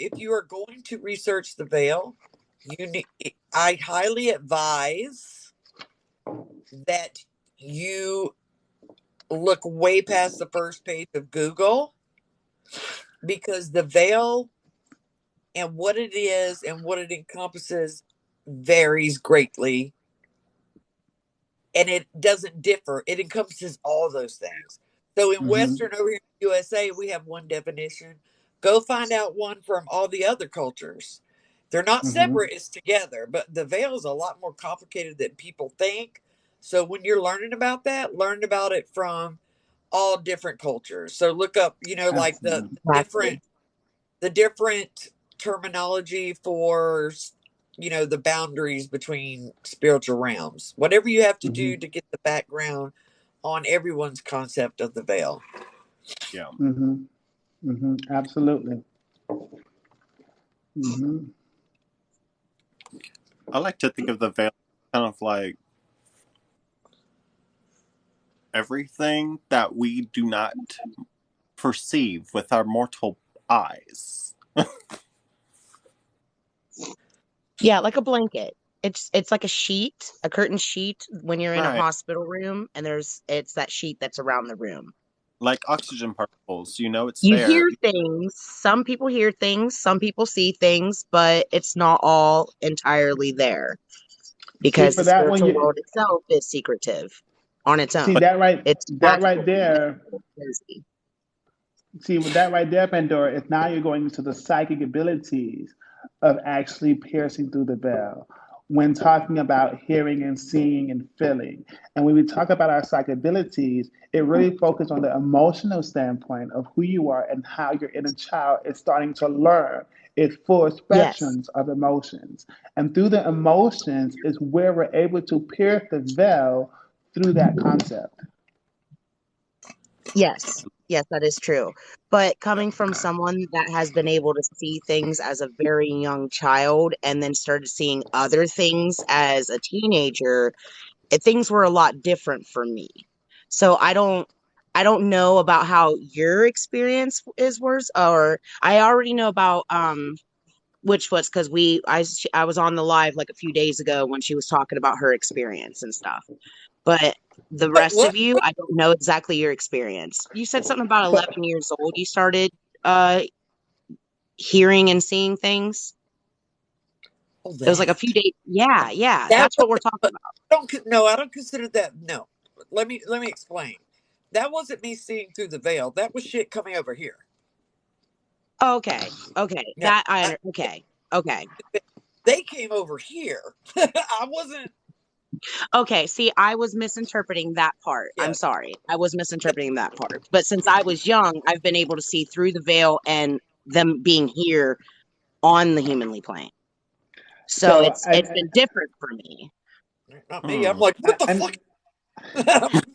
if you are going to research the veil, I highly advise that you look way past the first page of Google because the veil and what it is and what it encompasses varies greatly and it doesn't differ. It encompasses all those things. So in Hmm. Western over here in the USA, we have one definition. Go find out one from all the other cultures. They're not Hmm. separate, it's together, but the veil is a lot more complicated than people think. So when you're learning about that, learn about it from all different cultures. So look up, like the Absolutely. different Exactly. the different terminology for the boundaries between spiritual realms, whatever you have to Hmm. do to get the background on everyone's concept of the veil. Yeah. Hmm. Hmm. Absolutely. Hmm. I like to think of the veil kind of like everything that we do not perceive with our mortal eyes. Yeah, like a blanket. It's like a sheet, a curtain sheet when you're in a Right. hospital room and it's that sheet that's around the room. Like oxygen particles, it's You there. hear things, some people hear things, some people see things, but it's not all entirely there See because for the that one, spiritual you world itself is secretive on its see own. But It's that right magical. there. Crazy. See with that right there, Pandora. Is now you're going into the psychic abilities of actually piercing through the veil when talking about hearing and seeing and feeling. And when we talk about our psychabilities, it really focuses on the emotional standpoint of who you are and how your inner child is starting to learn its full Yes. spectrums of emotions. And through the emotions is where we're able to pierce the veil through that concept. Yes. Yes, that is true. But coming from someone that has been able to see things as a very young child and then started seeing other things as a teenager, things were a lot different for me. So I don't know about how your experience is worse, or I already know about Witchfoot's because I was on the live like a few days ago when she was talking about her experience and stuff. But the Wait, rest what? of you, I don't know exactly your experience. You said something about So 11 years old. You started uh hearing and seeing things. Oh, It was like a few that. days. Yeah, yeah. That That's what we're wasn't. talking But about. I don't consider that. No. Let me explain. That wasn't me seeing through the veil. That was shit coming over here. Okay. Okay. Yeah. Yeah, Okay. Okay. they came over here. I wasn't. Okay. See, I was misinterpreting that part. I'm Yeah. sorry. I was misinterpreting that part. But since I was young, I've been able to see through the veil and them being here on the humanly plane. So so it's been different for me. Not me. I'm Hmm. like, what the fuck? and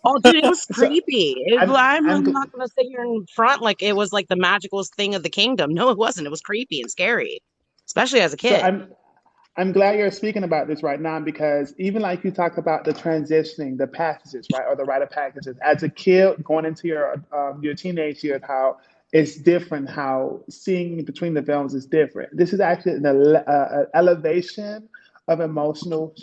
Oh, dude, it was so creepy. I'm I'm not gonna sit here in front like it was like the magicalest thing of the kingdom. No, it wasn't. It was creepy and scary, especially as a so kid. I'm glad you're speaking about this right now because even like you talk about the transitioning, the passages, right, or the rite of passages. As a kid going into your teenage years, how it's different. How seeing between the films is different. This is actually an elevation of emotional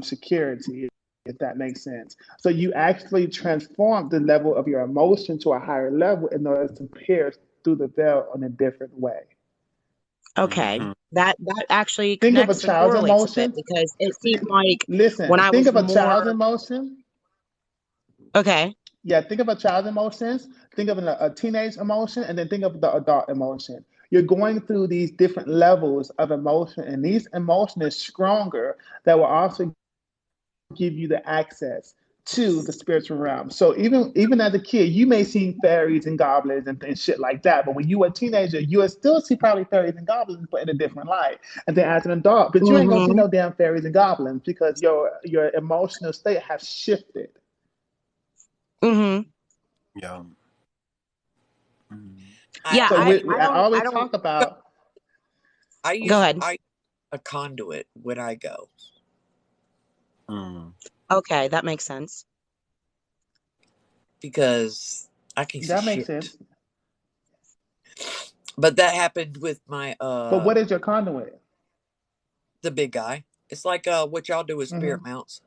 security, if that makes sense. So you actually transform the level of your emotion to a higher level in order to pierce through the veil in a different way. Okay, Hmm. that actually Think of a connects and child's correlates a bit emotions. because it seemed like when Listen, I think was of a more child's emotion. okay. Yeah, think of a child's emotions. Think of a teenage emotion, and then think of the adult emotion. You're going through these different levels of emotion, and these emotion is stronger that will also give you the access to the spiritual realm. So even as a kid, you may see fairies and goblins and shit like that. But when you were a teenager, you will still see probably fairies and goblins, but in a different light. And then as an adult, but you ain't gonna see Mm-hmm. no damn fairies and goblins because your emotional state has shifted. Mm-hmm. Yeah. Hmm. Yeah, So I I don't always talk about. go ahead. I a conduit when I go Hmm. Okay, that makes sense. because I can't see That makes shit. sense. But that happened with my But what is your conduit? the big guy. It's like what y'all do with spirit Hmm. mounts.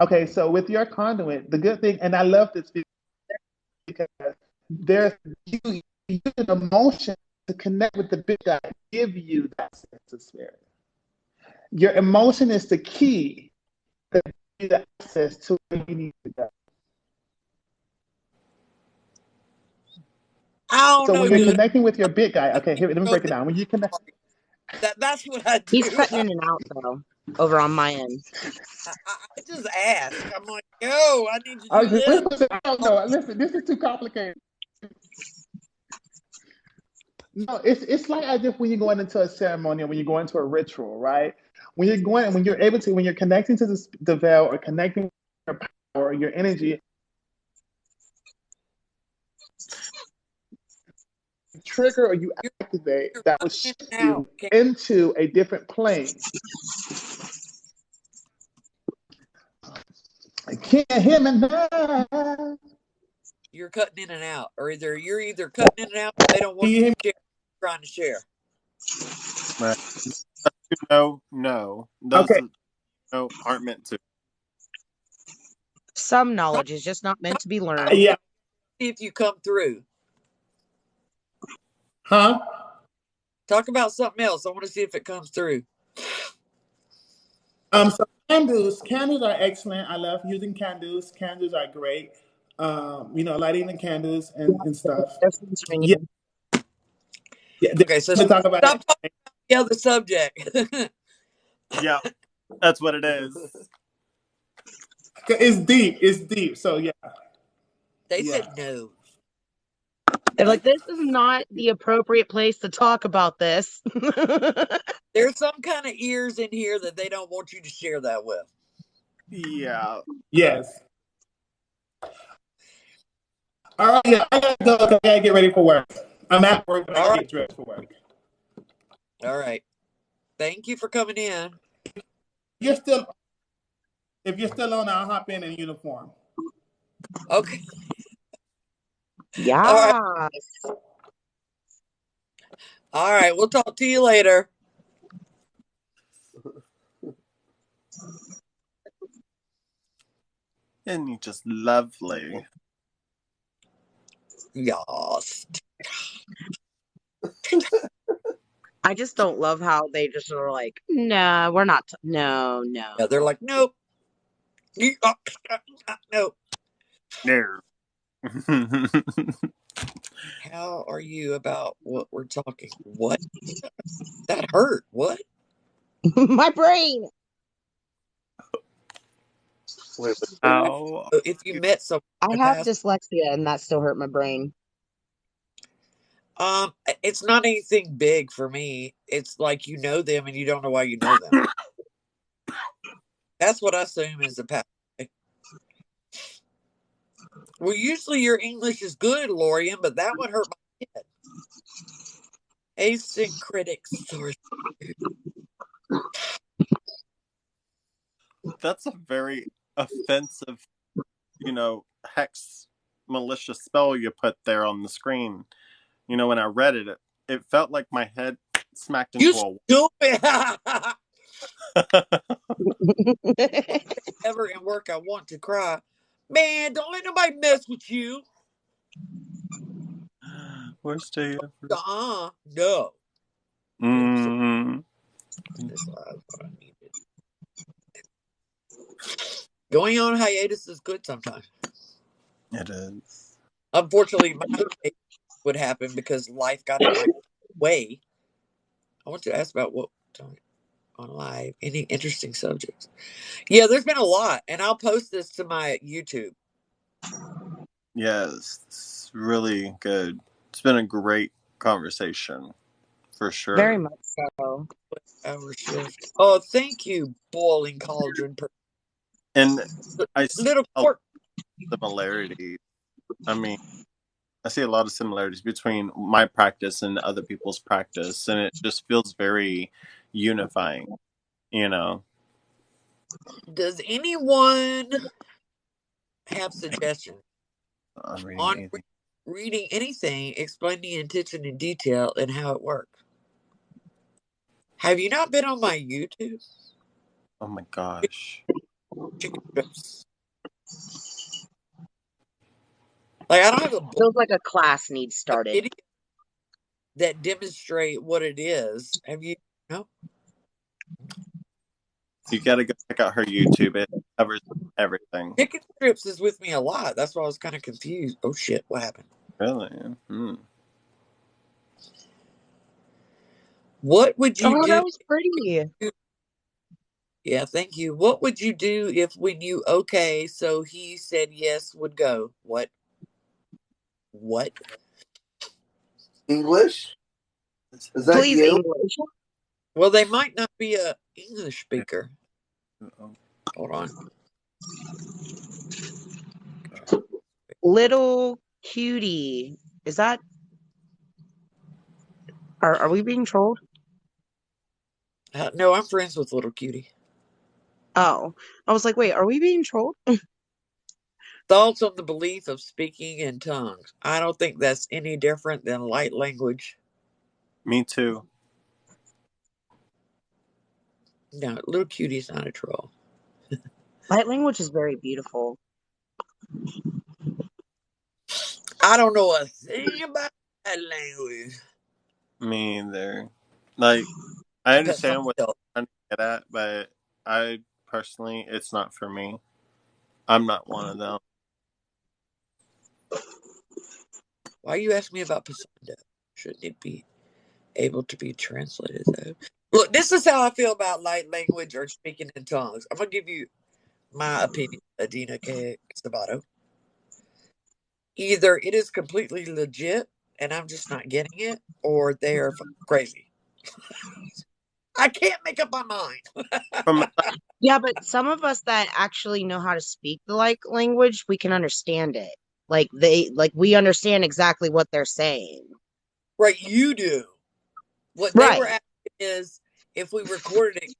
Okay, Hmm. so with your conduit, the good thing, and I love this because there's you use an emotion to connect with the big guy, give you that sense of spirit. Your emotion is the key to give you the access to where you need to go. I don't So know, when you're dude. Mhm. connecting with your big guy, I okay, need here, let me to go break it there. down. When you connect, That's what I He's do. cutting in and out though, over on my end. I just ask. I'm like, yo, I need to do this. listen, I don't know. Listen, this is too complicated. No, it's like as if when you're going into a ceremony or when you're going to a ritual, right? When you're able to, when you're connecting to the veil or connecting with your power or your energy, trigger or you You're, activate you're that will cutting in shift and out. you into a different plane. I can't hear me now. You're cutting in and out, or you're either cutting in and out. Or they don't Can want you hear me? you to share. Trying to share. Right. No, no. Those Okay. no aren't meant to. Some Talk, knowledge is just not meant talk to be about learned. something Yeah. else. See if you come through. Huh? Talk about something else. I want to see if it comes through. So candles are excellent. I love using candles. Candles are great. Lighting the candles and stuff. They're censoring Yeah. you. Yeah, Okay, so to talk about stop it. talking about the other subject. Yeah, that's what it is. It's deep. It's deep. So yeah, They yeah, said no. They're like, this is not the appropriate place to talk about this. There's some kind of ears in here that they don't want you to share that with. Yeah. yes. All right, yeah, I gotta go. 'Cause I gotta get ready for work. I'm at work, but I All gotta right. get dressed for work. All right. Thank you for coming in. You're still, if you're still on, I'll hop in uniform. Okay. All right. Yeah. All right. We'll talk to you later. And you just lovely. Yes. I just don't love how they just are like, no, we're not. No, no. Yeah, they're like, nope. Nope. No. How are you about what we're talking? What? That hurt. What? My brain. Wait, How? If you met someone I in the have past, dyslexia and that still hurt my brain. it's not anything big for me. It's like you know them and you don't know why you know them. That's what I assume is the past. Well, usually your English is good, Lorian, but that one hurt my head. Async critics source. That's a very offensive, hex malicious spell you put there on the screen. When I read it, it felt like my head smacked You into stupid! a Ever in work, I want to cry. Man, don't let nobody mess with you. Where's Jay? No. Mm-hmm. This is what I needed. Going on hiatus is good sometimes. It is. Unfortunately, my hiatus would happen because life got in my way. I want to ask about what on live. Any interesting subjects? Yeah, there's been a lot, and I'll post this to my YouTube. Yes, it's really good. It's been a great conversation, for sure. Very much so. Hour shift. Oh, thank you, boiling cauldron. And I see Little a lot pork. of similarities. I mean, I see a lot of similarities between my practice and other people's practice, and it just feels very unifying, Does anyone have suggestions on reading on anything. reading anything? Explain the intention in detail and how it works. Have you not been on my YouTube? Oh my gosh. Chicken strips. Like I don't have a book Feels like a class needs started. video that demonstrate what it is. Have you? No. You got to go check out her YouTube. It covers everything. Chicken strips is with me a lot. That's why I was kind of confused. Oh shit! What happened? Really? Mm. What would you Oh, do? that was pretty. Yeah, thank you. What would you do if when you okay, so he said yes would go? What? What? English? Is that Please, you? English. Well, they might not be a English speaker. Uh-oh. Hold on. Little cutie. Is that? Are we being trolled? No, I'm friends with Little Cutie. Oh, I was like, wait, are we being trolled? Thoughts on the belief of speaking in tongues? I don't think that's any different than light language. Me too. No, Little Cutie's not a troll. Light language is very beautiful. I don't know a thing about that language. Me either. Like, I But understand what some you're trying to get at, but I personally, it's not for me. I'm not one of them. Why you ask me about Pasanda? Shouldn't it be? able to be translated, though. Look, this is how I feel about light language or speaking in tongues. I'm going to give you my opinion, Adina K. Sabato. Either it is completely legit and I'm just not getting it, or they're crazy. I can't make up my mind. From Yeah, but some of us that actually know how to speak the like language, we can understand it. Like we understand exactly what they're saying. Right, you do. What they were Right. asking is if we recorded it,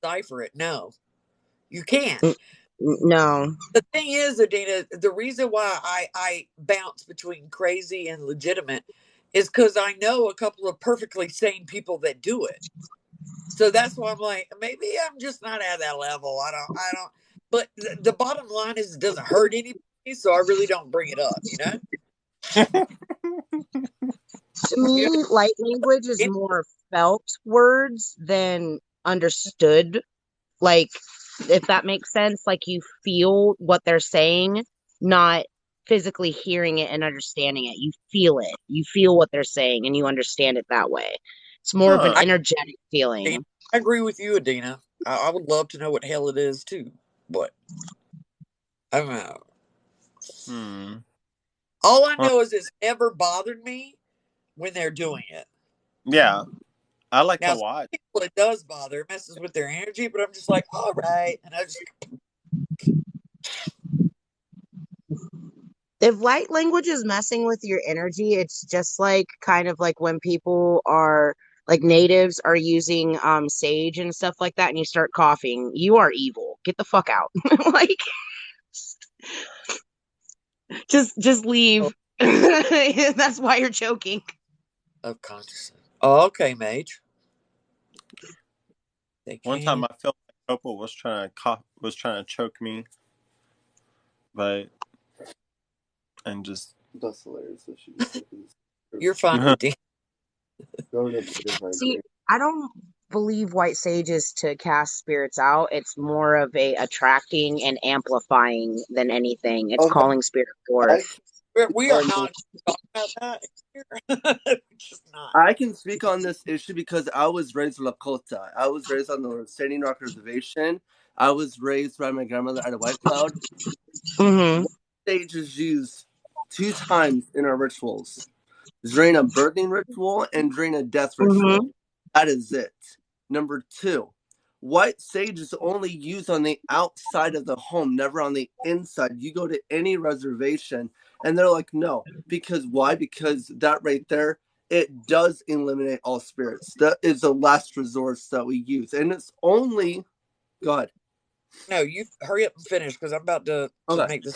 decipher it. No, you can't. No. The thing is, Adina, the reason why I bounce between crazy and legitimate is because I know a couple of perfectly sane people that do it. So that's why I'm like, maybe I'm just not at that level. I don't. But the bottom line is, it doesn't hurt anybody, so I really don't bring it up. You know. To me, light language is more felt words than understood. Like, if that makes sense, like you feel what they're saying, not physically hearing it and understanding it. You feel it. You feel what they're saying and you understand it that way. It's more of an I energetic feeling. agree with you, Adina. I would love to know what hell it is too, but I don't know. All I know is it's never bothered me when they're doing it. Yeah, I like to Now, some watch. people it does bother, it messes with their energy, but I'm just like, all right, and I just If light language is messing with your energy, it's just like kind of like when people are like natives are using sage and stuff like that and you start coughing, you are evil. Get the fuck out. Like just leave. That's why you're choking. of consciousness. Oh, okay, Mage. One time I felt like Opal was trying to choke me, but and just That's hilarious. So she just You're fine with it. See, I don't believe white sage is to cast spirits out. It's more of a attracting and amplifying than anything. It's Okay. calling spirit forth. We are not talking about that here. Just not. I can speak on this issue because I was raised Lakota. I was raised on the Standing Rock Reservation. I was raised by my grandmother at a White Cloud. Mm-hmm. Sage is used 2 times in our rituals. During a birthing ritual and during a death ritual. Mm-hmm. That is it. Number 2, white sage is only used on the outside of the home, never on the inside. You go to any reservation and they're like, no. Because why? Because that right there, it does eliminate all spirits. That is the last resource that we use. And it's only, go ahead. No, you hurry up and finish because I'm about to make this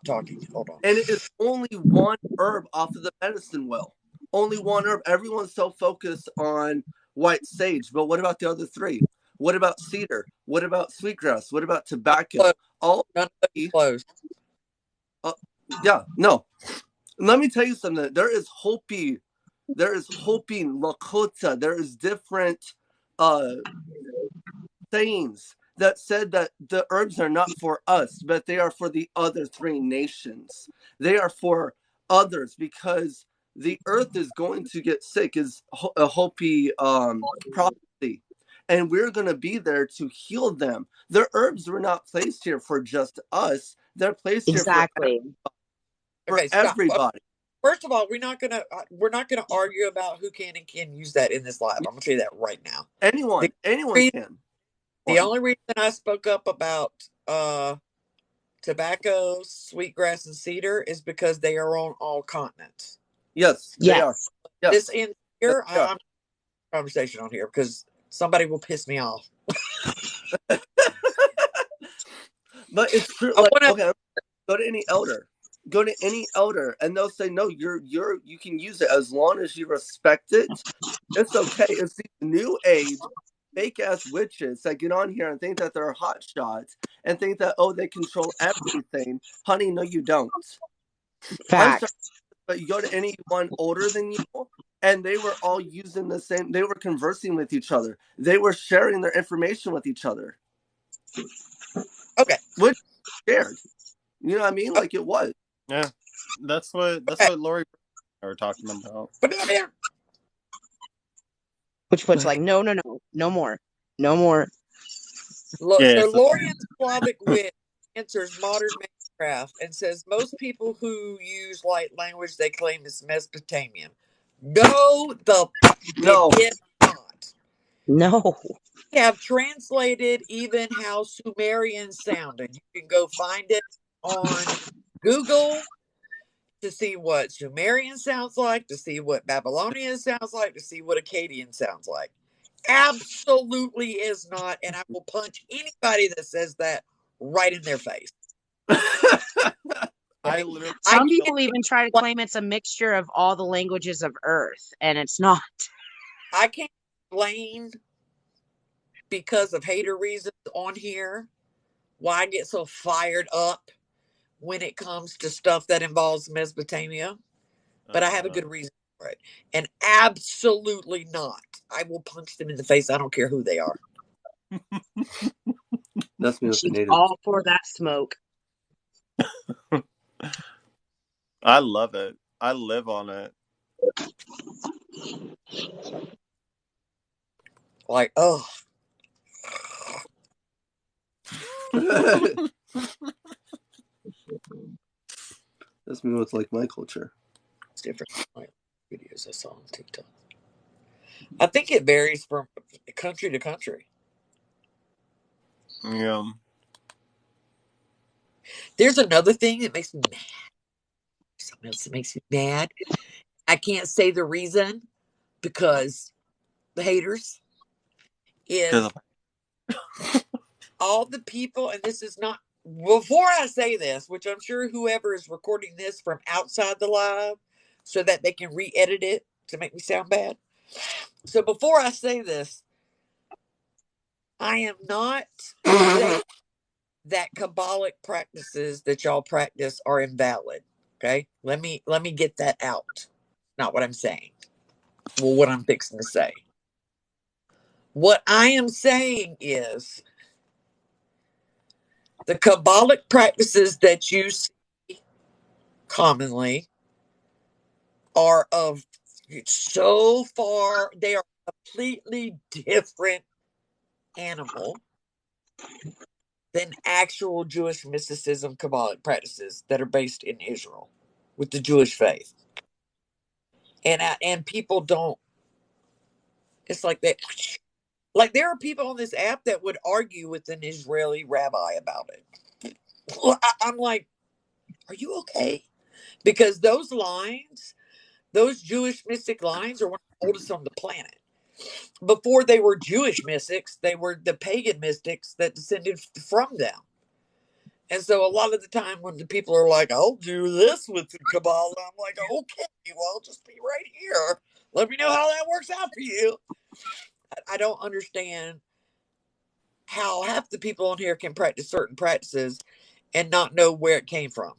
talking. Hold on. And it is only one herb off of the medicine wheel. Only one herb. Everyone's so focused on white sage, but what about the other 3? What about cedar? What about sweetgrass? What about tobacco? All close. Yeah, no. Let me tell you something. There is Hopi. There is Hopi Lakota. There is different sayings that said that the herbs are not for us, but they are for the other 3 nations. They are for others because the earth is going to get sick, is a Hopi prophecy. And we're going to be there to heal them. The herbs were not placed here for just us. They're placed here for everybody. First of all, we're not gonna argue about who can and can't use that in this live. I'm gonna tell you that right now. Anyone can. The only reason I spoke up about tobacco, sweetgrass, and cedar is because they are on all continents. Yes, they are. Yes. This in here, I'm conversation on here because somebody will piss me off. But it's true. Like, okay, go to any elder. Go to any elder, and they'll say, "No, you can use it as long as you respect it. It's okay." It's these new age fake ass witches that get on here and think that they're hot shots and think that they control everything. Honey, no, you don't. Facts. But you go to anyone older than you, and they were all using the same. They were conversing with each other. They were sharing their information with each other. Okay, which scared. You know what I mean? Like it was. Yeah, that's what Lori were talking about. Put it up here. Witchfoot's like, no, no, no, no more. No more. Yeah, So so Lorian Slavic Wit answers modern Witchcraft and says most people who use light language they claim is Mesopotamian. No, it No. is not. No. We have translated even how Sumerian sounded. You can go find it on Google to see what Sumerian sounds like, to see what Babylonian sounds like, to see what Akkadian sounds like. Absolutely is not, and I will punch anybody that says that right in their face. I literally Some people even try to claim it's a mixture of all the languages of Earth, and it's not. I can't explain because of hater reasons on here why I get so fired up when it comes to stuff that involves Mesopotamia, but I have a good reason for it. And absolutely not. I will punch them in the face. I don't care who they are. That's me with the She's natives. all for that smoke. I love it. I live on it. Like, oh, That's me with like my culture. it's different videos I saw on TikTok. I think it varies from country to country. Yeah. There's another thing that makes me mad. Something else that makes me mad. I can't say the reason because the haters is all the people, and this is not before I say this, which I'm sure whoever is recording this from outside the live so that they can re-edit it to make me sound bad. So before I say this, I am not saying that Kabbalic practices that y'all practice are invalid. Okay? Let me get that out. Not what I'm saying. Well, what I'm fixing to say. What I am saying is the Kabbalic practices that you see commonly are of so far, they are a completely different animal than actual Jewish mysticism Kabbalic practices that are based in Israel with the Jewish faith. And people don't, it's like that. Like there are people on this app that would argue with an Israeli rabbi about it. I'm like, are you okay? Because those lines, those Jewish mystic lines, are one of the oldest on the planet. Before they were Jewish mystics, they were the pagan mystics that descended from them. And so a lot of the time when the people are like, I'll do this with the Kabbalah, I'm like, okay, well, just be right here. Let me know how that works out for you. I don't understand how half the people on here can practice certain practices and not know where it came from.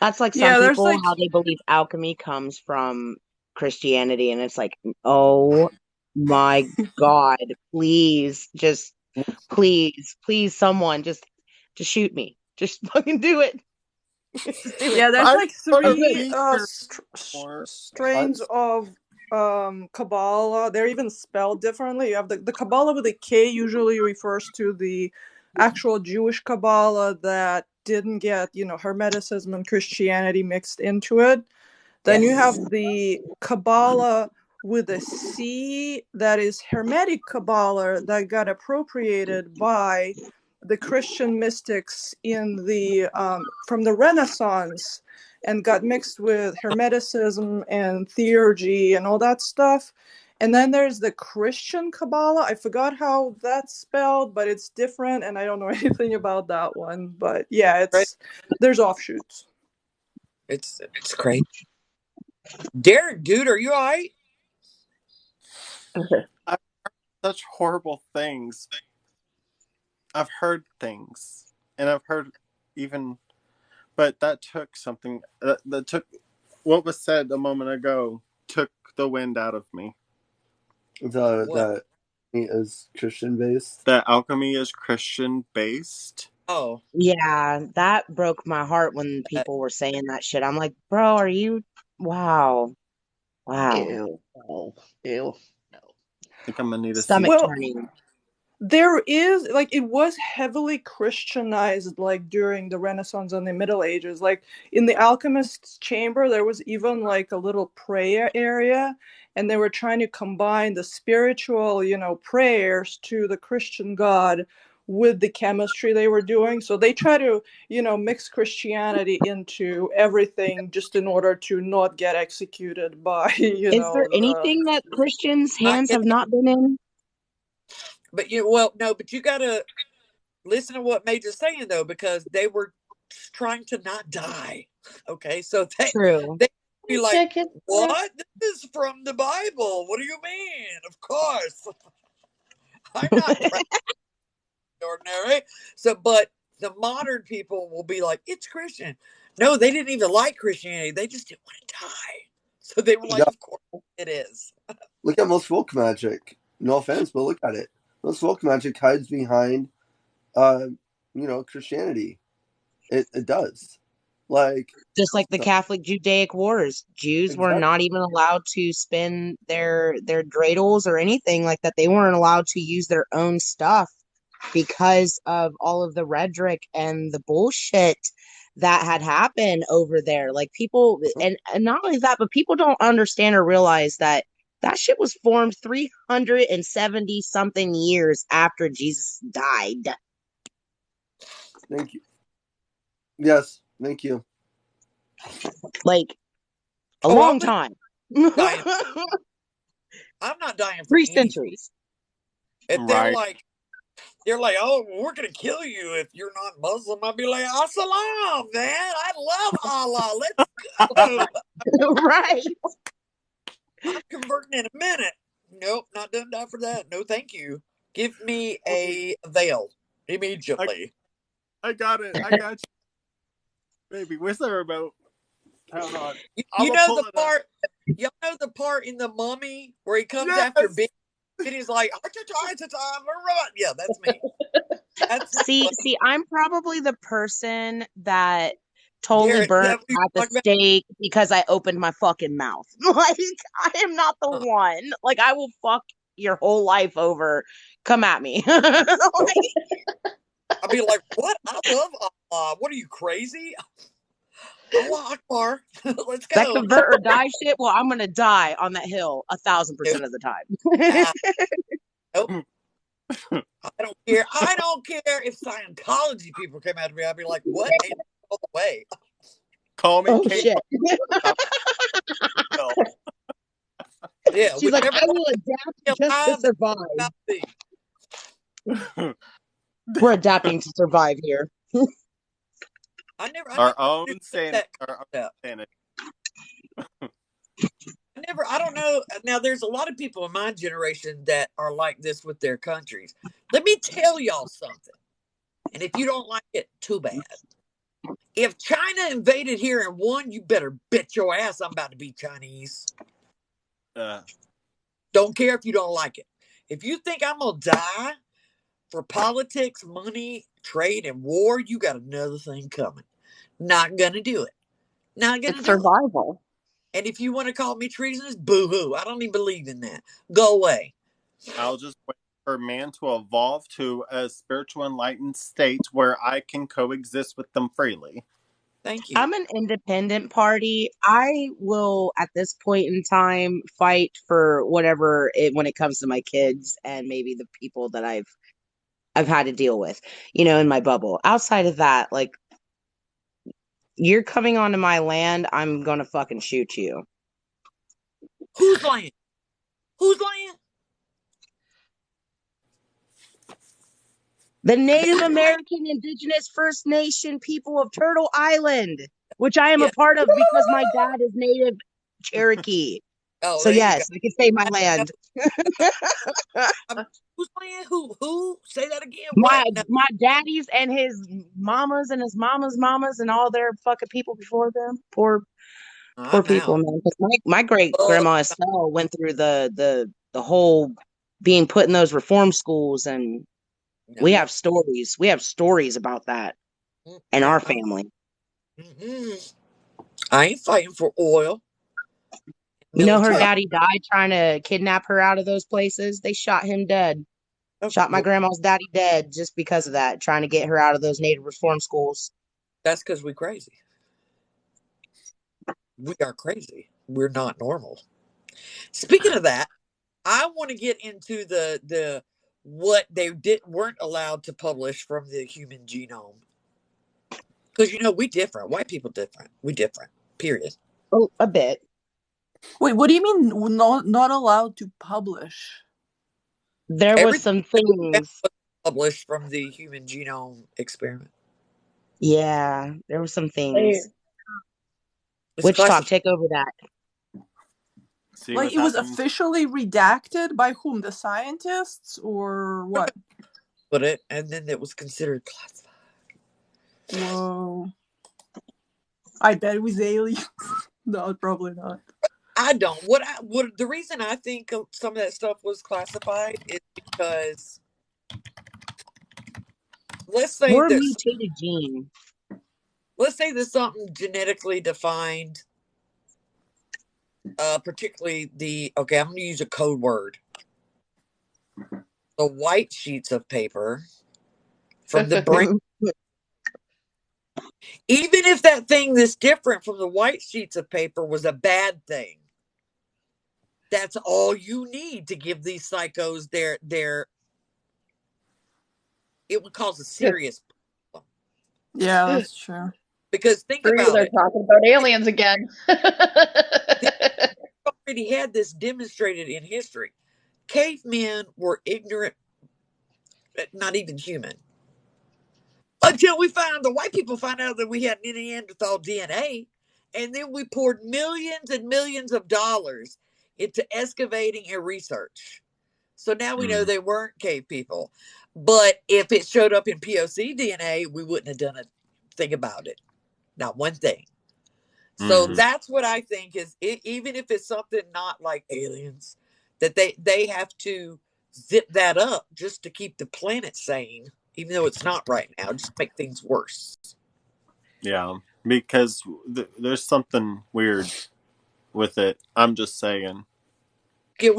That's like some people, how they believe alchemy comes from Christianity, and it's like, oh my God, please, just please, someone, just shoot me. Just fucking do it. Just do it. Yeah, there's like three more. strains of Kabbalah. They're even spelled differently. You have the Kabbalah with a K usually refers to the actual Jewish Kabbalah that didn't get, Hermeticism and Christianity mixed into it. Then you have the Kabbalah with a C that is Hermetic Kabbalah that got appropriated by the Christian mystics in the from the Renaissance and got mixed with Hermeticism and theurgy and all that stuff. And then there's the Christian Kabbalah. I forgot how that's spelled, but it's different, and I don't know anything about that one. But yeah, there's offshoots. It's crazy. Derek, dude, are you all right? I've heard such horrible things. I've heard things, and I've heard even, but that took something. That took what was said a moment ago. Took the wind out of me. That is Christian based. That alchemy is Christian based. Oh, yeah, that broke my heart when people were saying that shit. I'm like, bro, are you? Wow. Ew. No. think I'm gonna need to see. Stomach Well, turning. there is, like, it was heavily Christianized, like, during the Renaissance and the Middle Ages. Like, in the alchemist's chamber, there was even, like, a little prayer area, and they were trying to combine the spiritual, prayers to the Christian God with the chemistry they were doing. So they try to, mix Christianity into everything just in order to not get executed by, Is there the... anything that Christians' Not hands yet. have not been in? But but you gotta listen to what Major's saying though, because they were trying to not die. Okay, so True. they be like, what? This is from the Bible. What do you mean? Of course. I'm not ordinary. So, but the modern people will be like, it's Christian. No, they didn't even like Christianity. They just didn't want to die. So they were like, of course it is. Look at most folk magic. No offense, but look at it. Most folk magic hides behind, Christianity. It does. Like, just like the Catholic Judaic Wars. Jews were not even allowed to spin their dreidels or anything like that. They weren't allowed to use their own stuff because of all of the rhetoric and the bullshit that had happened over there. Like, people, and not only that, but people don't understand or realize that shit was formed 370 something years after Jesus died. Thank you. Yes, thank you. Like, a long time. I'm not dying for 3 centuries. If they're like, oh, we're gonna kill you if you're not Muslim, I'd be like, Assalam, man. I love Allah. Let's go. Right. I'm converting in a minute. Nope, not done die for that. No, thank you. Give me a veil immediately. I got it. I got you. Baby, where's the remote? Hold on. You know the part. Y'all know the part in the Mummy where he comes after Big, and he's like, yeah, that's me. See, I'm probably the person that totally burnt at the stake because I opened my fucking mouth. Like, I am not the one. Like, I will fuck your whole life over. Come at me. I'd be like, what? I love Allah. What are you, crazy? Allah Akbar. Let's go. That convert or die shit. Well, I'm gonna die on that hill 1,000% of the time. Nope. I don't care. I don't care if Scientology people came after me. I'd be like, what? All the way. Call me. Oh, shit. Yeah, she's like, I will adapt just to survive. We're adapting to survive here. Our own sanity. I don't know. Now, there's a lot of people in my generation that are like this with their countries. Let me tell y'all something. And if you don't like it, too bad. If China invaded here and won, you better bet your ass I'm about to be Chinese. Don't care if you don't like it. If you think I'm going to die for politics, money, trade, and war, you got another thing coming. Not going to do it. Not going to do survival. And if you want to call me treasonous, boo-hoo. I don't even believe in that. Go away. I'll just wait for man to evolve to a spiritual enlightened state where I can coexist with them freely. Thank you. I'm an independent party. I will, at this point in time, fight for whatever when it comes to my kids and maybe the people that I've had to deal with, in my bubble. Outside of that, like, you're coming onto my land, I'm gonna fucking shoot you. Whose land? Whose land? The Native American Indigenous First Nation people of Turtle Island, which I am a part of because my dad is Native Cherokee. So yes, I can say my land. Whose land? Who? Say that again. My daddy's and his mamas and his mamas and all their fucking people before them. Poor people, man. My great grandma Estelle went through the whole being put in those reform schools, and we have stories. We have stories about that in our family. I ain't fighting for oil. You know, her military. daddy died trying to kidnap her out of those places. They shot him dead. Oh, Shot my well, grandma's daddy dead just because of that, trying to get her out of those native reform schools. that's because we're crazy. We are crazy. We're not normal. Speaking of that, I want to get into the what they weren't allowed to publish from the human genome, because we different. White people different. We different. Period. Oh, a bit. Wait, what do you mean not allowed to publish? There was Everything some that we found things. was published from the human genome experiment. Yeah, there were some Wait, things. It's Witch Talk, classified. take over that. See like what it was happens. officially redacted by whom? The scientists or what? But it and then it was considered classified. Whoa. I bet it was aliens. No, probably not. I don't. What the reason I think some of that stuff was classified is because let's say Or a that mutated gene. let's say there's something genetically defined, particularly okay, I'm going to use a code word. The white sheets of paper from the brain. Even if that thing that's different from the white sheets of paper was a bad thing, that's all you need to give these psychos their it would cause a serious problem. Yeah, that's true. Because think Breathe, about they're it. talking about aliens again. They already had this demonstrated in history. Cavemen were ignorant, not even human. Until the white people found out that we had Neanderthal DNA, and then we poured millions and millions of dollars into excavating and research. So now we know they weren't cave people. But if it showed up in POC DNA, we wouldn't have done a thing about it. Not one thing. So that's what I think is, even if it's something not like aliens, that they have to zip that up just to keep the planet sane, even though it's not right now, just make things worse. Yeah, because there's something weird with it. I'm just saying. Yeah,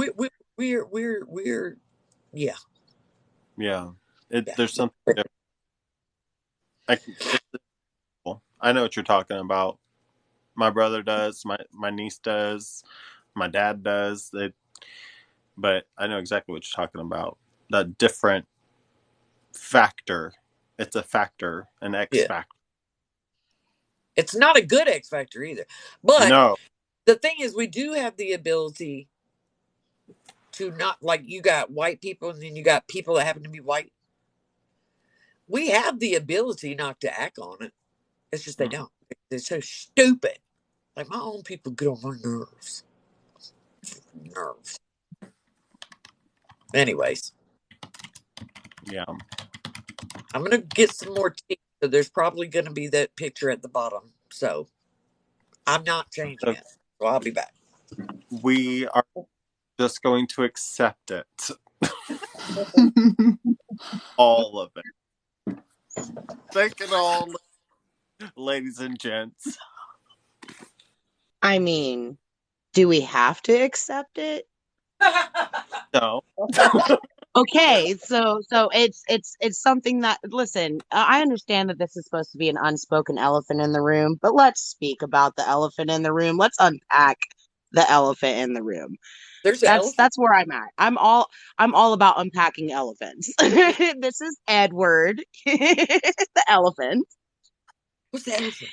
we're yeah. Yeah, Yeah. there's something different. I know what you're talking about. My brother does. My niece does. My dad does. But I know exactly what you're talking about. That different factor. It's a factor, an X Yeah. factor. It's not a good X factor either. But No. the thing is, we do have the ability to not, like, you got white people and then you got people that happen to be white. We have the ability not to act on it. It's just they don't. They're so stupid. Like, my own people get on my nerves. Nerves. Anyways. Yeah. I'm going to get some more tea. So there's probably going to be that picture at the bottom. So I'm not changing it. So I'll be back. We are just going to accept it. All of it. Take it all, ladies and gents. I mean, do we have to accept it? No. Okay, so it's something that, listen, I understand that this is supposed to be an unspoken elephant in the room, but let's speak about the elephant in the room. Let's unpack the elephant in the room. There's an elephant. That's where I'm at. I'm all about unpacking elephants. This is Edward, the elephant, What's the elephant?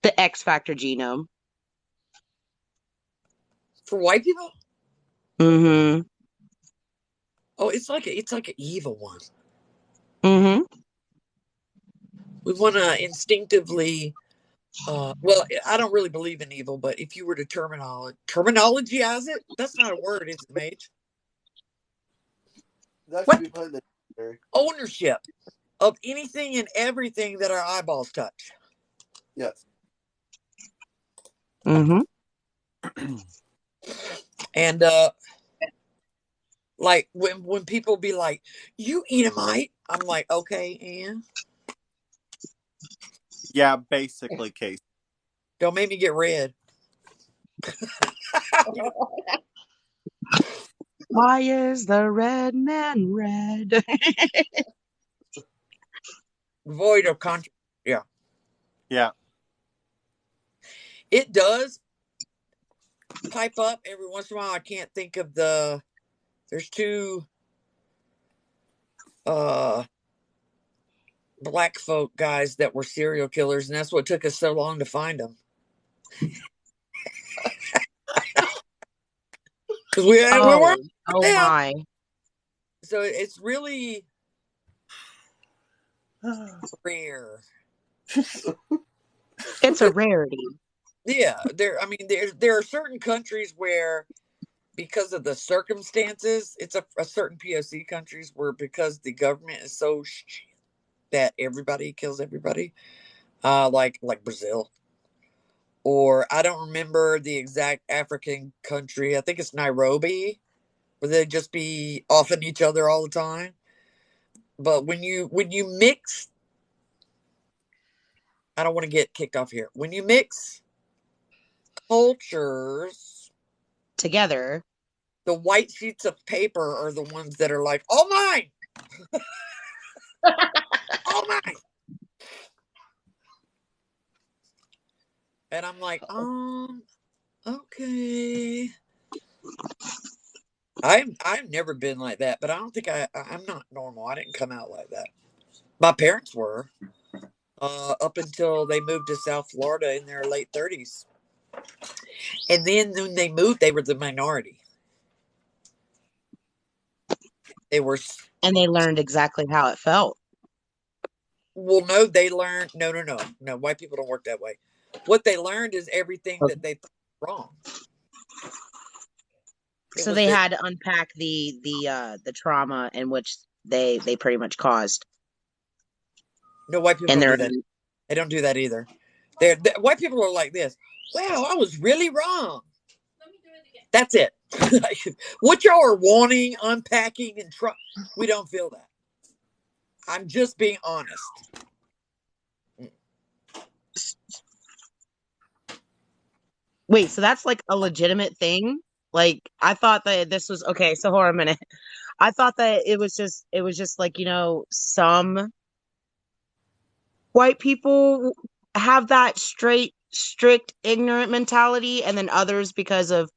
the X Factor genome. For white people? Mm-hmm. Oh, it's like an evil one. Mm-hmm. We want to instinctively. Well, I don't really believe in evil, but if you were to terminologize it, that's not a word, is it, Mage? That should What? be part of the dictionary. Ownership of anything and everything that our eyeballs touch. Yes. Mm-hmm. And like when people be like, "You Edomite," I'm like, "Okay, and Yeah, basically, Casey. don't make me get red." Why is the red man red? Void of controversy. Yeah. Yeah. It does pipe up every once in a while. I can't think of there's two black folk guys that were serial killers, and that's what took us so long to find them. Because we weren't Oh them. my. So it's really rare. It's a rarity. Yeah, there are certain countries where, because of the circumstances, it's a certain POC countries where, because the government is so that everybody kills everybody, like Brazil, or I don't remember the exact African country. I think it's Nairobi, where they just be offing each other all the time. But when you mix, I don't want to get kicked off here. When you mix cultures Together. the white sheets of paper are the ones that are like, all mine, all mine. And I'm like, okay. I've never been like that, but I don't think I'm not normal. I didn't come out like that. My parents were, up until they moved to South Florida in their late 30s. And then when they moved, they were the minority. They were, And they learned exactly how it felt. well, no, they learned, no. White people don't work that way. What they learned is everything that they thought was wrong. So they had to unpack the trauma in which they pretty much caused. No, white people don't do that. They don't do that either. White people are like this. Wow, I was really wrong. Let me do it again. That's it. What y'all are wanting, unpacking, and we don't feel that. I'm just being honest. Wait, so that's like a legitimate thing? Like, I thought that this was okay. So hold on a minute. I thought that it was just like, some white people have that strict, ignorant mentality, and then others, because of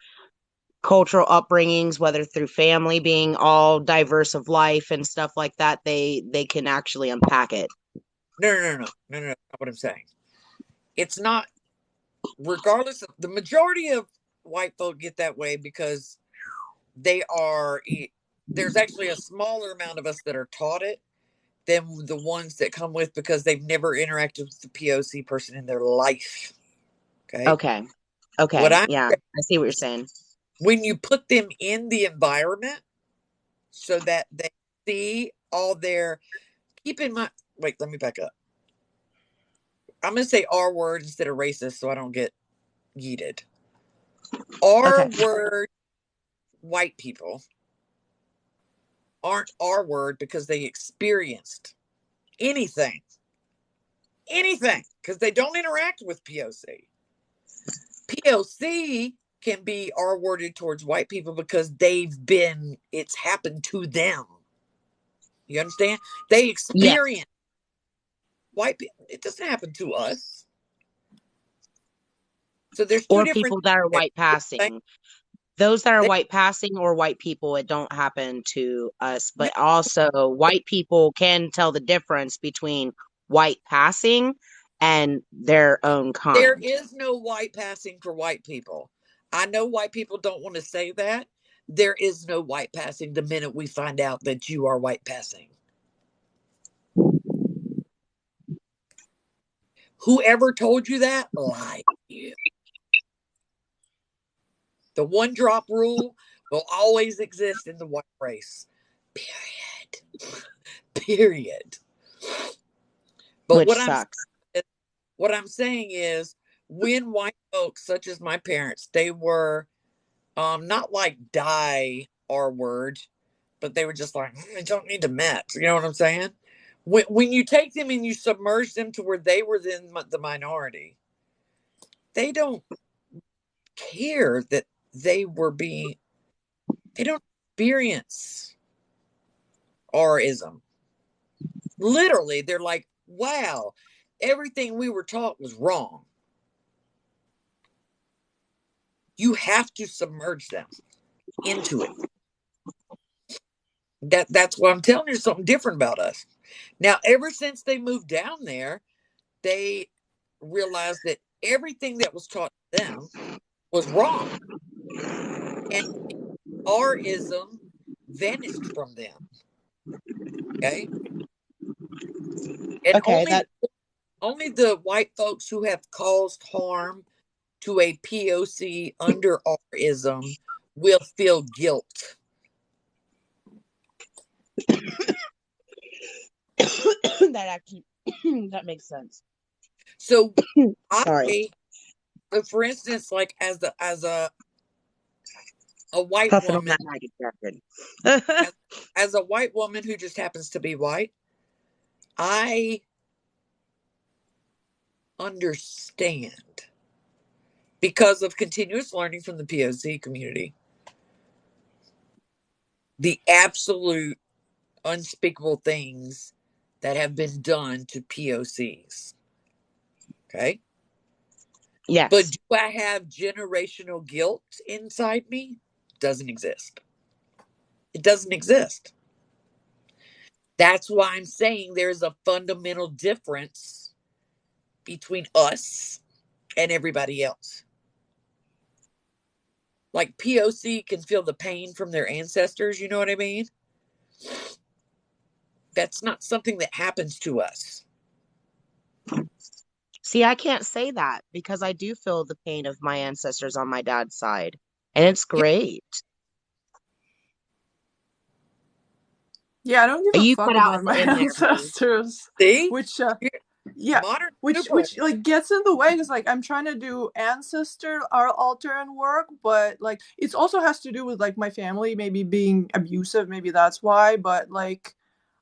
cultural upbringings, whether through family being all diverse of life and stuff like that, they can actually unpack it. No. That's not what I'm saying. It's not. Regardless of, the majority of white folk get that way because there's actually a smaller amount of us that are taught it than the ones that come with because they've never interacted with the POC person in their life. Okay. Yeah, I see what you're saying. When you put them in the environment so that they see all their, keep in mind, wait, let me back up. I'm going to say R word instead of racist so I don't get yeeted. R word white people aren't R word because they experienced anything because they don't interact with POC. POC can be R worded towards white people because it's happened to them. You understand? They experience white people. It doesn't happen to us. So there's two different people that are white passing. Those that are white passing or white people, it don't happen to us. But also, white people can tell the difference between white passing and their own kind. There is no white passing for white people. I know white people don't want to say that. There is no white passing the minute we find out that you are white passing. Whoever told you that lied to you. The one drop rule will always exist in the white race. Period. But which sucks. What I'm saying is, when white folks such as my parents, they were not like die R word, but they were just like, I don't need to mess. You know what I'm saying? When you take them and you submerge them to where they were then the minority, they don't care that they don't experience Rism. Literally, they're like, wow, everything we were taught was wrong. You have to submerge them into it. That's what I'm telling you, something different about us. Now, ever since they moved down there, they realized that everything that was taught to them was wrong. And Rism vanished from them. Okay. And Okay, only the white folks who have caused harm to a POC under Rism will feel guilt. that actually that makes sense. So Sorry. for instance, like as a white Puffing on woman, that maggot jacket. as a white woman who just happens to be white, I understand because of continuous learning from the POC community the absolute unspeakable things that have been done to POCs. Okay. Yes. But do I have generational guilt inside me? Doesn't exist. It doesn't exist. That's why I'm saying there's a fundamental difference between us and everybody else. Like POC can feel the pain from their ancestors, you know what I mean? That's not something that happens to us. See, I can't say that because I do feel the pain of my ancestors on my dad's side, and it's great. Yeah, I don't give a You fuck cut out about at the my end there, honey. ancestors. See? Which yeah, Modern which super. like gets in the way because like I'm trying to do ancestor or altar and work, but like it also has to do with like my family maybe being abusive, maybe that's why, but like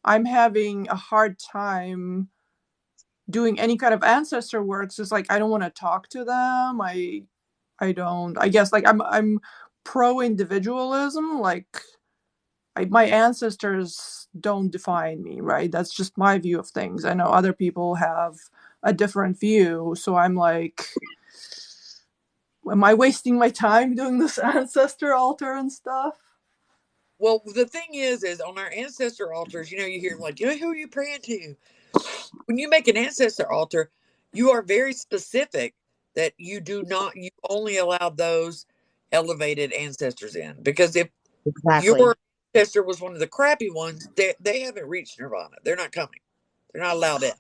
I'm having a hard time doing any kind of ancestor work. So it's like I don't want to talk to them. I don't. I guess like I'm pro individualism. Like my ancestors don't define me, right? That's just my view of things. I know other people have a different view, so I'm like, am I wasting my time doing this ancestor altar and stuff? Well, the thing is on our ancestor altars, you hear like, who are you praying to? When you make an ancestor altar, you are very specific that you only allow those elevated ancestors in. Because if your ancestor was one of the crappy ones, they haven't reached nirvana. They're not coming. They're not allowed in.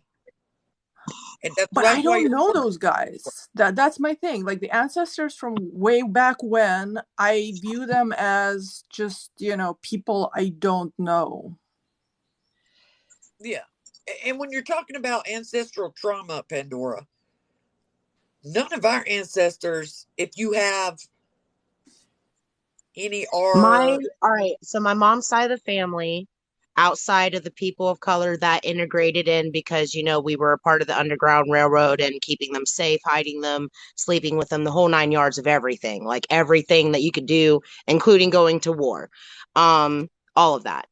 And but I don't know those guys. That's my thing. Like the ancestors from way back when, I view them as just, people I don't know. Yeah. And when you're talking about ancestral trauma, Pandora, none of our ancestors, if you have any all right, so my mom's side of the family, outside of the people of color that integrated in because we were a part of the Underground Railroad and keeping them safe, hiding them, sleeping with them, the whole 9 yards of everything, like everything that you could do, including going to war, all of that.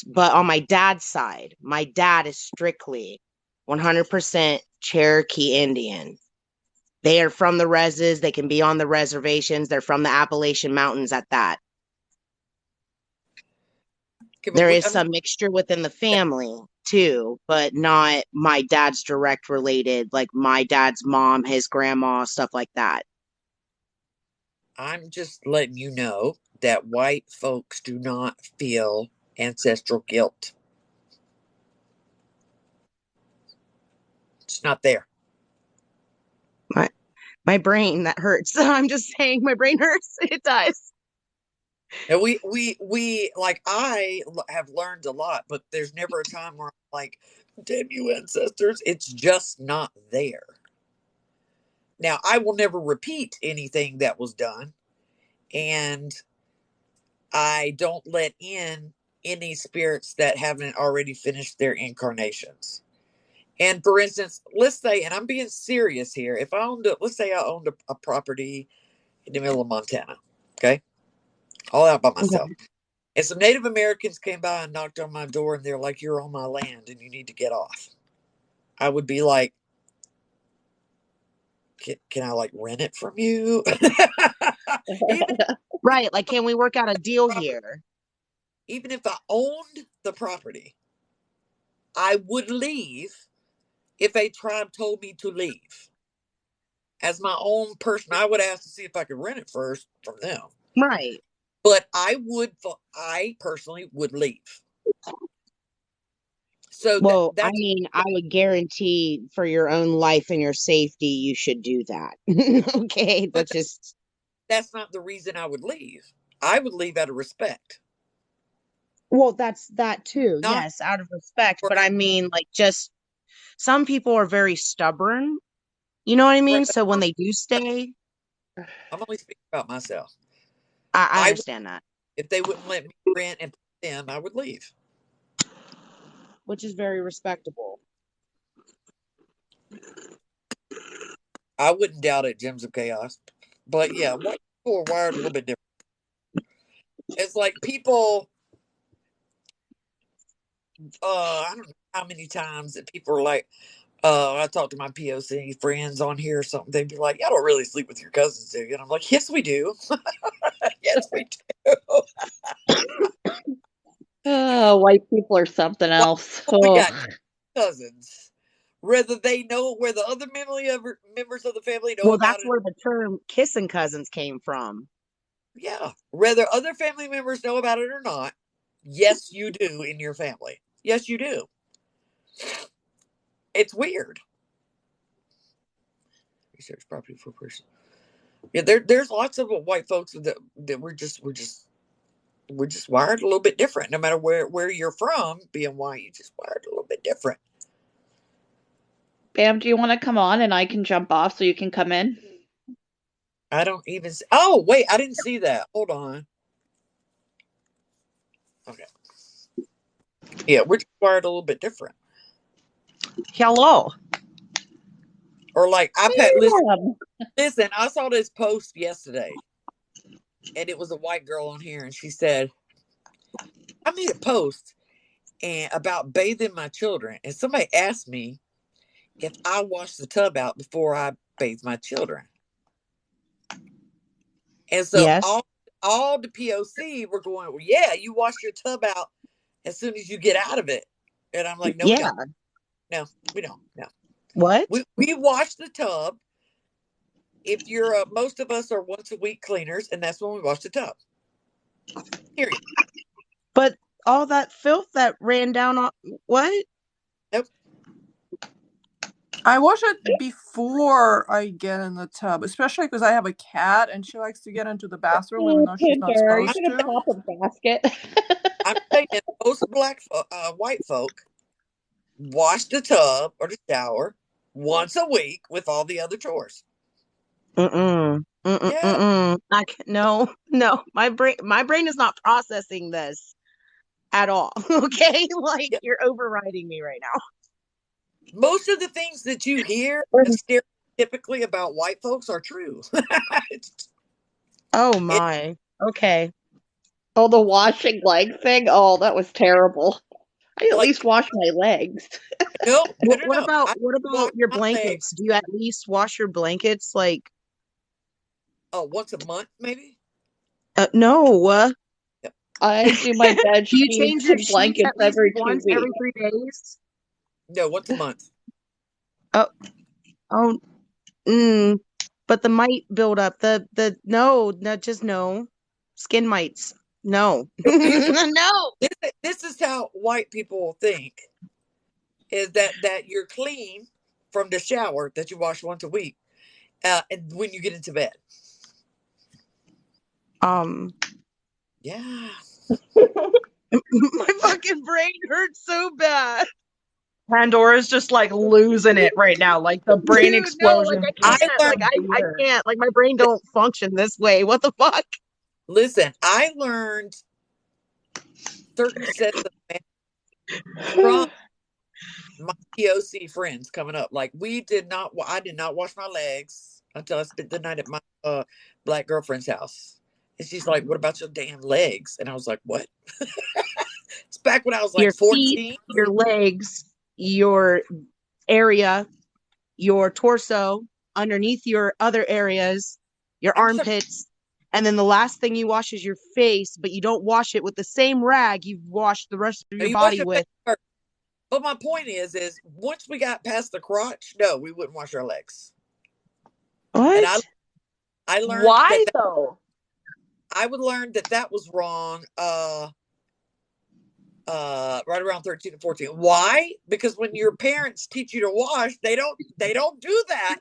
But on my dad's side, my dad is strictly 100% Cherokee Indian. They are from the reses. They can be on the reservations. They're from the Appalachian Mountains at that. There is some mixture within the family too, but not my dad's direct related, like my dad's mom, his grandma, stuff like that. I'm just letting you know that white folks do not feel ancestral guilt. It's not there. My brain, that hurts. I'm just saying my brain hurts. It does. And we like, I have learned a lot, but there's never a time where I'm like, damn you ancestors. It's just not there. Now, I will never repeat anything that was done, and I don't let in any spirits that haven't already finished their incarnations. And for instance, let's say, and I'm being serious here, if I owned let's say I owned a property in the middle of Montana. Okay? All out by myself. Okay. And some Native Americans came by and knocked on my door, and they're like, "You're on my land and you need to get off." I would be like, can I like rent it from you? even, Right. Like, can we work out a deal here? even if I owned the property, I would leave if a tribe told me to leave. As my own person, I would ask to see if I could rent it first from them. Right. But I personally would leave. So Well, I that's mean, I would guarantee for your own life and your safety, you should do that. Okay. but That's not the reason I would leave. I would leave out of respect. well, that's that too. Not Yes, out of respect. for, But I mean, like, just some people are very stubborn. You know what I mean? So when they do stay, I'm only speaking about myself. I I understand that, if they wouldn't let me rent and pay them, I would leave. which is very respectable. I wouldn't doubt it, Gems of Chaos. But yeah, white people are wired a little bit different. It's like people, I don't know how many times that people are like, I talk to my POC friends on here or something. They'd be like, "Y'all don't really sleep with your cousins, do you?" And I'm like, "Yes, we do. Yes, we do." White people are something White else. people, we got cousins. Whether they know where the other members of the family know Well, about that's it. where the term kissing cousins came from. Yeah. Whether other family members know about it or not, yes, you do in your family. Yes, you do. It's weird. Research property for person. Yeah, there's lots of white folks that we're just wired a little bit different. No matter where you're from, being white, you just wired a little bit different. Bam, do you want to come on and I can jump off so you can come in? I don't even. Oh wait, I didn't see that. Hold on. Okay. Yeah, we're just wired a little bit different. Hello. Or like listen, I saw this post yesterday, and it was a white girl on here, and she said, "I made a post about bathing my children, and somebody asked me if I wash the tub out before I bathe my children." And so Yes. all the POC were going, "Well, yeah, you wash your tub out as soon as you get out of it." And I'm like, "No, we Yeah. don't. No, we don't. No, What? we wash the tub. If you're most of us are once a week cleaners, and that's when we wash the tub. Period. But all that filth that ran down on what? Nope. I wash it before I get in the tub, especially because I have a cat and she likes to get into the bathroom even though she's not Pinter, are you supposed going to to. pop a basket? I'm saying most white folk wash the tub or the shower once a week with all the other chores. Mm-mm. Mm-mm. Yeah. Mm-mm. No. My brain is not processing this at all. Okay? Like Yeah. you're overriding me right now. Most of the things that you hear stereotypically about white folks are true. Oh my. Okay. Oh, the washing leg thing? Oh, that was terrible. I at Like, least wash my legs. no. What about I wash your my legs blankets? Do you at least wash your blankets like once a month, maybe. no. Yep. I do my bed Do you sheets change your and sheets blankets at least every 2 once weeks. every 3 days? No, once a month. Oh, but the mite build up. No, just no. Skin mites. No. No. This is how white people think: is that you're clean from the shower that you wash once a week, and when you get into bed. Yeah. My fucking brain hurts so bad. Pandora's just like losing it right now, like the brain Dude, no, like explosion. I can't. Like I can't. Like my brain don't function this way. What the fuck? Listen, I learned certain sets of from my POC friends coming up. Like I did not wash my legs until I spent the night at my black girlfriend's house. And she's like, "What about your damn legs?" And I was like, "What?" It's back when I was like Your feet, 14. your legs, your area, your torso, underneath your other areas, your I'm so armpits, and then the last thing you wash is your face, but you don't wash it with the same rag you've washed the rest of your you wash body your face with. first. But my point is once we got past the crotch, no, we wouldn't wash our legs. And What? I learned Why that though? I would learn that was wrong. Right around 13 and 14. Why? Because when your parents teach you to wash, they don't do that.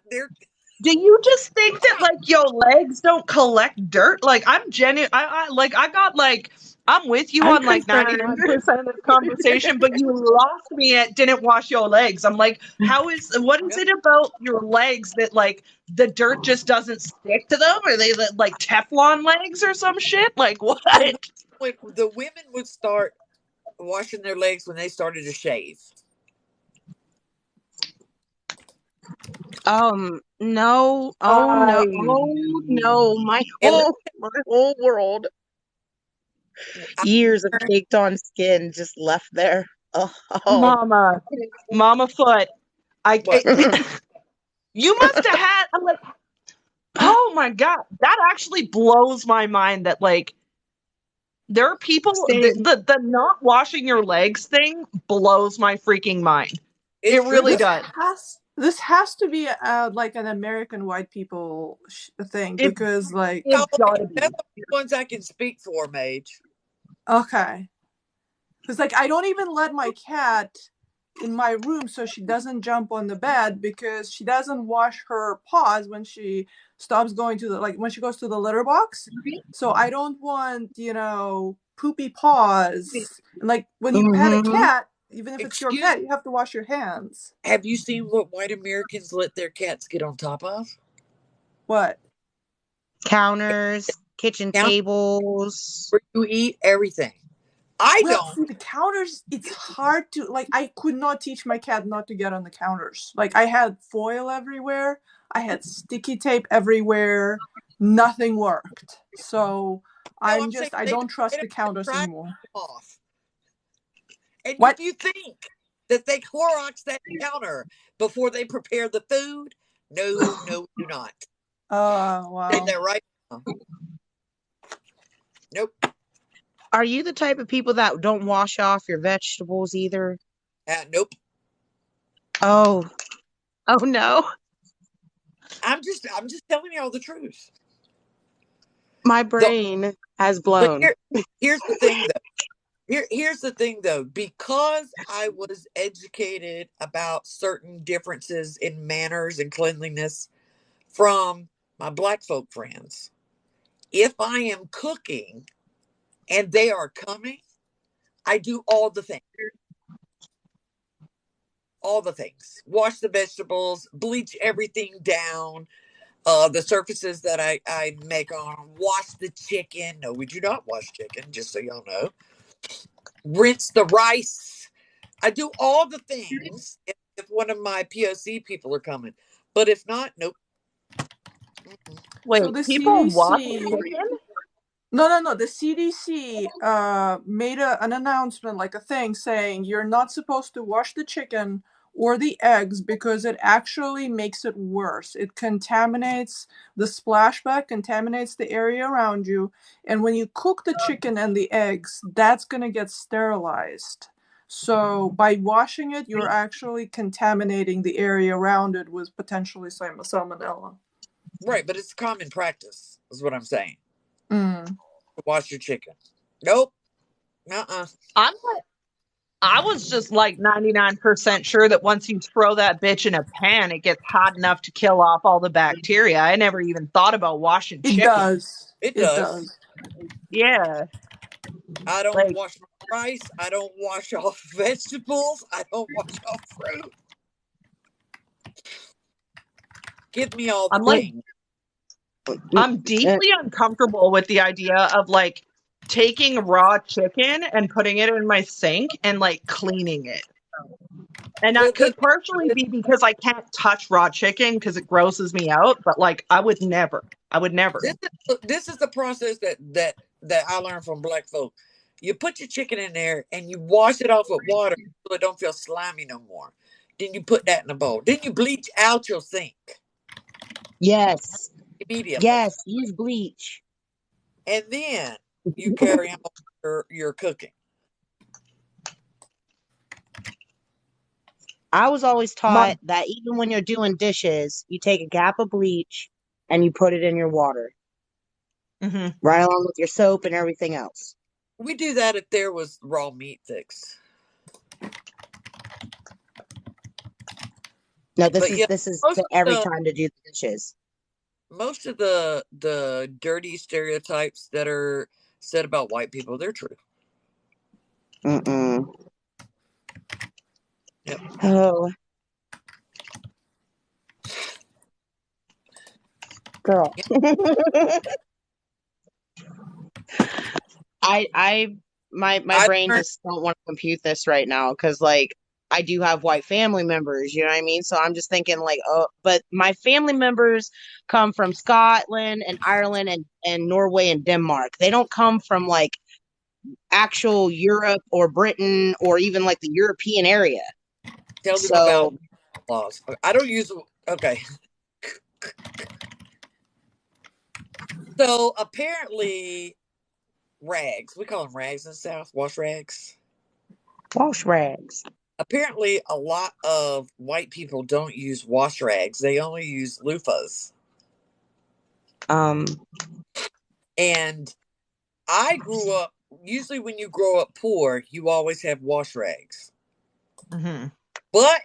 Do you just think that like your legs don't collect dirt? Like I'm genuine. I got like I'm with you I'm on like concerned. 99% of this conversation, but you lost me at didn't wash your legs. I'm like, what is it about your legs that like the dirt just doesn't stick to them? Are they like Teflon legs or some shit? Like what? The women would start washing their legs when they started to shave. No. Oh no. Oh no. My And whole world. Years of caked on skin just left there. Oh. Mama foot. what? You must have had. I'm like, oh my god, that actually blows my mind. That like there are people. Same. The not washing your legs thing blows my freaking mind. It's It really true. does. This has to be like an American white people thing, It because like, it's gotta be. That's the ones I can speak for, Mage. okay, because like I don't even let my cat in my room so she doesn't jump on the bed, because she doesn't wash her paws when she stops going to the, like when she goes to the litter box. So I don't want, poopy paws. And like when you pet a cat, even if it's your pet, you have to wash your hands. Have you seen what white Americans let their cats get on top of? What? Counters, kitchen tables. Where you eat everything. I Well, don't. see, the counters, it's hard to, like, I could not teach my cat not to get on the counters. Like, I had foil everywhere. I had sticky tape everywhere. Nothing worked. So I don't trust the counters anymore. Off. And What? if you think that they Clorox that counter before they prepare the food, no, do not. Wow. Say that right now. Nope. Are you the type of people that don't wash off your vegetables either? Nope. Oh no. I'm just telling you all the truth. My brain has blown. Here's the thing, though. Here's the thing, though. Because I was educated about certain differences in manners and cleanliness from my black folk friends, if I am cooking and they are coming, I do all the things. All the things. Wash the vegetables, bleach everything down, the surfaces that I make on, wash the chicken. No, we do not wash chicken, just so y'all know. Rinse the rice. I do all the things if one of my POC people are coming. But if not, nope. Wait, So the people CDC, wash chicken? No. The CDC made an announcement, like a thing, saying you're not supposed to wash the chicken or the eggs because it actually makes it worse. It contaminates the splashback, contaminates the area around you, and when you cook the chicken and the eggs, that's gonna get sterilized. So by washing it, you're actually contaminating the area around it with potentially salmonella. Right, but it's common practice, is what I'm saying. Mm. Wash your chicken. Nope. Uh-uh. I was just like 99% sure that once you throw that bitch in a pan, it gets hot enough to kill off all the bacteria. I never even thought about washing It chicken. does. It does. Yeah. I don't Like, wash my rice. I don't wash off vegetables. I don't wash off fruit. Give me all the things. I'm deeply uncomfortable with the idea of like taking raw chicken and putting it in my sink and like cleaning it. And Well, that could partially be because I can't touch raw chicken because it grosses me out. But like, I would never. this is the process that I learned from black folk. You put your chicken in there and you wash it off with water so it don't feel slimy no more. Then you put that in a bowl. Then you bleach out your sink Yes. immediately. Yes. Use bleach. And then you carry on your cooking. I was always My, taught that even when you're doing dishes, you take a gap of bleach and you put it in your water, mhm. right along with your soap and everything else. We do that if there was raw meat fix. No, But yeah, this is most to of every the time to do the dishes. most of the dirty stereotypes that are said about white people, they're true. Mm-mm. Yep. Oh, girl. My I brain learned. just don't want to compute this right now because like I do have white family members, you know what I mean? So I'm just thinking like, oh, but my family members come from Scotland and Ireland and Norway and Denmark. They don't come from like actual Europe or Britain or even like the European area. Tell them about So laws. I don't use. Okay. So apparently, rags. We call them rags in the South. Wash rags. wash rags. Apparently, a lot of white people don't use wash rags. They only use loofahs. Um, And I grew up. Usually, when you grow up poor, you always have wash rags. Mhm. But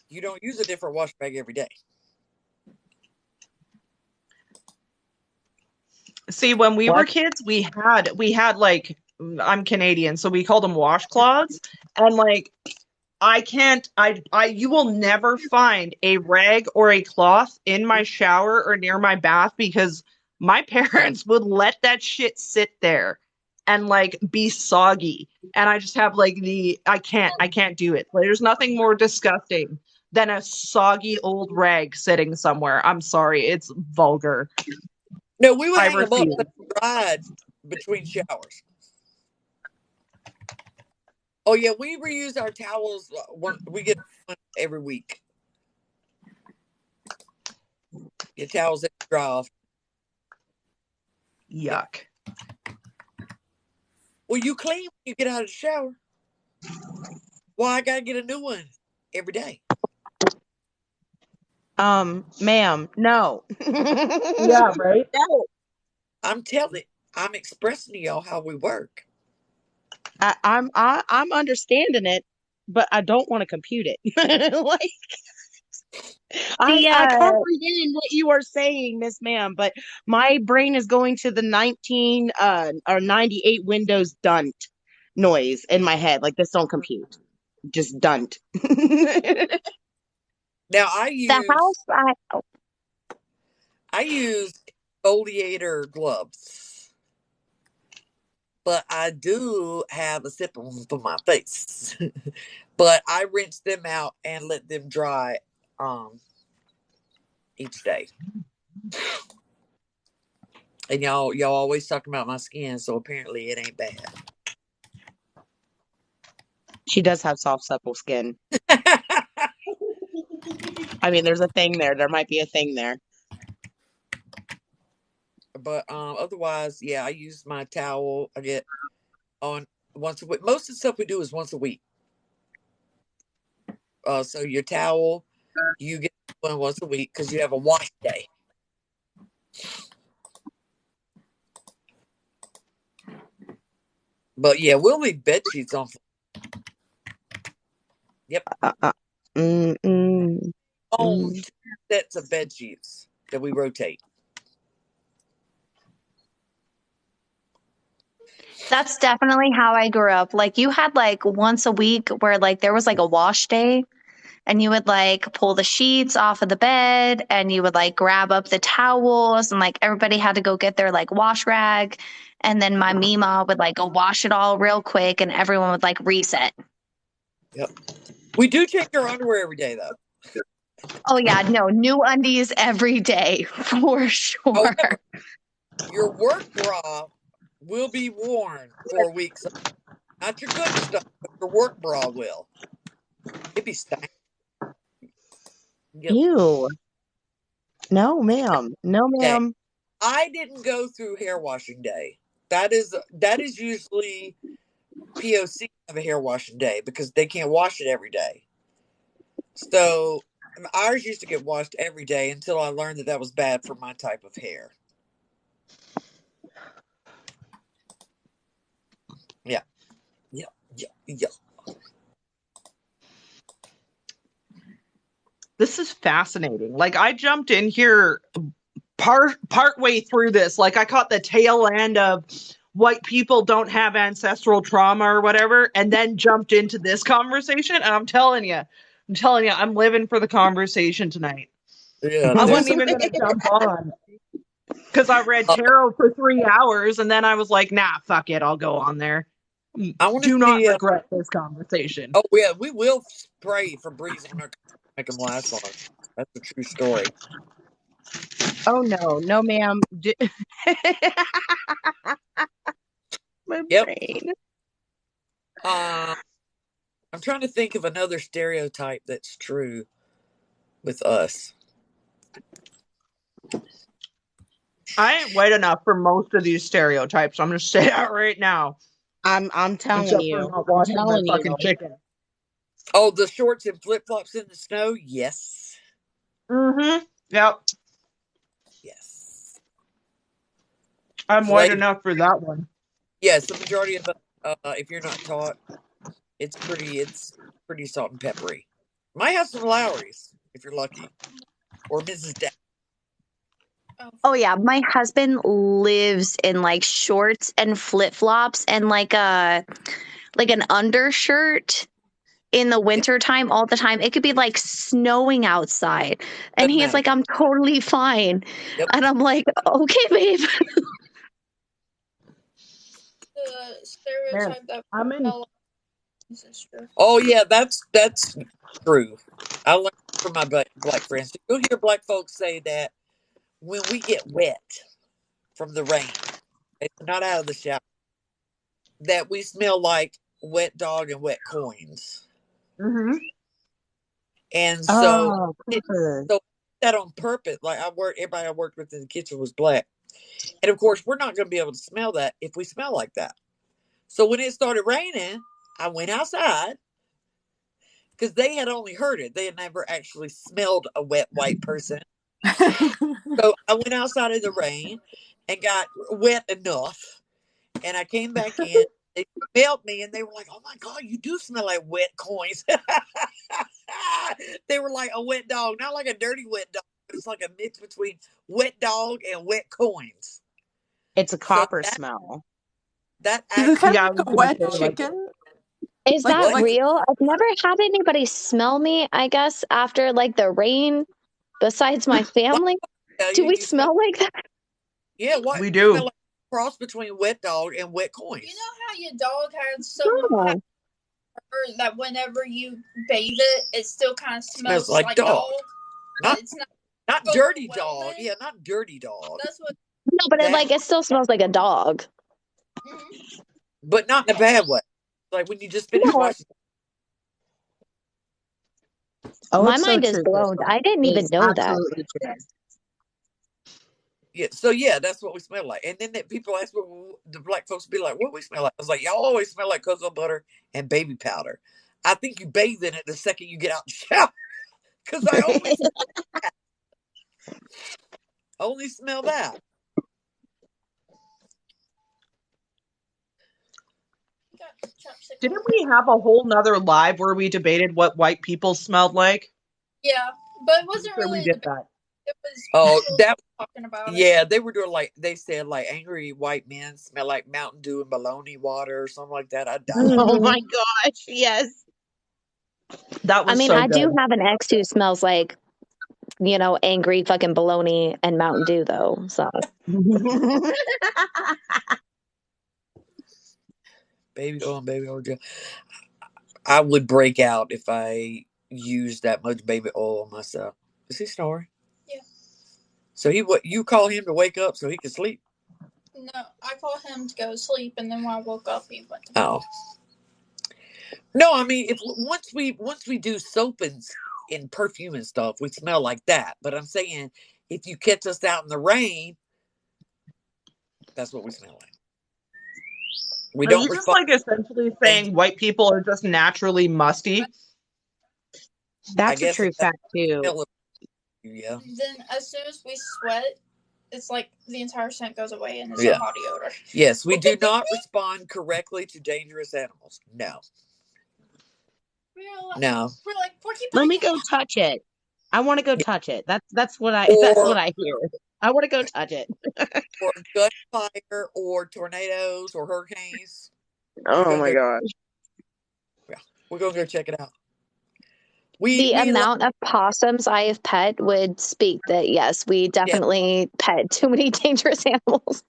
you don't use a different wash rag every day. See, when we were what? kids, we had like, I'm Canadian, so we called them washcloths, and like you will never find a rag or a cloth in my shower or near my bath because my parents would let that shit sit there and like be soggy. And I just have like I can't do it. Like, there's nothing more disgusting than a soggy old rag sitting somewhere. I'm sorry, it's vulgar. No, we would I hang them up refuse. so they dried between showers. Oh yeah, we reuse our towels. We get one every week. Your towels that dry off. Yuck. Well, you clean when you get out of the shower. Why I gotta get a new one every day? Ma'am, no. Yeah, right? No. I'm telling. I'm expressing to y'all how we work. I'm understanding it, but I don't want to compute it. Like I The comprehend what you are saying, Miss Ma'am, but my brain is going to the 19 or 98 Windows dunt noise in my head. Like this don't compute. Just dunt. Now the house I use exfoliator gloves, but I do have a separate one for my face. But I rinse them out and let them dry each day. And y'all always talking about my skin, so apparently it ain't bad. She does have soft, supple skin. I mean, there's a thing there. There might be a thing there. But otherwise, yeah, I use my towel. I get on once a week. Most of the stuff we do is once a week. So your towel, you get one once a week because you have a wash day. But yeah, we'll leave bed sheets on. Yep, Mm, mm, on mm. 2 sets of bed sheets that we rotate. That's definitely how I grew up. Like you had like once a week where like there was like a wash day and you would like pull the sheets off of the bed and you would like grab up the towels and like everybody had to go get their like wash rag and then my Mima would like go wash it all real quick and everyone would like reset. Yep. We do check our underwear every day, though. Oh yeah, no, new undies every day for sure. However, your work bra will be worn for weeks. Not your good stuff, but your work bra will. It be stank. Yep. Ew. No, ma'am. No, Okay. ma'am. I didn't go through hair washing day. That is usually POC have a hair washing day because they can't wash it every day. So ours used to get washed every day until I learned that was bad for my type of hair. Yeah. This is fascinating. Like I jumped in here part way through this. Like I caught the tail end of white people don't have ancestral trauma or whatever, and then jumped into this conversation. And I'm telling you, I'm living for the conversation tonight. Yeah. I wasn't even going to jump on because I read tarot for 3 hours, and then I was like, nah, fuck it, I'll go on there. Do not regret this conversation. Oh yeah, we will spray Febreze on our make them last long. That's a true story. Oh no, no, ma'am. My brain. I'm trying to think of another stereotype that's true with us. I ain't white enough for most of these stereotypes. I'm gonna say that right now. I'm telling Except you. for not washing my telling fucking you. chicken. Oh, the shorts and flip flops in the snow? Yes. Mm-hmm. Yep. Yes. I'm white enough for that one. Yes, the majority of if you're not taught, it's pretty salt and peppery. Might have some Lowry's if you're lucky, or Mrs. Dad. Oh yeah, my husband lives in like shorts and flip flops and like an undershirt in the wintertime all the time. It could be like snowing outside, and he's like, "I'm totally fine," and I'm like, "Okay, babe." The stereotype that I'm in. Oh yeah, that's true. I learned from my black friends. You'll hear black folks say that when we get wet from the rain, it's not out of the shower, that we smell like wet dog and wet coins. Mm-hmm. And so, so that on purpose. Like everybody I worked with in the kitchen was black, and of course, we're not going to be able to smell that if we smell like that. So when it started raining, I went outside because they had only heard it; they had never actually smelled a wet white person. So I went outside in the rain and got wet enough, and I came back in. They smelled me, and they were like, "Oh my god, you do smell like wet coins." They were like a wet dog, not like a dirty wet dog. It's like a mix between wet dog and wet coins. It's a copper smell. Is it kind of like a wet chicken? Is that real? I've never had anybody smell me, I guess, after like the rain, besides my family. Do we smell like that? Yeah, what we do. Smell like a cross between wet dog and wet coins. You know how your dog has some that whenever you bathe it, it still kind of smells like dog. Not, it's not dirty dog. Yeah, not dirty dog. That's what. No, but it still smells like a dog. But not in a bad way. Like when you just finish washing. Oh, my mind is blown. I didn't even know that. Yeah, so yeah, that's what we smell like. And then people ask what the black folks be like, what we smell like? I was like, y'all always smell like cocoa butter and baby powder. I think you bathe in it the second you get out the shower. Because I only smell that. Didn't we have a whole nother live where we debated what white people smelled like? Yeah, but it wasn't really. We did that. It was talking about it. They were doing they said angry white men smell like Mountain Dew and bologna water or something like that. I died. Oh my gosh, yes. That was I do have an ex who smells like, angry fucking bologna and Mountain Dew though. So baby oil, I would break out if I used that much baby oil on myself. Is he snoring? Yeah. So you call him to wake up so he can sleep? No, I called him to go to sleep, and then when I woke up, he went to bed. Oh. No, I mean, if once we do soap and perfume and stuff, we smell like that. But I'm saying, if you catch us out in the rain, that's what we smell like. We Are don't you just respond. like essentially saying white people are just naturally musty? That's a true fact too. Yeah. Then as soon as we sweat, it's like the entire scent goes away and it's Yeah. a body odor. Yes, we do not respond correctly to dangerous animals. No. No. We're like porcupine. Let me go touch it. I want to go touch it. That's what I hear. I want to go touch it. Or gunfire or tornadoes or hurricanes. Oh my gosh. Yeah. We're gonna go check it out. The amount of possums I have pet would speak that yes, we definitely pet too many dangerous animals.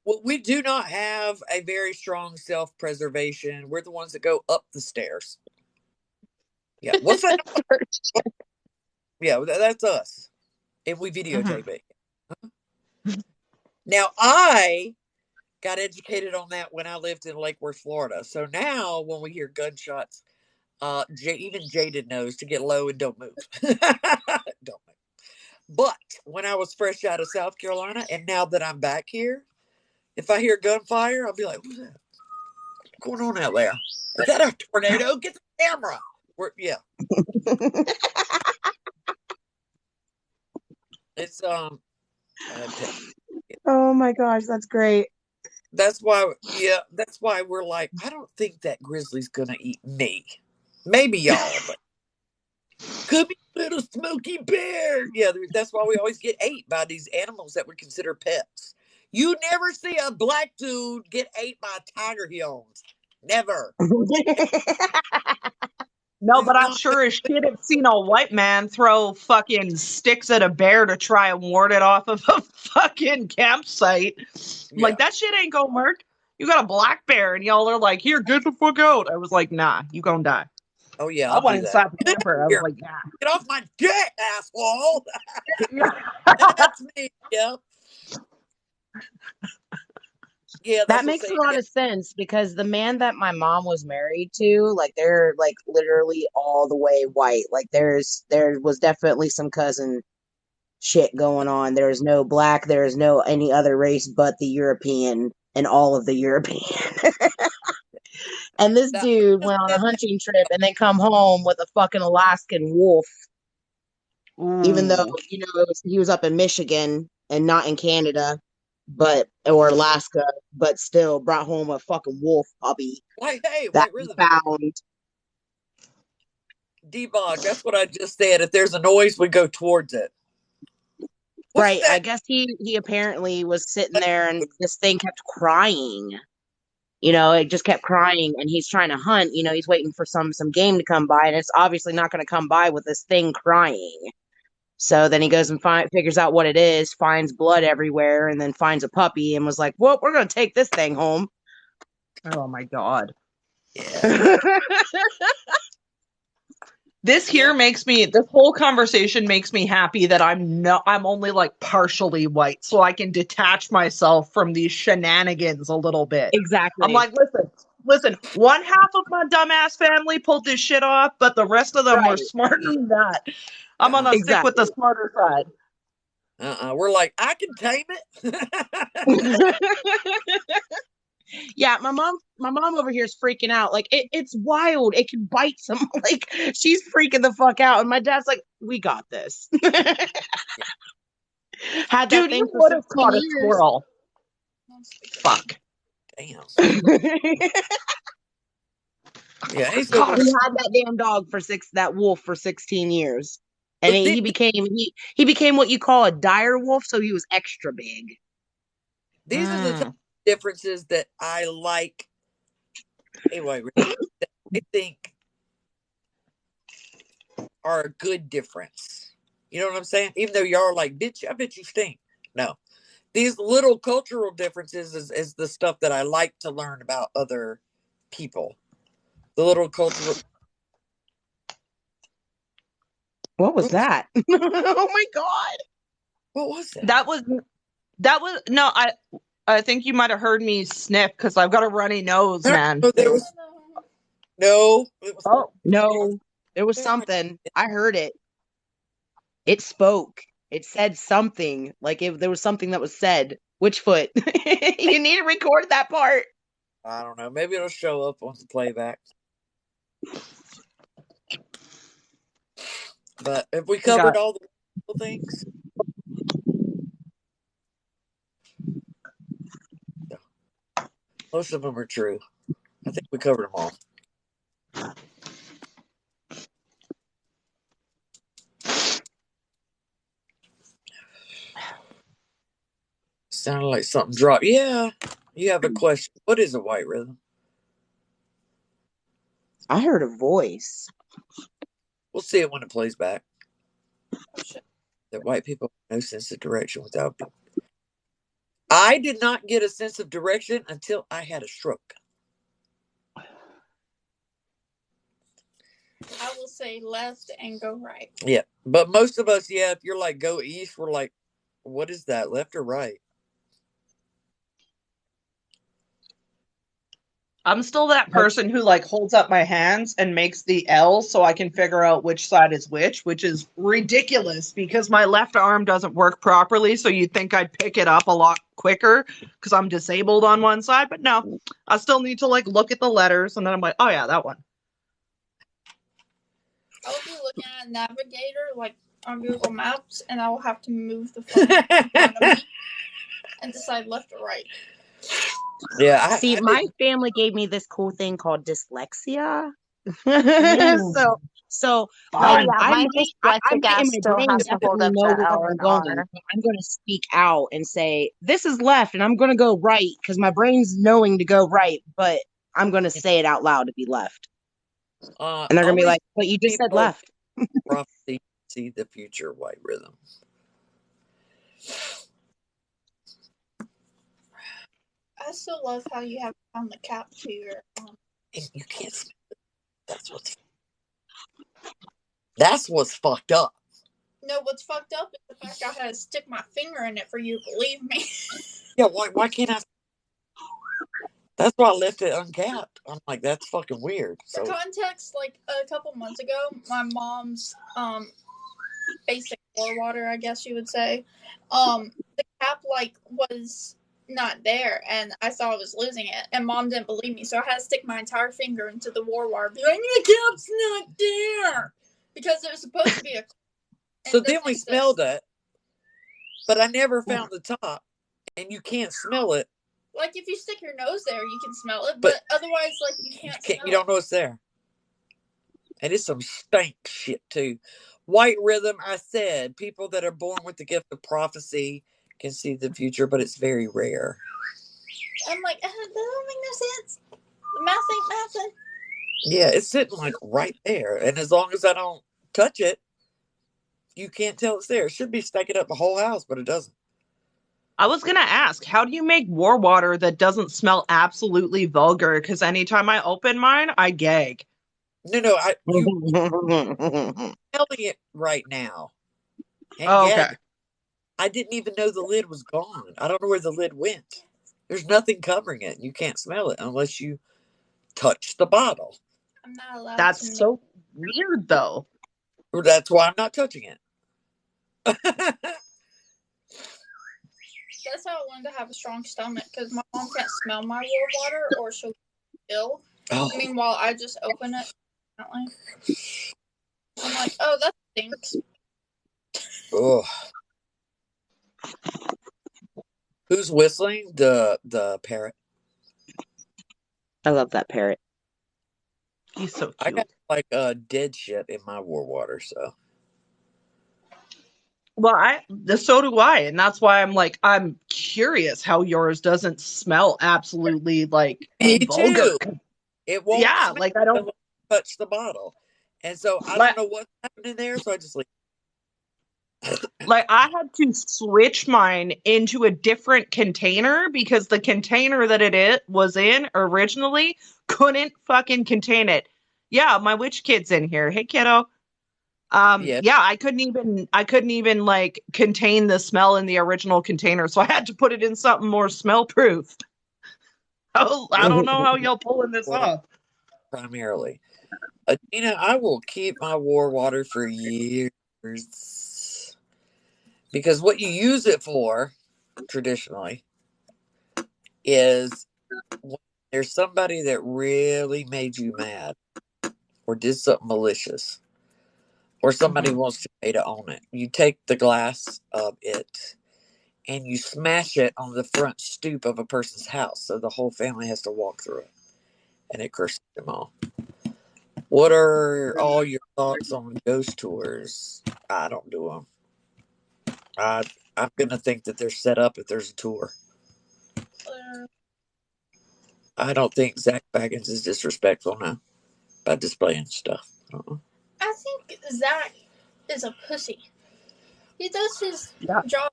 Well, we do not have a very strong self-preservation. We're the ones that go up the stairs. Yeah. What's that? Yeah, that's us. And we videotape it. Now, I got educated on that when I lived in Lake Worth, Florida. So now when we hear gunshots, even Jaded knows to get low and don't move. Don't move. But when I was fresh out of South Carolina, and now that I'm back here, if I hear gunfire, I'll be like, what's that? What's going on out there? Is that a tornado? Get the camera. Yeah. It's Oh my gosh, that's great. That's why we're like, I don't think that grizzly's gonna eat me. Maybe y'all, but could be a little smoky bear. Yeah, that's why we always get ate by these animals that we consider pets. You never see a black dude get ate by tiger hills. Never. No, but I'm sure as shit have seen a white man throw fucking sticks at a bear to try and ward it off of a fucking campsite. Yeah. Like, that shit ain't gonna work. You got a black bear and y'all are like, here, get the fuck out. I was like, nah, you gonna die. Oh, yeah. I went inside the camper. I was like, nah. Get off my dick, asshole. That's me, yeah. Yeah, that makes a lot of sense because the man that my mom was married to, like they're like literally all the way white. Like there was definitely some cousin shit going on. There's no black, there's no any other race but the European and all of the European. And this dude went on a hunting trip and then come home with a fucking Alaskan wolf. Ooh. Even though, he was up in Michigan and not in Canada. Or Alaska, but still brought home a fucking wolf puppy that we found. Debug, that's what I just said. If there's a noise, we go towards it. Right. I guess he apparently was sitting there and this thing kept crying. It just kept crying and he's trying to hunt. He's waiting for some game to come by and it's obviously not going to come by with this thing crying. So then he goes and figures out what it is, finds blood everywhere, and then finds a puppy and was like, well, we're going to take this thing home. Oh, my God. Yeah. This whole conversation makes me happy that I'm only like partially white, so I can detach myself from these shenanigans a little bit. Exactly. I'm like, listen, one half of my dumbass family pulled this shit off, but the rest of them were smarter than that. I'm gonna stick with the smarter side. We're like, I can tame it. Yeah, my mom over here is freaking out. Like it's wild. It can bite some. Like she's freaking the fuck out, and my dad's like, "We got this." Had that thing for 16 years. Squirrel. Fuck. Damn. Yeah, he had that damn dog that wolf for 16 years, and he became what you call a dire wolf. So he was extra big. These are the differences that I like. Anyway, I think are a good difference. You know what I'm saying? Even though y'all are like, bitch, I bet you stink. No. These little cultural differences is the stuff that I like to learn about other people. The little cultural What was that? Oh my god. What was that? That was no, I think you might have heard me sniff because I've got a runny nose, man. No, there was no. It was Oh, no. There was something. I heard it. It spoke. It said something. Like there was something that was said. Witchfoot. You need to record that part. I don't know. Maybe it'll show up on the playback. But have we covered all the things? Most of them are true. I think we covered them all. Sounded like something dropped. Yeah. You have a question. What is a white rhythm? I heard a voice. We'll see it when it plays back. That white people have no sense of direction without it. I did not get a sense of direction until I had a stroke. I will say left and go right. Yeah. But most of us, if you're like go east, we're like, what is that? Left or right? I'm still that person who like holds up my hands and makes the L so I can figure out which side is which is ridiculous because my left arm doesn't work properly. So you'd think I'd pick it up a lot quicker because I'm disabled on one side, but no, I still need to like look at the letters and then I'm like, oh yeah, that one. I'll be looking at a navigator like on Google Maps and I will have to move the phone in front of me and decide left or right. Yeah. See, my family gave me this cool thing called dyslexia. So my I dyslexic might in ass my still brain has to hold definitely up know the where L I'm and going. R. I'm going to speak out and say, this is left, and I'm going to go right because my brain's knowing to go right, but I'm going to say it out loud to be left. And they're going to be like, but you just said left. Prophecy, see the future, white rhythm. I still love how you have on the cap to your And you can't smell it. That's what's fucked up. No, what's fucked up is the fact I had to stick my finger in it for you to believe me. Yeah, why can't I? That's why I left it uncapped. I'm like, that's fucking weird. For context, like a couple months ago, my mom's basic floor water, I guess you would say, the cap like was not there, and I thought I was losing it, and Mom didn't believe me, so I had to stick my entire finger into the war water, be like, the cap's not there, because it was supposed to be a. So then we smelled it, but I never found the top, and you can't smell it. Like if you stick your nose there, you can smell it, but otherwise, like you can't. You don't know it's there, and it's some stank shit too. White rhythm. I said people that are born with the gift of prophecy can see the future, but it's very rare. I'm like, that don't make no sense. The math ain't mathing. Yeah, it's sitting like right there, and as long as I don't touch it, you can't tell it's there. It should be stacking up the whole house, but it doesn't. I was going to ask, how do you make war water that doesn't smell absolutely vulgar? Because anytime I open mine, I gag. No, you're smelling it right now. Okay. I didn't even know the lid was gone. I don't know where the lid went. There's nothing covering it. You can't smell it unless you touch the bottle. I'm not allowed. That's so weird, though. That's why I'm not touching it. That's how I learned to have a strong stomach, because my mom can't smell my war water or she'll get ill. Oh. Meanwhile, I just open it. I'm like, oh, that stinks. Oh. Who's whistling? The parrot. I love that parrot. He's so cute. I got like dead shit in my war water, so. Well, so do I, and that's why I'm curious how yours doesn't smell absolutely like vulgar. Too. It won't. Yeah, like I don't touch the bottle, and so I don't know what's happening there. So I just like I had to switch mine into a different container because the container that it was in originally couldn't fucking contain it. Yeah, my witch kid's in here. Hey, kiddo. Yeah. Yeah, I couldn't even like contain the smell in the original container, so I had to put it in something more smell proof. Oh, I don't know how y'all pulling this off. Primarily. Tina, I will keep my war water for years. Because what you use it for, traditionally, is when there's somebody that really made you mad or did something malicious or somebody wants to pay to own it. You take the glass of it and you smash it on the front stoop of a person's house so the whole family has to walk through it and it curses them all. What are all your thoughts on ghost tours? I don't do them. I'm going to think that they're set up if there's a tour. I don't think Zach Baggins is disrespectful now by displaying stuff. I think Zach is a pussy. He does his job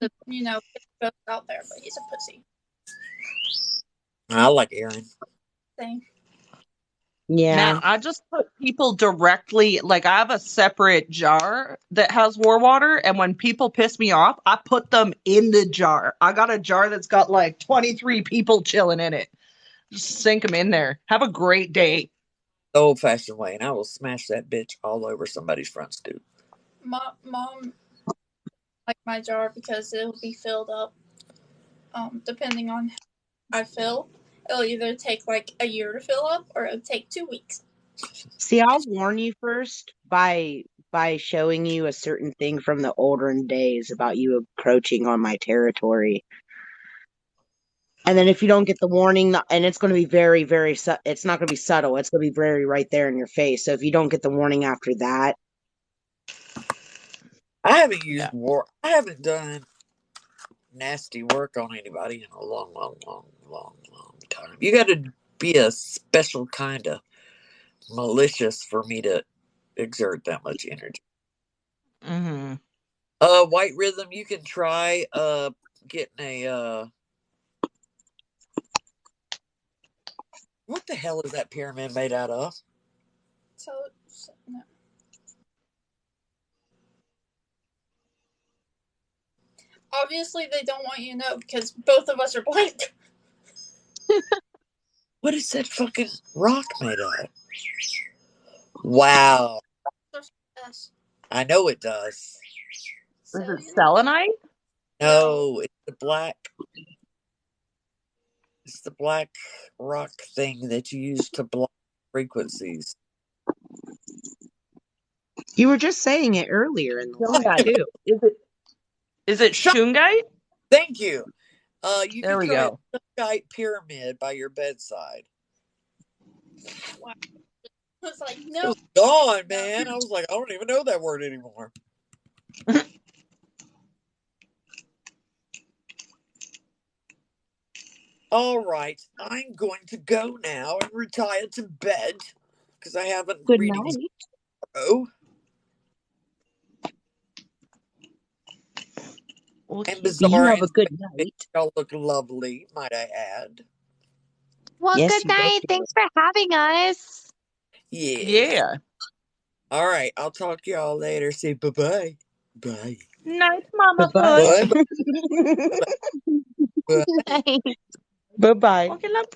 to, get both out there, but he's a pussy. I like Aaron. Thing. Yeah. Now, I just put people directly, like I have a separate jar that has war water, and when people piss me off, I put them in the jar. I got a jar that's got like 23 people chilling in it. Just sink them in there. Have a great day. The old-fashioned way, and I will smash that bitch all over somebody's front stoop. Mom like my jar because it'll be filled up. Depending on how I fill, it'll either take like a year to fill up or it'll take 2 weeks. See, I'll warn you first by showing you a certain thing from the olden days about you encroaching on my territory. And then if you don't get the warning, and it's going to be very, very, it's not going to be subtle. It's going to be very right there in your face. So if you don't get the warning after that. I haven't used war. I haven't done nasty work on anybody in a long, long, long, long, long time. You got to be a special kind of malicious for me to exert that much energy. Mm-hmm. White Rhythm, you can try getting a what the hell is that pyramid made out of? So no. Obviously, they don't want you to know because both of us are blank. What is that fucking rock made of? Wow. I know it does. Is it selenite? No, it's the black. It's the black rock thing that you use to block frequencies. You were just saying it earlier in the live too. Is it shungite? Thank you. You there can we try go. a shungite pyramid by your bedside. Wow. I was like, no. It was gone, man. I was like, I don't even know that word anymore. All right, I'm going to go now and retire to bed because I haven't Good reading night. tomorrow. And bizarre. You have a good night. Y'all look lovely, might I add. Well, Yes, good you both night. do. Thanks for having us. Yes. Yeah. All right, I'll talk to y'all later. Say bye-bye. Bye. Night, Mama Bye-bye. Puss. Bye. Bye. Night. Bye-bye. Okay, love.